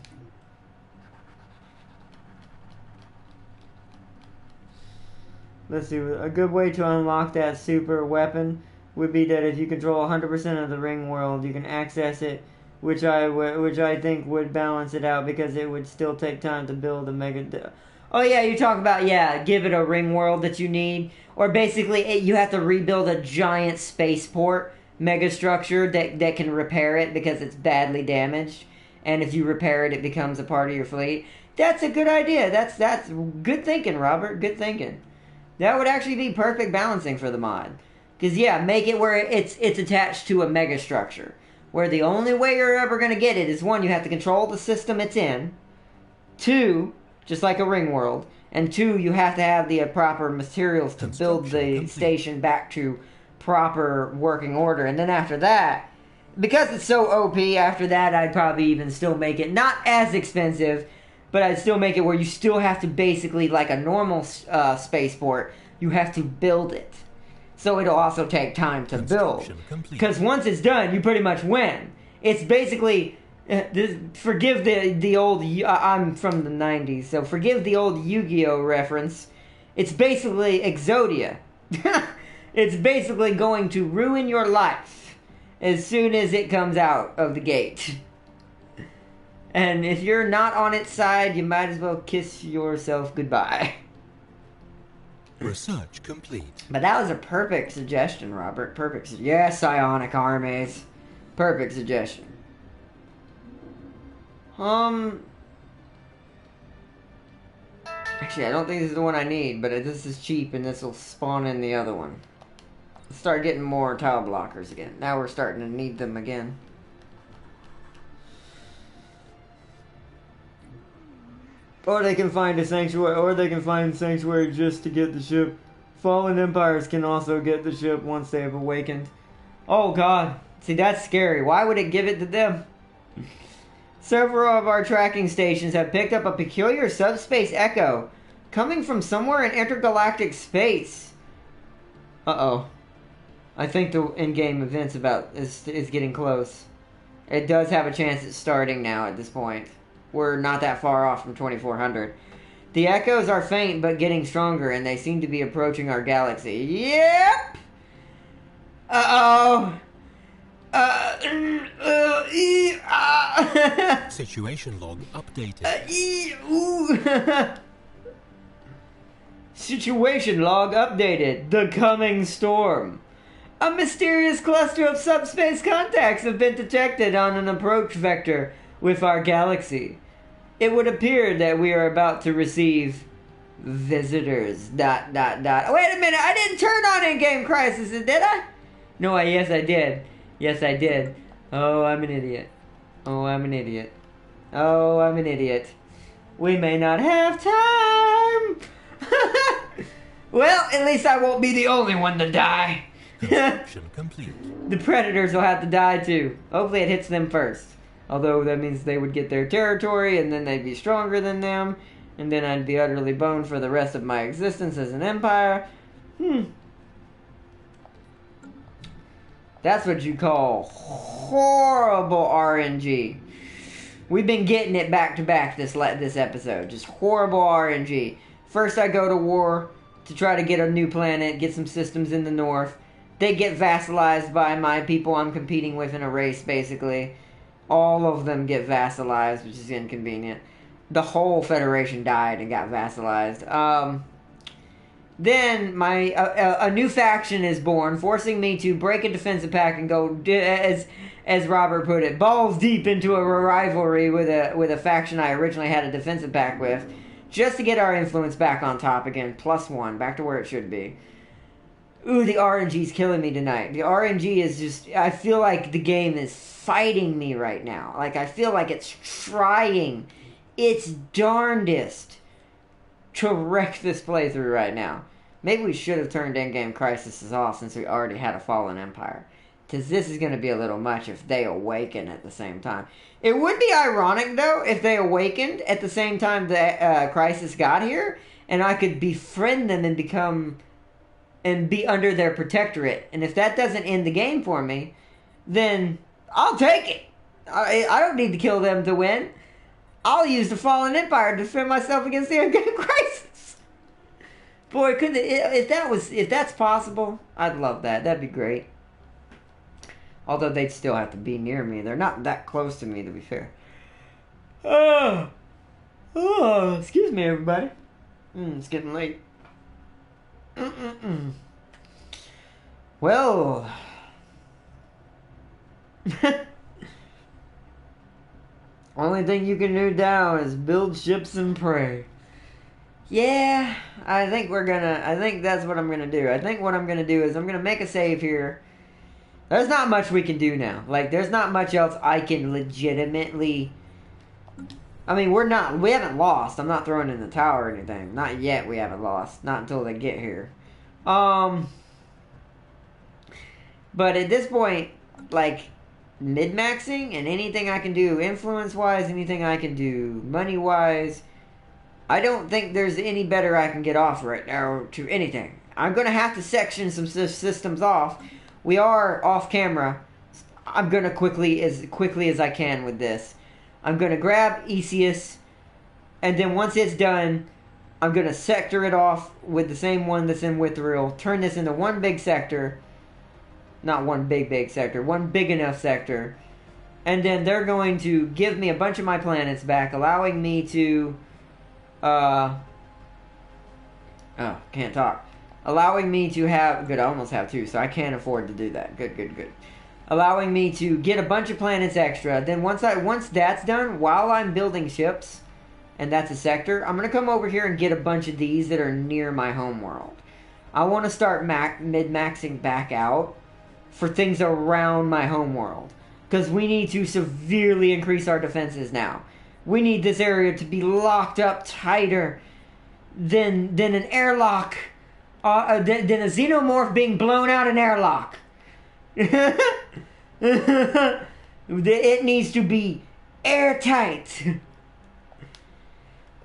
Let's see. A good way to unlock that super weapon would be that if you control 100% of the ring world, you can access it, which I think would balance it out because it would still take time to build a mega. Oh yeah, you talk about, give it a ring world that you need. Or basically, you have to rebuild a giant spaceport megastructure that can repair it because it's badly damaged. And if you repair it, it becomes a part of your fleet. That's a good idea. That's good thinking, Robert. Good thinking. That would actually be perfect balancing for the mod. Because, make it where it's attached to a megastructure. Where the only way you're ever going to get it is, one, you have to control the system it's in. Two, just like a ring world. And two, you have to have the proper materials to build the station back to proper working order. And then after that, because it's so OP, after that I'd probably even still make it not as expensive, but I'd still make it where you still have to basically, like a normal spaceport, you have to build it. So it'll also take time to build. Because once it's done, you pretty much win. It's basically... forgive the old... I'm from the 90s, so forgive the old Yu-Gi-Oh! Reference. It's basically Exodia. It's basically going to ruin your life as soon as it comes out of the gate. And if you're not on its side, you might as well kiss yourself goodbye. Research complete. But that was a perfect suggestion, Robert. Perfect. Yes, psionic armies. Perfect suggestion. Actually, I don't think this is the one I need, but this is cheap, and this will spawn in the other one. Let's start getting more tile blockers again. Now we're starting to need them again. Or they can find a sanctuary, just to get the ship. Fallen empires can also get the ship once they have awakened. Oh god. See, that's scary. Why would it give it to them? Several of our tracking stations have picked up a peculiar subspace echo coming from somewhere in intergalactic space. Uh-oh. I think the in-game events is getting close. It does have a chance at starting now at this point. We're not that far off from 2400. The echoes are faint but getting stronger, and they seem to be approaching our galaxy. Yep! Uh-oh! Situation log updated. Situation log updated. The coming storm. A mysterious cluster of subspace contacts have been detected on an approach vector with our galaxy. It would appear that we are about to receive visitors. ... Wait a minute, I didn't turn on in-game crisis, did I? No, yes I did. Yes I did. Oh, I'm an idiot. Oh, I'm an idiot. Oh, I'm an idiot. We may not have time. Well, at least I won't be the only one to die. Construction complete. The predators will have to die too. Hopefully it hits them first. Although that means they would get their territory, and then they'd be stronger than them, and then I'd be utterly boned for the rest of my existence as an empire. That's what you call horrible RNG. We've been getting it back to back this episode. Just horrible RNG. First I go to war to try to get a new planet, get some systems in the north. They get vassalized by my people I'm competing with in a race, basically. All of them get vassalized, which is inconvenient. The whole Federation died and got vassalized. Then a new faction is born, forcing me to break a defensive pact and go, as Robert put it, balls deep into a rivalry with a faction I originally had a defensive pact with, just to get our influence back on top again, +1, back to where it should be. Ooh, the RNG's killing me tonight. The RNG is just... I feel like the game is fighting me right now. Like, I feel like it's trying its darndest to wreck this playthrough right now. Maybe we should have turned in-game crises off since we already had a fallen empire. Because this is going to be a little much if they awaken at the same time. It would be ironic, though, if they awakened at the same time the crisis got here, and I could befriend them and become... and be under their protectorate. And if that doesn't end the game for me, then I'll take it. I don't need to kill them to win. I'll use the Fallen Empire to defend myself against the in-game crisis. Boy, if that's possible, I'd love that. That'd be great. Although they'd still have to be near me. They're not that close to me, to be fair. Oh, excuse me, everybody. It's getting late. Well. Only thing you can do now is build ships and pray. Yeah, I think that's what I'm gonna do. I think what I'm gonna do is I'm gonna make a save here. There's not much we can do now. Like, there's not much else I can legitimately... I mean, we haven't lost. I'm not throwing in the towel or anything. Not yet we haven't lost. Not until they get here. But at this point, like, mid-maxing and anything I can do influence-wise, anything I can do money-wise, I don't think there's any better I can get off right now to anything. I'm going to have to section some systems off. We are off camera. I'm going to as quickly as I can with this. I'm going to grab Eseus, and then once it's done, I'm going to sector it off with the same one that's in Withril. Turn this into one big sector. Not one big sector. One big enough sector. And then they're going to give me a bunch of my planets back, allowing me to... can't talk. Allowing me to have... Good, I almost have two, so I can't afford to do that. Good. Allowing me to get a bunch of planets extra. Then once that's done, while I'm building ships, and that's a sector, I'm going to come over here and get a bunch of these that are near my homeworld. I want to start mid-maxing back out for things around my homeworld. Because we need to severely increase our defenses now. We need this area to be locked up tighter than an airlock. Than a xenomorph being blown out an airlock. It needs to be airtight.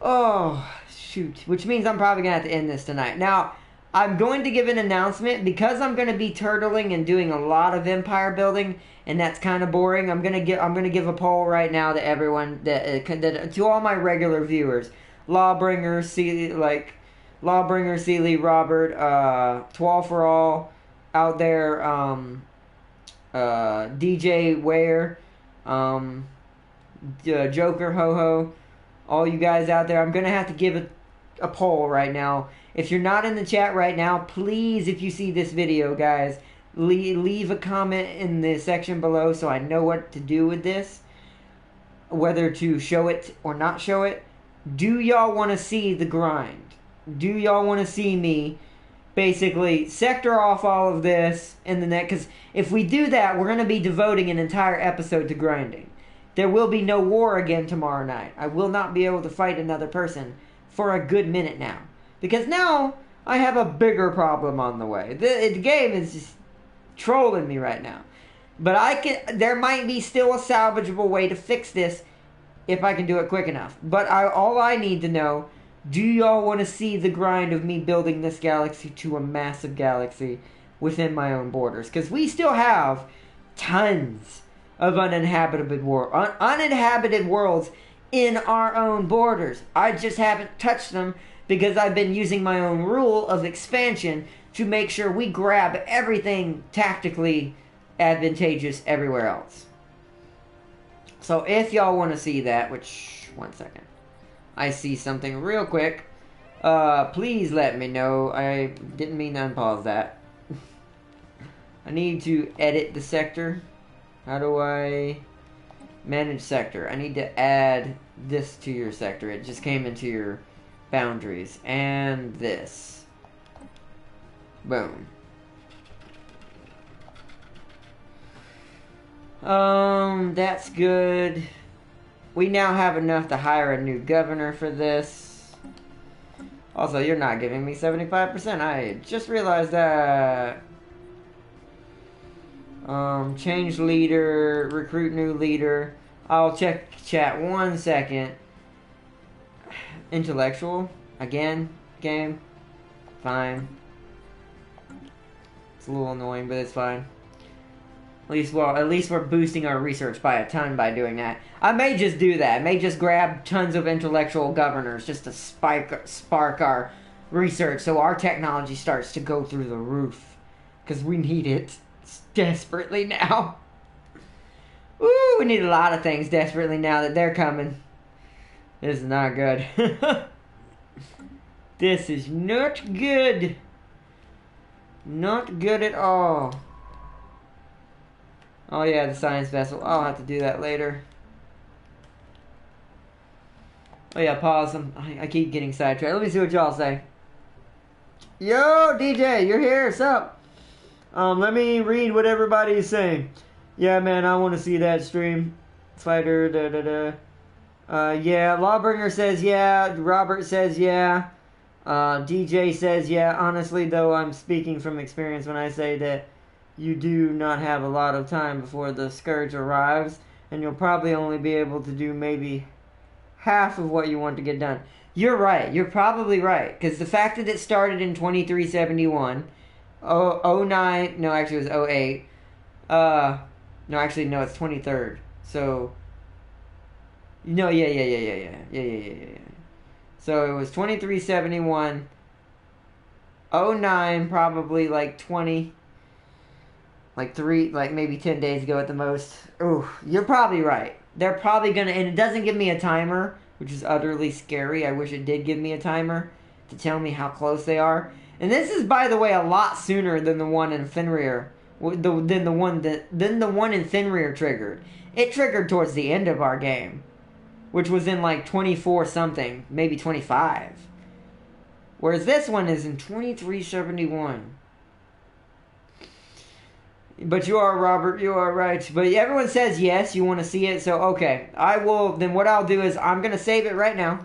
Oh, shoot. Which means I'm probably going to have to end this tonight. Now, I'm going to give an announcement. Because I'm going to be turtling and doing a lot of empire building, and that's kind of boring, I'm going to give a poll right now to everyone, to all my regular viewers. Lawbringer, Sealy, Robert, Twal for All, out there, DJ Ware, Joker, Ho-Ho, all you guys out there, I'm going to have to give a poll right now. If you're not in the chat right now, please, if you see this video, guys, leave a comment in the section below so I know what to do with this, whether to show it or not show it. Do y'all want to see the grind? Do y'all want to see me basically sector off all of this in the net? Because if we do that, we're going to be devoting an entire episode to grinding. There will be no war again tomorrow night. I will not be able to fight another person for a good minute now. Because now I have a bigger problem on the way. The game is just trolling me right now. But there might be still a salvageable way to fix this if I can do it quick enough. But all I need to know, do y'all want to see the grind of me building this galaxy to a massive galaxy within my own borders? Because we still have tons of uninhabited worlds in our own borders. I just haven't touched them because I've been using my own rule of expansion to make sure we grab everything tactically advantageous everywhere else. So if y'all want to see that, which, one second, I see something real quick, please let me know. I didn't mean to unpause that. I need to edit the sector. How do I manage sector? I need to add this to your sector. It just came into your boundaries. And this. Boom. That's good. We now have enough to hire a new governor for this. Also, you're not giving me 75%. I just realized that. Change leader, recruit new leader. I'll check chat 1 second. Intellectual. Again, game. Fine. It's a little annoying, but it's fine. At least we're boosting our research by a ton by doing that. I may just do that. I may just grab tons of intellectual governors just to spark our research so our technology starts to go through the roof. Because we need it desperately now. Ooh, we need a lot of things desperately now that they're coming. This is not good. This is not good. Not good at all. Oh yeah, the science festival. I'll have to do that later. Oh yeah, pause. I keep getting sidetracked. Let me see what y'all say. Yo, DJ, you're here. What's up? Let me read what everybody's saying. Yeah, man, I want to see that stream. Fighter, yeah, Lawbringer says yeah. Robert says yeah. DJ says yeah. Honestly, though, I'm speaking from experience when I say that you do not have a lot of time before the Scourge arrives, and you'll probably only be able to do maybe half of what you want to get done. You're right. You're probably right. Because the fact that it started in 2371, 09, no, actually it was 08. No, actually, no, it's 23rd. So, no, yeah. So it was 2371, 09, probably like 20, like maybe 10 days ago at the most. Ooh, you're probably right. They're probably gonna, and it doesn't give me a timer, which is utterly scary. I wish it did give me a timer to tell me how close they are. And this is, by the way, a lot sooner than the one in Fenrir. Than the one in Fenrir triggered. It triggered towards the end of our game, which was in like 24 something, maybe 25. Whereas this one is in 2371. But you are, Robert, you are right. But everyone says yes, you want to see it, so okay. I will, then what I'll do is I'm going to save it right now,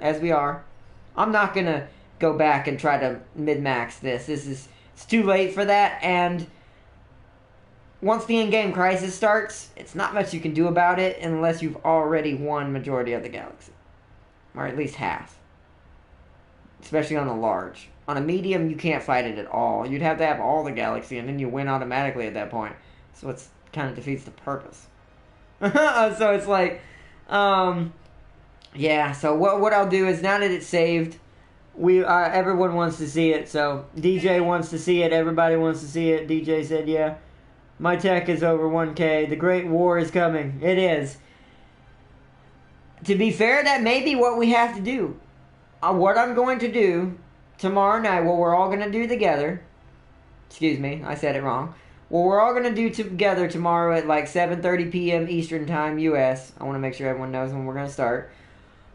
as we are. I'm not going to go back and try to min-max this. It's too late for that, and once the in-game crisis starts, it's not much you can do about it unless you've already won majority of the galaxy. Or at least half. Especially on a large. On a medium, you can't fight it at all. You'd have to have all the galaxy, and then you win automatically at that point. So it's kind of defeats the purpose. So it's like, yeah. So what I'll do is, now that it's saved, everyone wants to see it. So DJ wants to see it. Everybody wants to see it. DJ said, yeah. My tech is over 1K. The Great War is coming. It is. To be fair, that may be what we have to do. What I'm going to do tomorrow night, what we're all going to do together. Excuse me, I said it wrong. What we're all going to do together tomorrow at like 7:30 p.m. Eastern Time, U.S. I want to make sure everyone knows when we're going to start.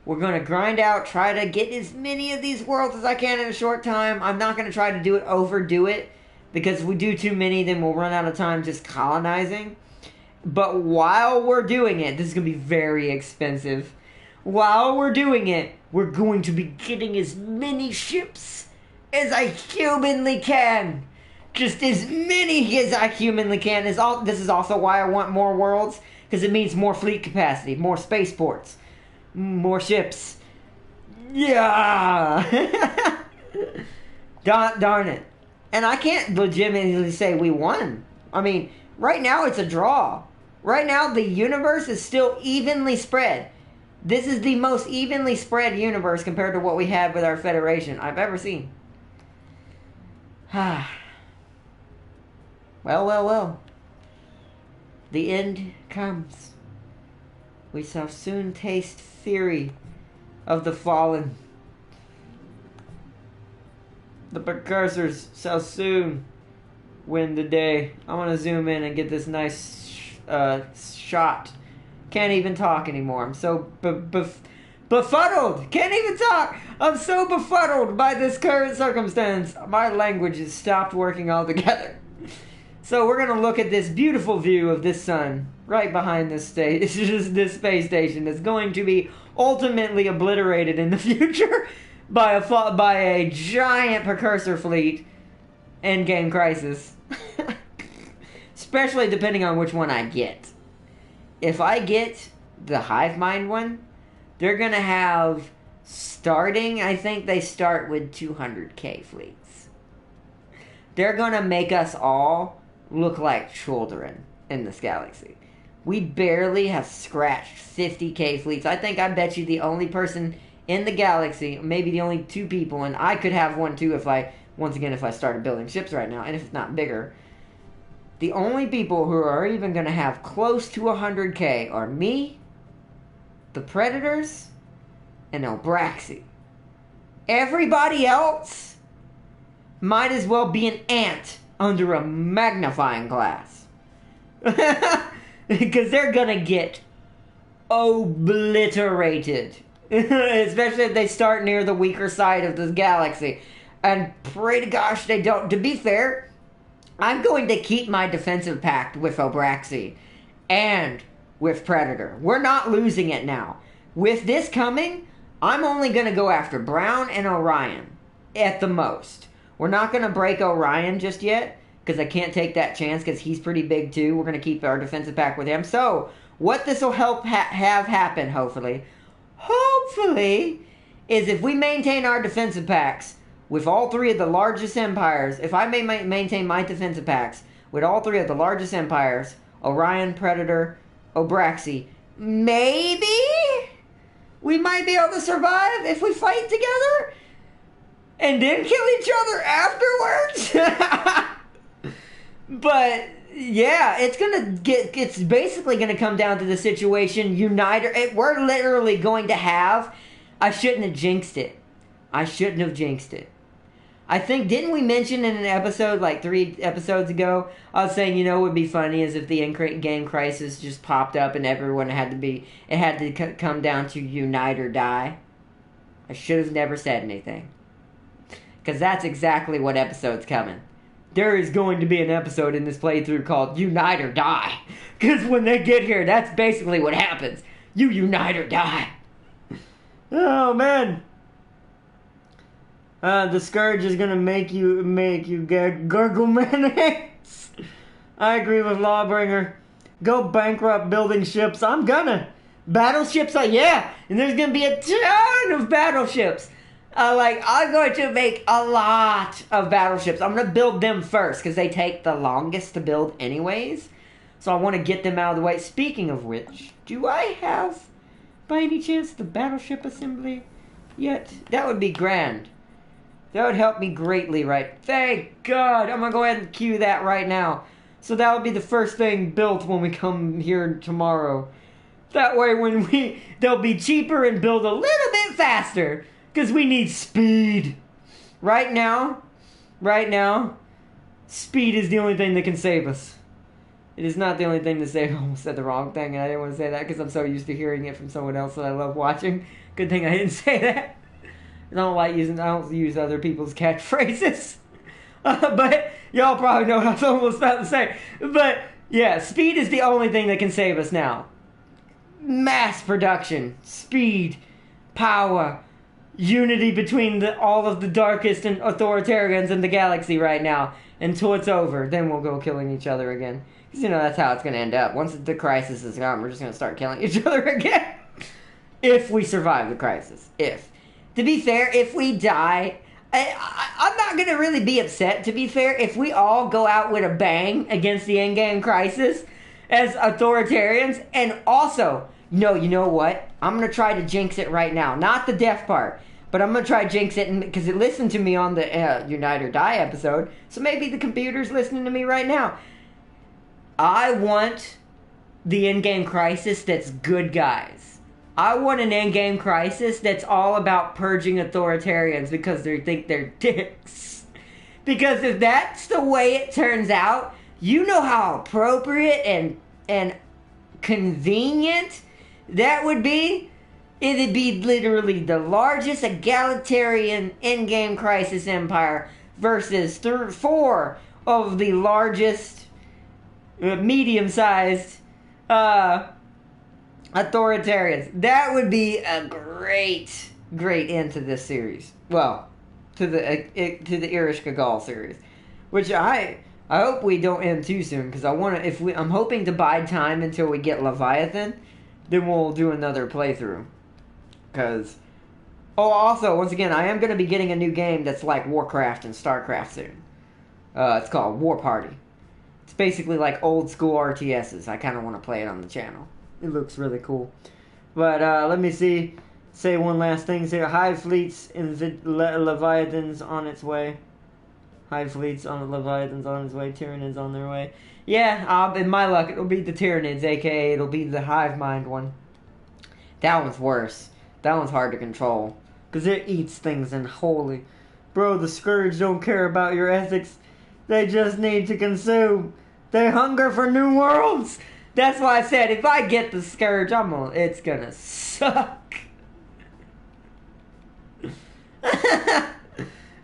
We're going to grind out, try to get as many of these worlds as I can in a short time. I'm not going to try to overdo it. Because if we do too many, then we'll run out of time just colonizing. But while we're doing it, this is going to be very expensive. While we're doing it, we're going to be getting as many ships as I humanly can. Just as many as I humanly can. This is also why I want more worlds. Because it means more fleet capacity, more spaceports, more ships. Yeah! Darn it. And I can't legitimately say we won. I mean, right now it's a draw. Right now the universe is still evenly spread. This is the most evenly spread universe compared to what we had with our Federation I've ever seen. Well. The end comes. We shall soon taste fury of the fallen. The precursors shall soon win the day. I want to zoom in and get this nice shot. Can't even talk anymore. I'm so befuddled. Can't even talk. I'm so befuddled by this current circumstance. My language has stopped working altogether. So we're going to look at this beautiful view of this sun right behind this this space station that's going to be ultimately obliterated in the future by a giant precursor fleet. Endgame crisis. Especially depending on which one I get. If I get the hive mind one, they're going to have starting, I think they start with 200k fleets. They're going to make us all look like children in this galaxy. We barely have scratched 50k fleets. I bet you the only person in the galaxy, maybe the only two people, and I could have one too if I started building ships right now, and if it's not bigger. The only people who are even going to have close to 100k are me, the Predators, and Elbraxi. everybody else might as well be an ant under a magnifying glass. Because they're gonna get obliterated. Especially if they start near the weaker side of this galaxy. And pray to gosh they don't. To be fair, I'm going to keep my defensive pact with Obraxi and with Predator. We're not losing it now. With this coming, I'm only going to go after Brown and Orion at the most. We're not going to break Orion just yet because I can't take that chance because he's pretty big too. We're going to keep our defensive pact with him. So, what this will help have happen, hopefully, is if we maintain our defensive pacts with all three of the largest empires, if I may maintain my defensive pacts with all three of the largest empires, Orion, Predator, Obraxi, maybe we might be able to survive if we fight together and then kill each other afterwards. But yeah, it's basically gonna come down to the situation. We're literally going to have. I shouldn't have jinxed it. I think, didn't we mention in an episode, like 3 episodes ago, I was saying, what would be funny is if the in-game crisis just popped up and everyone had to come down to unite or die. I should have never said anything. Because that's exactly what episode's coming. There is going to be an episode in this playthrough called Unite or Die. Because when they get here, that's basically what happens. You unite or die. Oh, man. The Scourge is gonna make you get gargle mayonnaise. I agree with Lawbringer. Go bankrupt building ships. I'm gonna. Battleships, yeah. And there's gonna be a ton of battleships. I'm going to make a lot of battleships. I'm gonna build them first, because they take the longest to build anyways. So I want to get them out of the way. Speaking of which, do I have, by any chance, the battleship assembly yet? That would be grand. That would help me greatly, right? Thank God! I'm gonna go ahead and cue that right now. So that would be the first thing built when we come here tomorrow. That way they'll be cheaper and build a little bit faster. Because we need speed. Right now, speed is the only thing that can save us. It is not the only thing to save. I almost said the wrong thing, and I didn't want to say that because I'm so used to hearing it from someone else that I love watching. Good thing I didn't say that. I don't use other people's catchphrases. But y'all probably know what I was about to say. But yeah, speed is the only thing that can save us now. Mass production, speed, power, unity between all of the darkest and authoritarians in the galaxy right now. Until it's over, then we'll go killing each other again. Because that's how it's going to end up. Once the crisis is gone, we're just going to start killing each other again. If we survive the crisis. To be fair, if we die, I'm not going to really be upset, to be fair, if we all go out with a bang against the endgame crisis as authoritarians. And also, no, you know what? I'm going to try to jinx it right now. Not the death part, but I'm going to try to jinx it because it listened to me on the Unite or Die episode. So maybe the computer's listening to me right now. I want the endgame crisis that's good guys. I want an endgame crisis that's all about purging authoritarians because they think they're dicks. Because if that's the way it turns out, you know how appropriate and convenient that would be? It'd be literally the largest egalitarian endgame crisis empire versus 4 of the largest medium-sized authoritarians. That would be a great end to this series. Well, to the Ereshkigal series, which I hope we don't end too soon because I'm hoping to bide time until we get Leviathan. Then we'll do another playthrough. Because also once again, I am going to be getting a new game that's like Warcraft and StarCraft soon. It's called War Party. It's basically like old school RTSs. I kind of want to play it on the channel. It looks really cool. But let me say one last thing here. Hive fleets in Leviathan's on its way. Hive fleets on Leviathan's on its way. Tyranids on their way. Yeah, in my luck, it'll be the Tyranids, aka it'll be the Hive Mind one. That one's worse. That one's hard to control. Because it eats things unholy. Bro, the Scourge don't care about your ethics. They just need to consume. They hunger for new worlds. That's why I said, if I get the Scourge, it's gonna suck.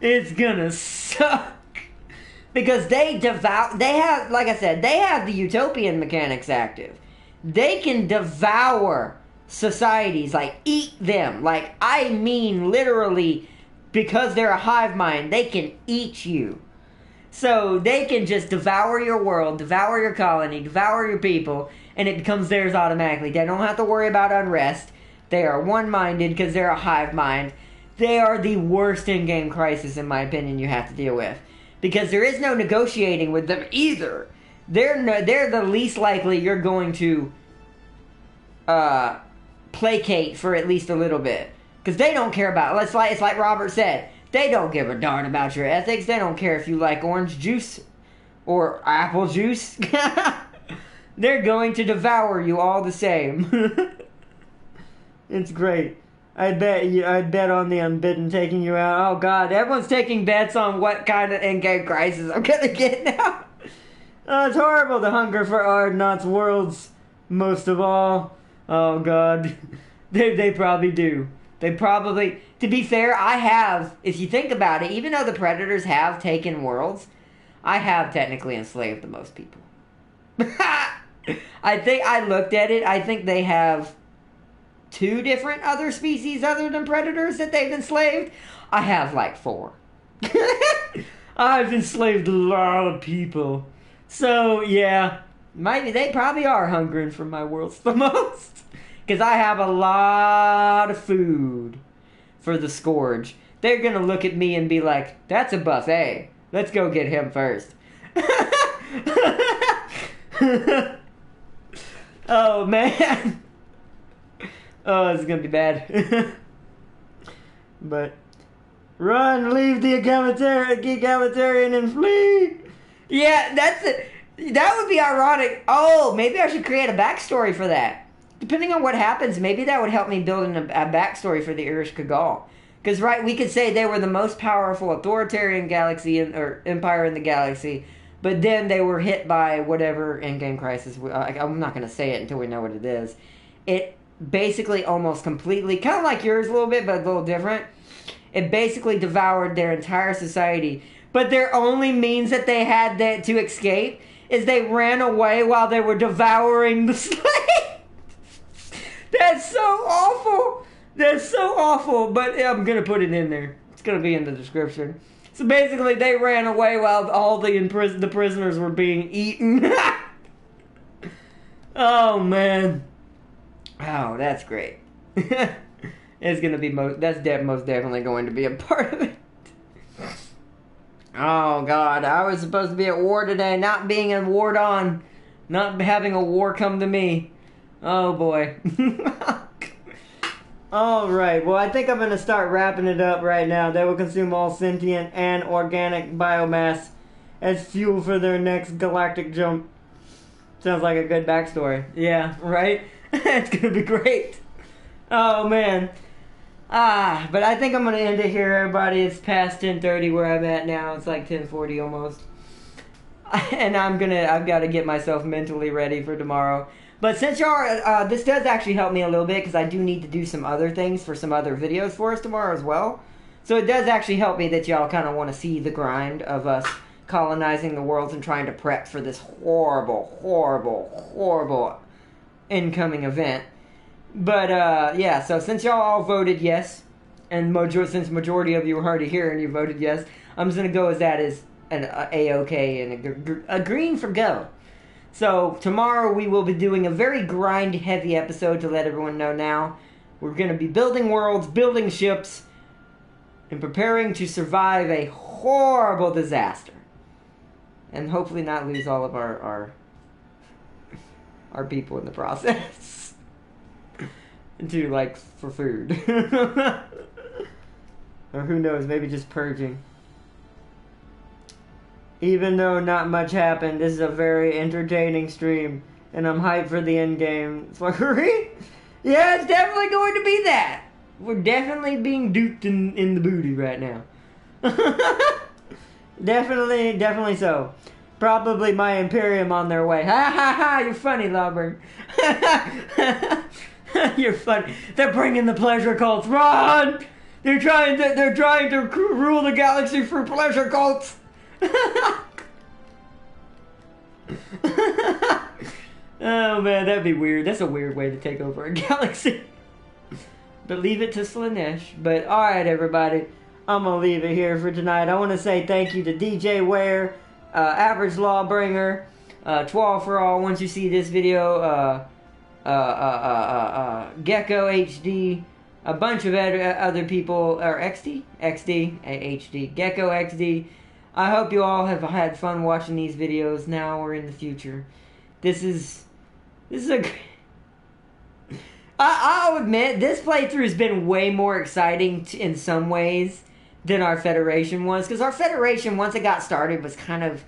It's gonna suck. Because they have, like I said, they have the utopian mechanics active. They can devour societies, like eat them. Like, I mean literally, because they're a hive mind, they can eat you. So they can just devour your world, devour your colony, devour your people, and it becomes theirs automatically. They don't have to worry about unrest. They are one-minded because they're a hive mind. They are the worst in-game crisis, in my opinion, you have to deal with. Because there is no negotiating with them either. They're the least likely you're going to placate for at least a little bit. Because they don't care about... It's like Robert said. They don't give a darn about your ethics. They don't care if you like orange juice or apple juice. They're going to devour you all the same. It's great. I'd bet on the unbidden taking you out. Oh god, everyone's taking bets on what kind of in-game crisis I'm gonna get now. Oh, it's horrible, the hunger for Ardnaught's worlds, most of all. Oh god. They probably do. They probably... To be fair, I have, if you think about it, even though the Predators have taken worlds, I have technically enslaved the most people. I think I looked at it, I think they have 2 different other species other than Predators that they've enslaved. I have like 4. I've enslaved a lot of people. So, yeah, they probably are hungering for my worlds the most. Because I have a lot of food for the Scourge. They're going to look at me and be like, that's a buffet. Let's go get him first. Oh, man. Oh, this is going to be bad. But, run, leave the egalitarian and flee. Yeah, that's it. That would be ironic. Oh, maybe I should create a backstory for that. Depending on what happens, maybe that would help me build a backstory for the Ereshkigal. Because, right, we could say they were the most powerful authoritarian galaxy or empire in the galaxy, but then they were hit by whatever in-game crisis. I'm not going to say it until we know what it is. It basically almost completely, kind of like yours a little bit, but a little different. It basically devoured their entire society. But their only means that they had to escape is they ran away while they were devouring the slaves. That's so awful. That's so awful. But I'm going to put it in there. It's going to be in the description. So basically, they ran away while all the prisoners were being eaten. Oh, man. Oh, that's great. It's going to be most definitely going to be a part of it. Oh, God. I was supposed to be at war today, not being in war on. Not having a war come to me. Oh, boy. Alright, well, I think I'm going to start wrapping it up right now. They will consume all sentient and organic biomass as fuel for their next galactic jump. Sounds like a good backstory. Yeah, right? It's going to be great. Oh, man. But I think I'm going to end it here, everybody. It's past 10:30 where I'm at now. It's like 10:40 almost. And I've got to get myself mentally ready for tomorrow. But since y'all this does actually help me a little bit because I do need to do some other things for some other videos for us tomorrow as well. So it does actually help me that y'all kind of want to see the grind of us colonizing the worlds and trying to prep for this horrible, horrible, horrible incoming event. But, yeah, so since y'all all voted yes, and since majority of you are already here and you voted yes, I'm just going to go as that as an A-OK and a green for go. So, tomorrow we will be doing a very grind-heavy episode to let everyone know now. We're going to be building worlds, building ships, and preparing to survive a horrible disaster. And hopefully not lose all of our people in the process. To, like, for food. Or who knows, maybe just purging. Even though not much happened, this is a very entertaining stream. And I'm hyped for the end game. Yeah, it's definitely going to be that. We're definitely being duped in the booty right now. Definitely so. Probably my Imperium on their way. Ha ha ha! You're funny, Lawburn. You're funny. They're bringing the pleasure cults. Run! They're trying to rule the galaxy for pleasure cults. Oh man, that'd be weird. That's a weird way to take over a galaxy. But leave it to Slanesh. But alright, everybody. I'm going to leave it here for tonight. I want to say thank you to DJ Ware, Average Lawbringer, Twal for All. Once you see this video, Gecko HD, a bunch of other people, or XD, HD, Gecko XD. I hope you all have had fun watching these videos now or in the future. This is a... I'll admit, this playthrough has been way more exciting in some ways than our Federation was. Because our Federation, once it got started, was kind of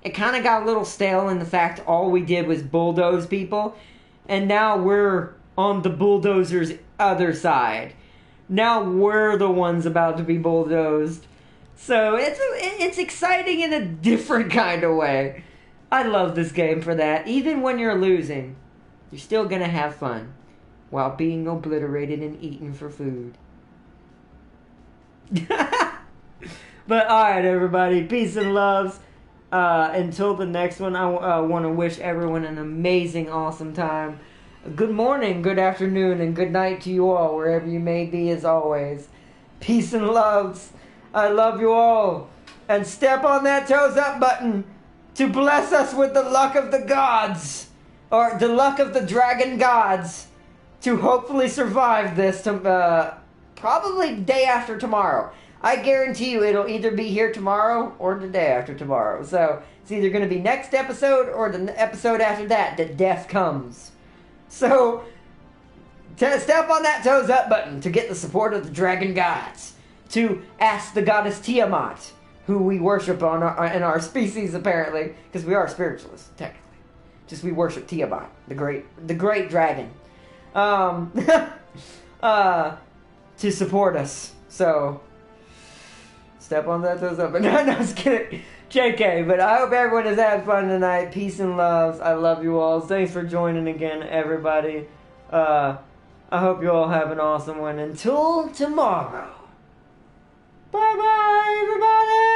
got a little stale in the fact all we did was bulldoze people. And now we're on the bulldozer's other side. Now we're the ones about to be bulldozed. So it's exciting in a different kind of way. I love this game for that. Even when you're losing, you're still going to have fun while being obliterated and eaten for food. But alright, everybody, peace and loves. Until the next one, I want to wish everyone an amazing, awesome time. Good morning, good afternoon, and good night to you all, wherever you may be, as always. Peace and loves. I love you all. And step on that toes up button to bless us with the luck of the gods, or the luck of the dragon gods, to hopefully survive this probably day after tomorrow. I guarantee you it'll either be here tomorrow or the day after tomorrow. So it's either going to be next episode or the episode after that death comes. So step on that toes up button to get the support of the dragon gods. To ask the goddess Tiamat, who we worship in our species apparently, because we are spiritualists technically. Just we worship Tiamat, the great dragon. To support us. So step on that toes up. No, I was kidding. JK, but I hope everyone has had fun tonight. Peace and loves. I love you all. Thanks for joining again, everybody. I hope you all have an awesome one. Until tomorrow. Bye-bye, everybody!